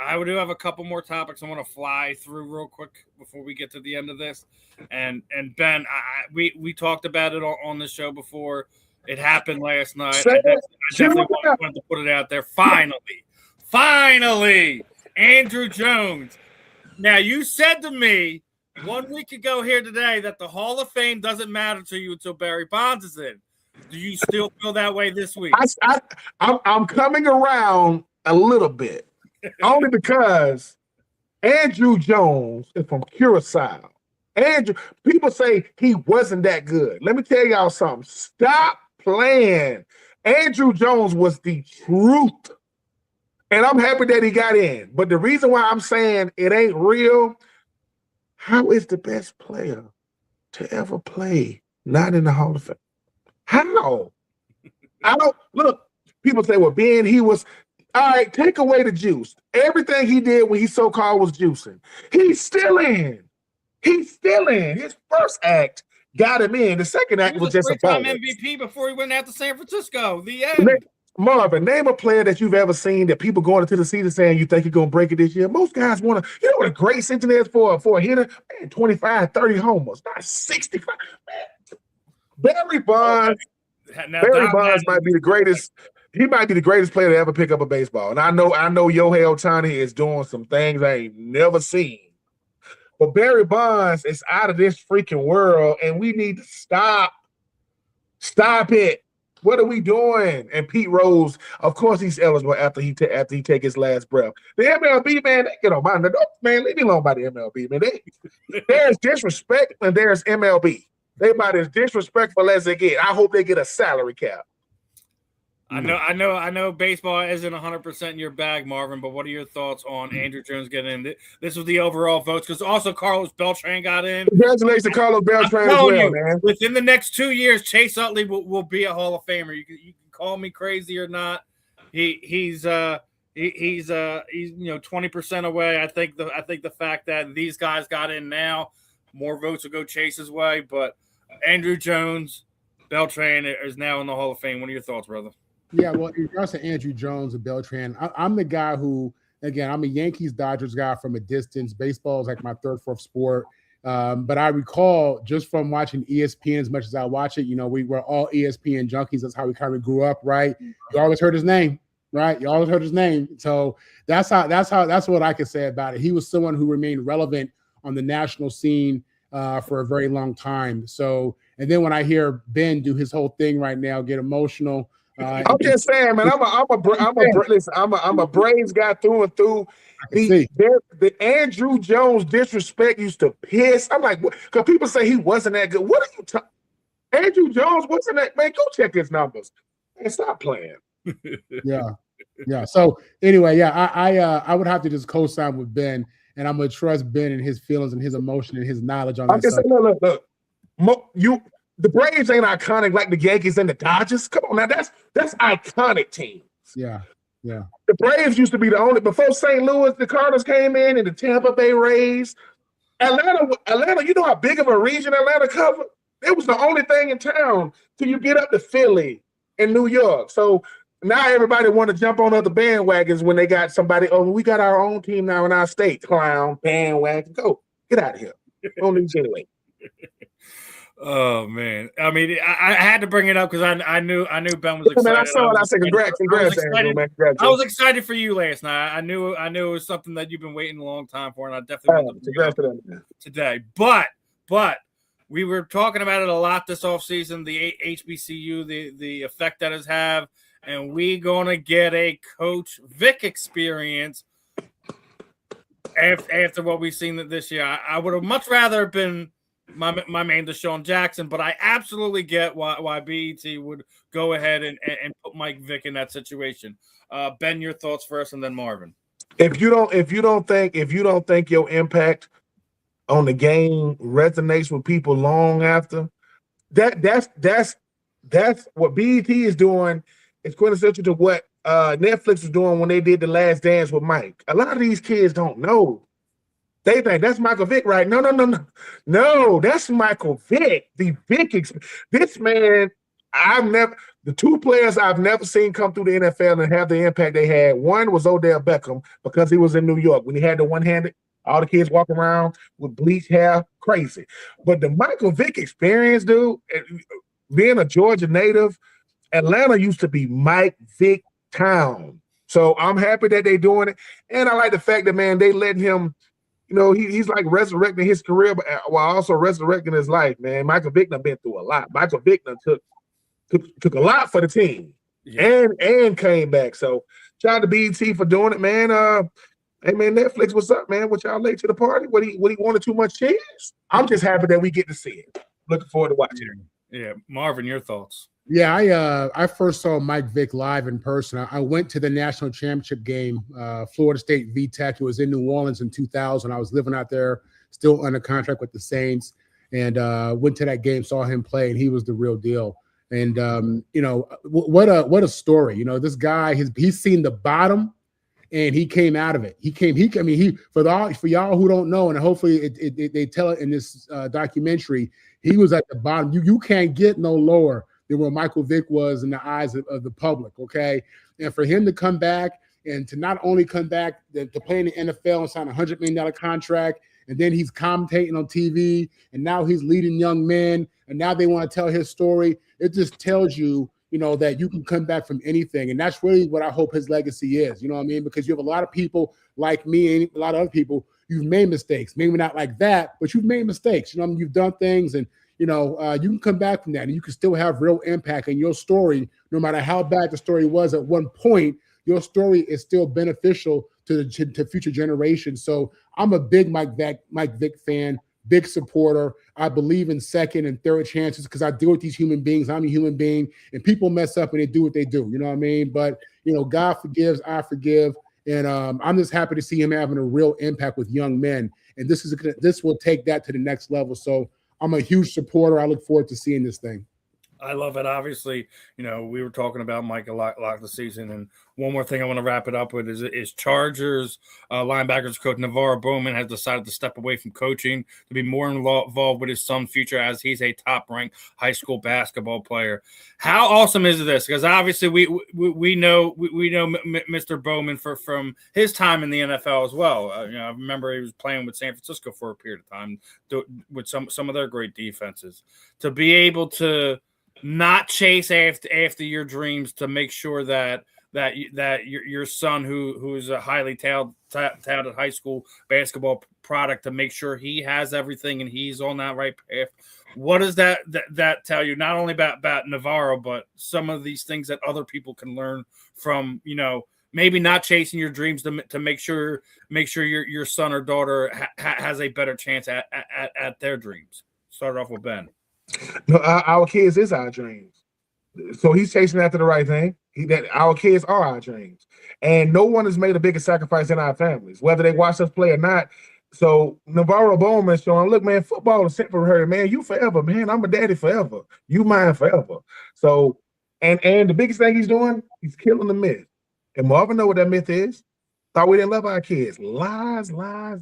I do have a couple more topics I want to fly through real quick before we get to the end of this. And Ben, we talked about it on the show before. It happened last night. I definitely wanted to put it out there. Finally, Andrew Jones. Now, you said to me 1 week ago here today that the Hall of Fame doesn't matter to you until Barry Bonds is in. Do you still feel that way this week? I'm coming around a little bit. Only because Andrew Jones is from Curacao. People say he wasn't that good. Let me tell y'all something. Stop playing. Andrew Jones was the truth. And I'm happy that he got in. But the reason why I'm saying it ain't real, how is the best player to ever play not in the Hall of Fame? How? I don't look. People say, well, Ben, he was. All right, take away the juice. Everything he did when he so-called was juicing. He's still in. His first act got him in. The second act was just a bonus. MVP before he went out to San Francisco. The end. Marvin, name a player that you've ever seen that people going into the season saying you think you're going to break it this year. Most guys want to, you know what a great sentence is for a hitter? Man, 25, 30 homers, not 65. Man. Barry Bonds might be the greatest. He might be the greatest player to ever pick up a baseball. And I know Yohei Ohtani is doing some things I ain't never seen. But Barry Bonds is out of this freaking world, and we need to stop. Stop it. What are we doing? And Pete Rose, of course, he's eligible after he take his last breath. The MLB, man, they get on my nerves. Man, leave me alone by the MLB, man. There's disrespect and there's MLB. They about as disrespectful as they get. I hope they get a salary cap. I know baseball isn't 100% in your bag, Marvin, but what are your thoughts on Andrew Jones getting in? This was the overall votes because also Carlos Beltran got in. Congratulations to Carlos Beltran as well, man. Within the next 2 years, Chase Utley will be a Hall of Famer. You can call me crazy or not. He's 20% away. I think the fact that these guys got in now, more votes will go Chase's way. But Andrew Jones, Beltran is now in the Hall of Fame. What are your thoughts, brother? Yeah, well, in regards to Andrew Jones and Beltran, I'm the guy who, again, I'm a Yankees-Dodgers guy from a distance. Baseball is like my third, fourth sport. But I recall just from watching ESPN as much as I watch it, we were all ESPN junkies. That's how we kind of grew up, right? You always heard his name, right? You always heard his name. So that's what I can say about it. He was someone who remained relevant on the national scene for a very long time. So, and then when I hear Ben do his whole thing right now, get emotional. I'm just saying, man. I'm a Braves guy through and through. The Andrew Jones disrespect used to piss. I'm like, because people say he wasn't that good. What are you talking? Andrew Jones wasn't that, man. Go check his numbers. Man, stop playing. Yeah. So anyway, I would have to just co-sign with Ben, and I'm gonna trust Ben and his feelings and his emotion and his knowledge on. I'm just saying, look. The Braves ain't iconic like the Yankees and the Dodgers. Come on now, that's iconic teams. Yeah. The Braves used to be the only before St. Louis, the Cardinals came in, and the Tampa Bay Rays. Atlanta, you know how big of a region Atlanta covered? It was the only thing in town till you get up to Philly and New York. So now everybody want to jump on other bandwagons when they got somebody. Oh, we got our own team now in our state. Clown, bandwagon, go get out of here. Don't need you anyway. Oh man! I mean, I had to bring it up because I knew Ben was excited. Man, I saw it. I said, "Congrats, Andrew, man! Congrats." I was excited for you last night. I knew it was something that you've been waiting a long time for, and I definitely wanted to bring it up today. But we were talking about it a lot this offseason, the HBCU, the effect that has have, and we gonna get a Coach Vic experience after what we've seen this year. I would have much rather been my main Deshaun Jackson, but I absolutely get why BET would go ahead and put Mike Vick in that situation. Ben, your thoughts first, and then Marvin. If you don't think your impact on the game resonates with people long after, that's what BET is doing. It's quintessential to what Netflix was doing when they did The Last Dance with Mike. A lot of these kids don't know. They think that's Michael Vick, right? No, that's Michael Vick. The Vick this man, the two players I've never seen come through the NFL and have the impact they had. One was Odell Beckham because he was in New York when he had the one-handed, all the kids walking around with bleached hair, crazy. But the Michael Vick experience, dude, being a Georgia native, Atlanta used to be Mike Vick town. So I'm happy that they're doing it. And I like the fact that, man, they letting him, he's like resurrecting his career, but while also resurrecting his life, man. Michael Vick done been through a lot. Michael Vick done took a lot for the team, and came back. So shout out to BET for doing it, man. Hey man, Netflix, what's up, man? What y'all late to the party? What he wanted too much chance? I'm just happy that we get to see it. Looking forward to watching it. Yeah, Marvin, your thoughts? Yeah, I first saw Mike Vick live in person. I went to the national championship game, Florida State VTech. It was in New Orleans in 2000. I was living out there, still under contract with the Saints, and went to that game, saw him play, and he was the real deal. And what a story. This guy, he's seen the bottom, and he came out of it. For y'all who don't know, and hopefully they tell it in this documentary, he was at the bottom. You can't get no lower than where Michael Vick was in the eyes of the public, okay? And for him to come back and to not only come back to play in the NFL and sign a $100 million contract, and then he's commentating on TV, and now he's leading young men, and now they want to tell his story. It just tells you, that you can come back from anything. And that's really what I hope his legacy is, you know what I mean? Because you have a lot of people like me and a lot of other people, you've made mistakes. Maybe not like that, but you've made mistakes. You've done things, and you can come back from that, and you can still have real impact. And your story, no matter how bad the story was at one point, your story is still beneficial to future generations. So I'm a big Mike Vick fan, big supporter. I believe in second and third chances because I deal with these human beings. I'm a human being, and people mess up and they do what they do. You know what I mean? But God forgives, I forgive, and I'm just happy to see him having a real impact with young men. And this will take that to the next level. So I'm a huge supporter. I look forward to seeing this thing. I love it. Obviously, we were talking about Mike a lot this season. And one more thing I want to wrap it up with is Chargers linebackers coach Navarro Bowman has decided to step away from coaching to be more involved with his son's future as he's a top-ranked high school basketball player. How awesome is this? Because obviously we know Mr. Bowman from his time in the NFL as well. I remember he was playing with San Francisco for a period of time with some of their great defenses. To be able to not chase after your dreams, to make sure that your son who is a highly talented high school basketball product, to make sure he has everything and he's on that right path. What does that tell you? Not only about Navarro, but some of these things that other people can learn from. Maybe not chasing your dreams to make sure your son or daughter has a better chance at their dreams. Start off with Ben. No, our kids is our dreams. So he's chasing after the right thing. Our kids are our dreams. And no one has made a bigger sacrifice in our families, whether they watch us play or not. So Navarro Bowman showing, look, man, football is temporary, man. You forever, man. I'm a daddy forever. You mine forever. So, and the biggest thing he's doing, he's killing the myth. And Marvin know what that myth is. Thought we didn't love our kids. Lies. Love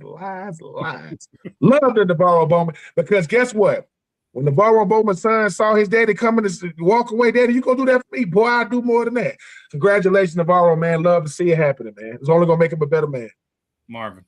the Navarro Bowman, because guess what? When Navarro Bowman's son saw his daddy coming to walk away, daddy, you gonna do that for me? Boy, I'll do more than that. Congratulations, Navarro, man. Love to see it happening, man. It's only gonna make him a better man. Marvin.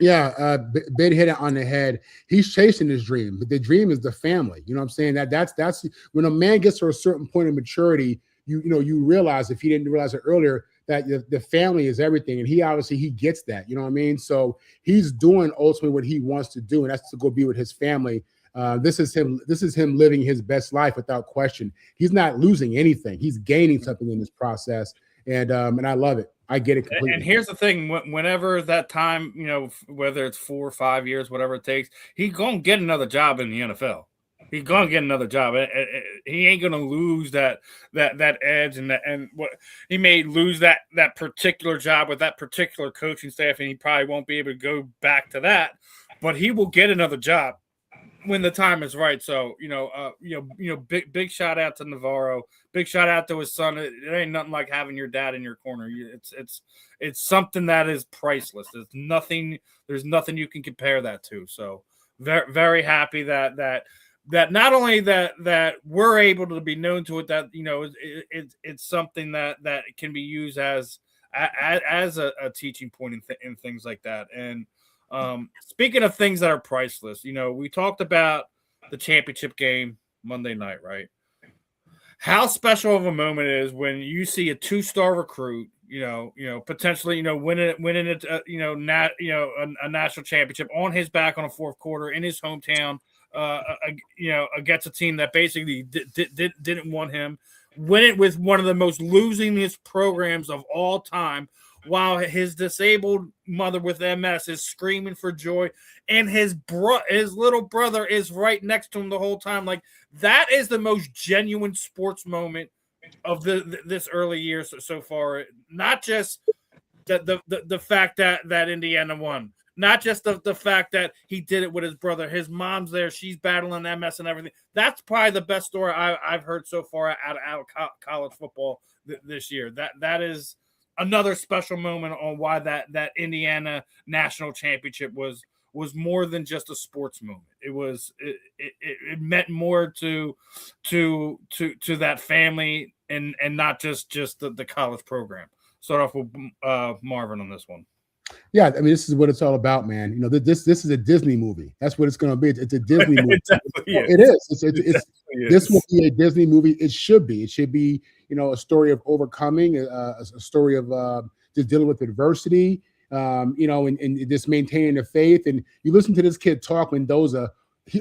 Yeah, Ben hit it on the head. He's chasing his dream, but the dream is the family. You know what I'm saying? That's when a man gets to a certain point of maturity, you realize, if he didn't realize it earlier, that the family is everything. And he gets that, you know what I mean? So he's doing ultimately what he wants to do, and that's to go be with his family. This is him living his best life without question. He's not losing anything. He's gaining something in this process, and I love it. I get it completely. And here's the thing: whenever that time, whether it's 4 or 5 years, whatever it takes, he's gonna get another job in the NFL. He's gonna get another job. He ain't gonna lose that edge, and what he may lose that particular job with that particular coaching staff, and he probably won't be able to go back to that. But he will get another job when the time is right. So big shout out to Navarro. Big shout out to his son. It ain't nothing like having your dad in your corner. It's something that is priceless. There's nothing you can compare that to. So very, very happy that not only that we're able to be known to it, that it's something that can be used as a teaching point in things like that. And speaking of things that are priceless, we talked about the championship game Monday night, right? How special of a moment it is when you see a 2-star recruit, potentially, winning it, a national championship on his back on a fourth quarter in his hometown, against a team that basically didn't want him, win it with one of the most losingest programs of all time, while his disabled mother with MS is screaming for joy, and his little brother is right next to him the whole time. Like, that is the most genuine sports moment of this early year so far. Not just the fact that Indiana won, not just the fact that he did it with his brother. His mom's there; she's battling MS and everything. That's probably the best story I've heard so far out of college football this year. That is another special moment on why that Indiana national championship was more than just a sports moment. It meant more to that family and not just the college program. Start off with Marvin on this one. Yeah, I mean, this is what it's all about, man. This is a Disney movie. That's what it's going to be. It's a Disney movie. It is. This will be a Disney movie. It should be. It should be, a story of overcoming, a story of just dealing with adversity, and just maintaining the faith. And you listen to this kid talk, Mendoza.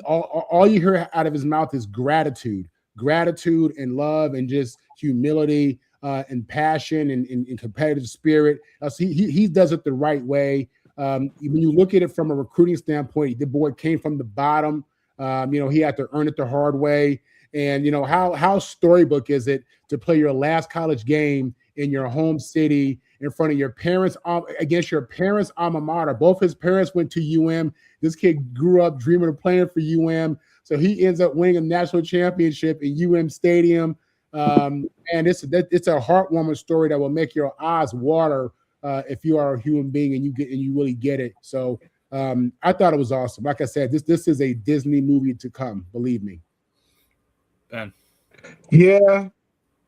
All you hear out of his mouth is gratitude and love and just humility. And passion and competitive spirit. So he does it the right way. When you look at it from a recruiting standpoint, the boy came from the bottom. He had to earn it the hard way. And how storybook is it to play your last college game in your home city in front of your parents, against your parents' alma mater? Both his parents went to UM. This kid grew up dreaming of playing for UM. So he ends up winning a national championship in UM Stadium. And it's a heartwarming story that will make your eyes water if you are a human being and you really get it. So I thought it was awesome. Like I said, this is a Disney movie to come. Believe me. Ben. Yeah,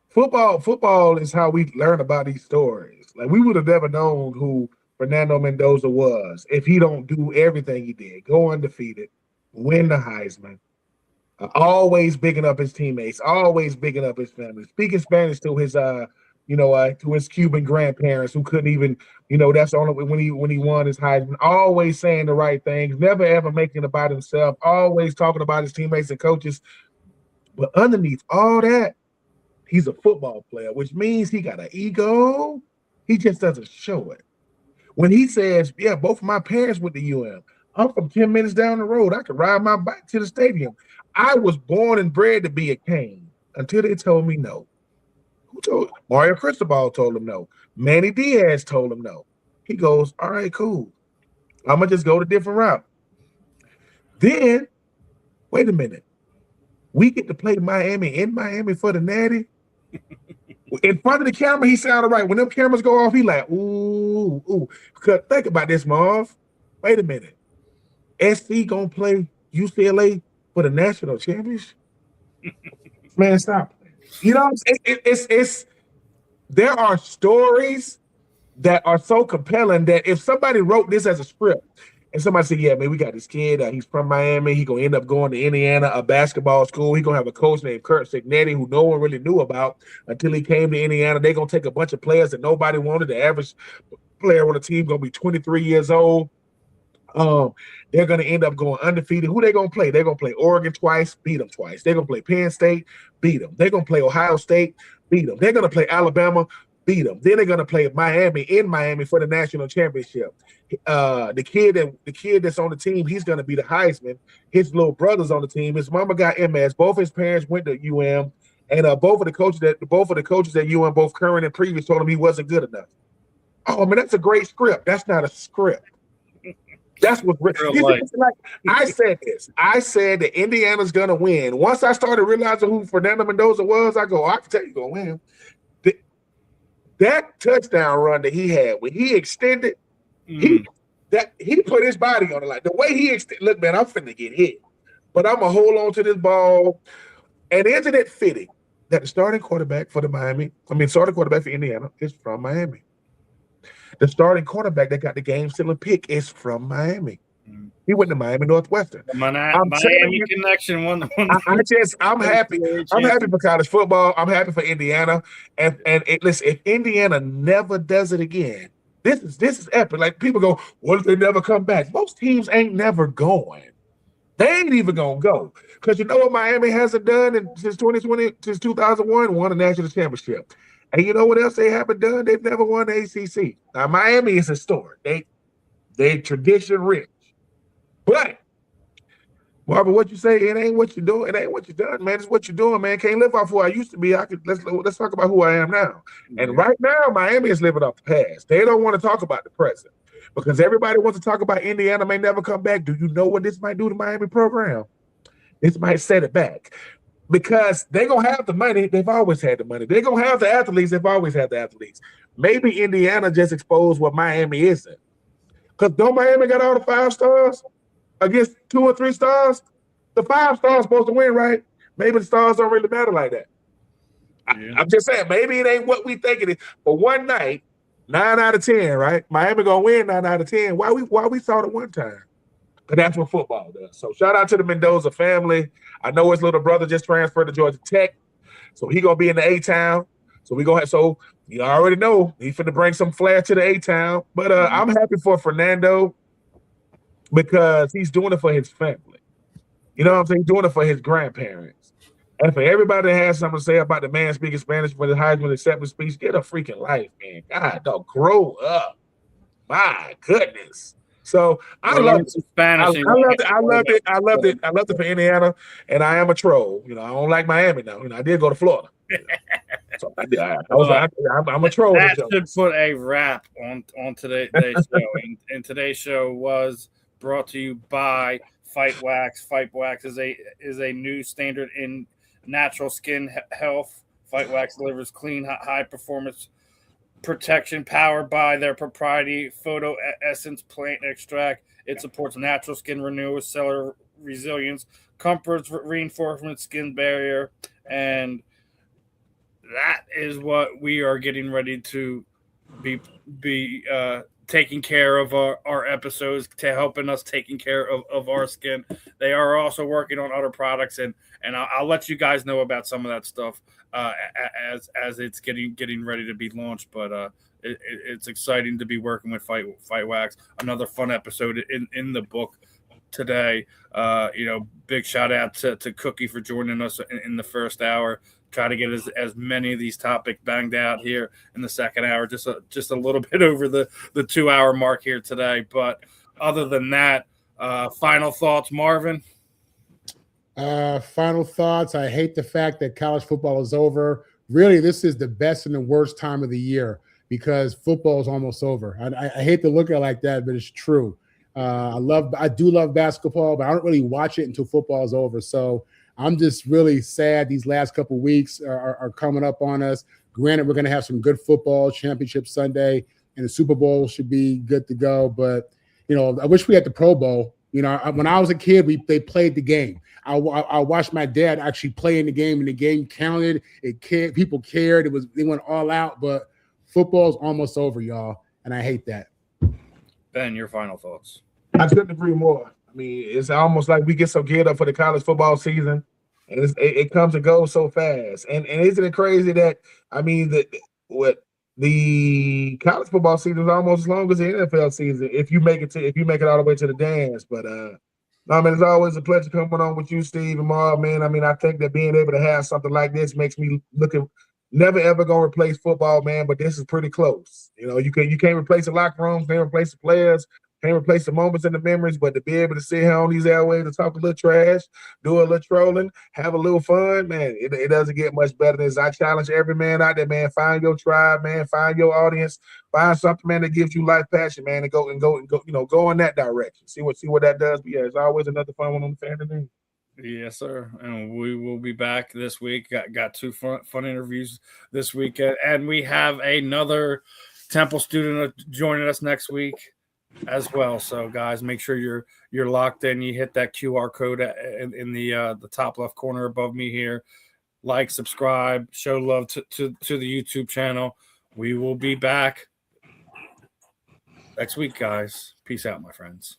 football is how we learn about these stories. Like, we would have never known who Fernando Mendoza was if he don't do everything he did. Go undefeated, win the Heisman. Always bigging up his teammates, always bigging up his family, speaking Spanish to his to his Cuban grandparents who couldn't even, that's the only way when he won his Heisman. Always saying the right things, never ever making it about himself, always talking about his teammates and coaches. But underneath all that, he's a football player, which means he got an ego. He just doesn't show it. When he says, yeah, both of my parents went to UM. I'm from 10 minutes down the road. I could ride my bike to the stadium. I was born and bred to be a Cane until they told me no. Who told? Mario Cristobal told him no. Manny Diaz told him no. He goes, all right, cool. I'm going to just go the different route. Then, wait a minute. We get to play Miami in Miami for the Natty. In front of the camera, he sounded right. When them cameras go off, he like, ooh. Because think about this, Marv. Wait a minute. SC going to play UCLA for the national championship? Man, stop. It's there are stories that are so compelling that if somebody wrote this as a script and somebody said, yeah, man, we got this kid, he's from Miami, he's going to end up going to Indiana, a basketball school, he's going to have a coach named Kurt Signetti who no one really knew about until he came to Indiana. They're going to take a bunch of players that nobody wanted. The average player on the team going to be 23 years old. They're going to end up going undefeated. Who they going to play? They're going to play Oregon twice, beat them twice. They're going to play Penn State, beat them. They're going to play Ohio State, beat them. They're going to play Alabama, beat them. Then they're gonna play Miami in Miami for the national championship. The kid that's on the team, he's gonna be the Heisman. His little brother's on the team. His mama got MS. Both his parents went to UM, and both of the coaches at UM, both current and previous, told him he wasn't good enough. Oh man, that's a great script. That's not a script. That's what like. I said this. I said that Indiana's gonna win. Once I started realizing who Fernando Mendoza was, I go, I can tell you gonna win. That touchdown run that he had when he extended, he put his body on it. Like the way he extended. Look, man, I'm finna get hit, but I'm gonna hold on to this ball. And isn't it fitting that the starting quarterback for Indiana is from Miami? The starting quarterback that got the game-sealing pick is from Miami. He went to Miami Northwestern. Miami connection. I'm happy. I'm happy for college football. I'm happy for Indiana. And listen, if Indiana never does it again, this is epic. Like people go, what if they never come back? Most teams ain't never going. They ain't even gonna go. Because you know what Miami hasn't done since 2001, won a national championship. And you know what else they haven't done? They've never won the ACC. Now Miami is historic. They tradition rich. But Marvin, what you say? It ain't what you're doing. It ain't what you've done, man. It's what you're doing, man. Can't live off who I used to be. Let's talk about who I am now. And right now, Miami is living off the past. They don't want to talk about the present because everybody wants to talk about Indiana may never come back. Do you know what this might do to Miami program? This might set it back because they're gonna have the money. They've always had the money. They're gonna have the athletes. They've always had the athletes. Maybe Indiana just exposed what Miami isn't. Because don't Miami got all the 5 stars? Against 2 or 3 stars, the 5 stars supposed to win, right? Maybe the stars don't really matter like that. I'm just saying, maybe it ain't what we think it is. But one night, 9 out of 10, right? Miami gonna win 9 out of 10. Why we thought it one time? But that's what football does. So shout out to the Mendoza family. I know his little brother just transferred to Georgia Tech, so he gonna be in the A-Town. So we gonna have. So you already know he's finna bring some flair to the A-Town. But I'm happy for Fernando. Because he's doing it for his family. You know what I'm saying? He's doing it for his grandparents. And for everybody that has something to say about the man speaking Spanish for the Heisman acceptance speech, get a freaking life, man. God, dog, grow up. My goodness. So I love it. I loved it for Indiana, and I am a troll. You know, I don't like Miami now. You know, I did go to Florida. So I'm a troll. That should put a wrap on today's show. And today's show was brought to you by Fight Wax. Fight Wax is a new standard in natural skin health. Fight Wax delivers clean, high performance protection powered by their proprietary photo essence plant extract. It supports natural skin renewal, cellular resilience, comforts reinforcement, skin barrier, and that is what we are getting ready to be taking care of our episodes, to helping us taking care of our skin. They are also working on other products, and I'll let you guys know about some of that stuff as it's getting ready to be launched. But it's exciting to be working with Fight Wax. Another fun episode in the book today. Big shout out to Cookie for joining us in the first hour. Try to get as many of these topics banged out here in the second hour, just a little bit over the 2-hour mark here today. But other than that, final thoughts, Marvin? Final thoughts. I hate the fact that college football is over. Really, this is the best and the worst time of the year because football is almost over. I hate to look at it like that, but it's true. I do love basketball, but I don't really watch it until football is over. So I'm just really sad these last couple of weeks are coming up on us. Granted, we're going to have some good football, Championship Sunday, and the Super Bowl should be good to go. But, I wish we had the Pro Bowl. When I was a kid, they played the game. I watched my dad actually play in the game, and the game counted. People cared. They went all out. But football's almost over, y'all, and I hate that. Ben, your final thoughts? I couldn't agree more. I mean, it's almost like we get so geared up for the college football season, and it comes and goes so fast. And isn't it crazy that the college football season is almost as long as the NFL season if you make it all the way to the dance. But it's always a pleasure coming on with you, Steve and Marv, man. I mean, I think that being able to have something like this makes me looking Never ever gonna replace football, man, but this is pretty close. You know, you can't replace the locker rooms, can't replace the players, can't replace the moments and the memories, but to be able to sit here on these airways and talk a little trash, do a little trolling, have a little fun, man, it doesn't get much better than this. I challenge every man out there, man. Find your tribe, man. Find your audience. Find something, man, that gives you life passion, man, and go, you know, go in that direction. See what that does. But yeah, it's always another fun one on the Fan Today. Yes, sir. And we will be back this week. Got two fun interviews this week, and we have another Temple student joining us next week as well. So, guys, make sure you're locked in. You hit that QR code in the top left corner above me here. Like, subscribe, show love to the YouTube channel. We will be back next week, guys. Peace out, my friends.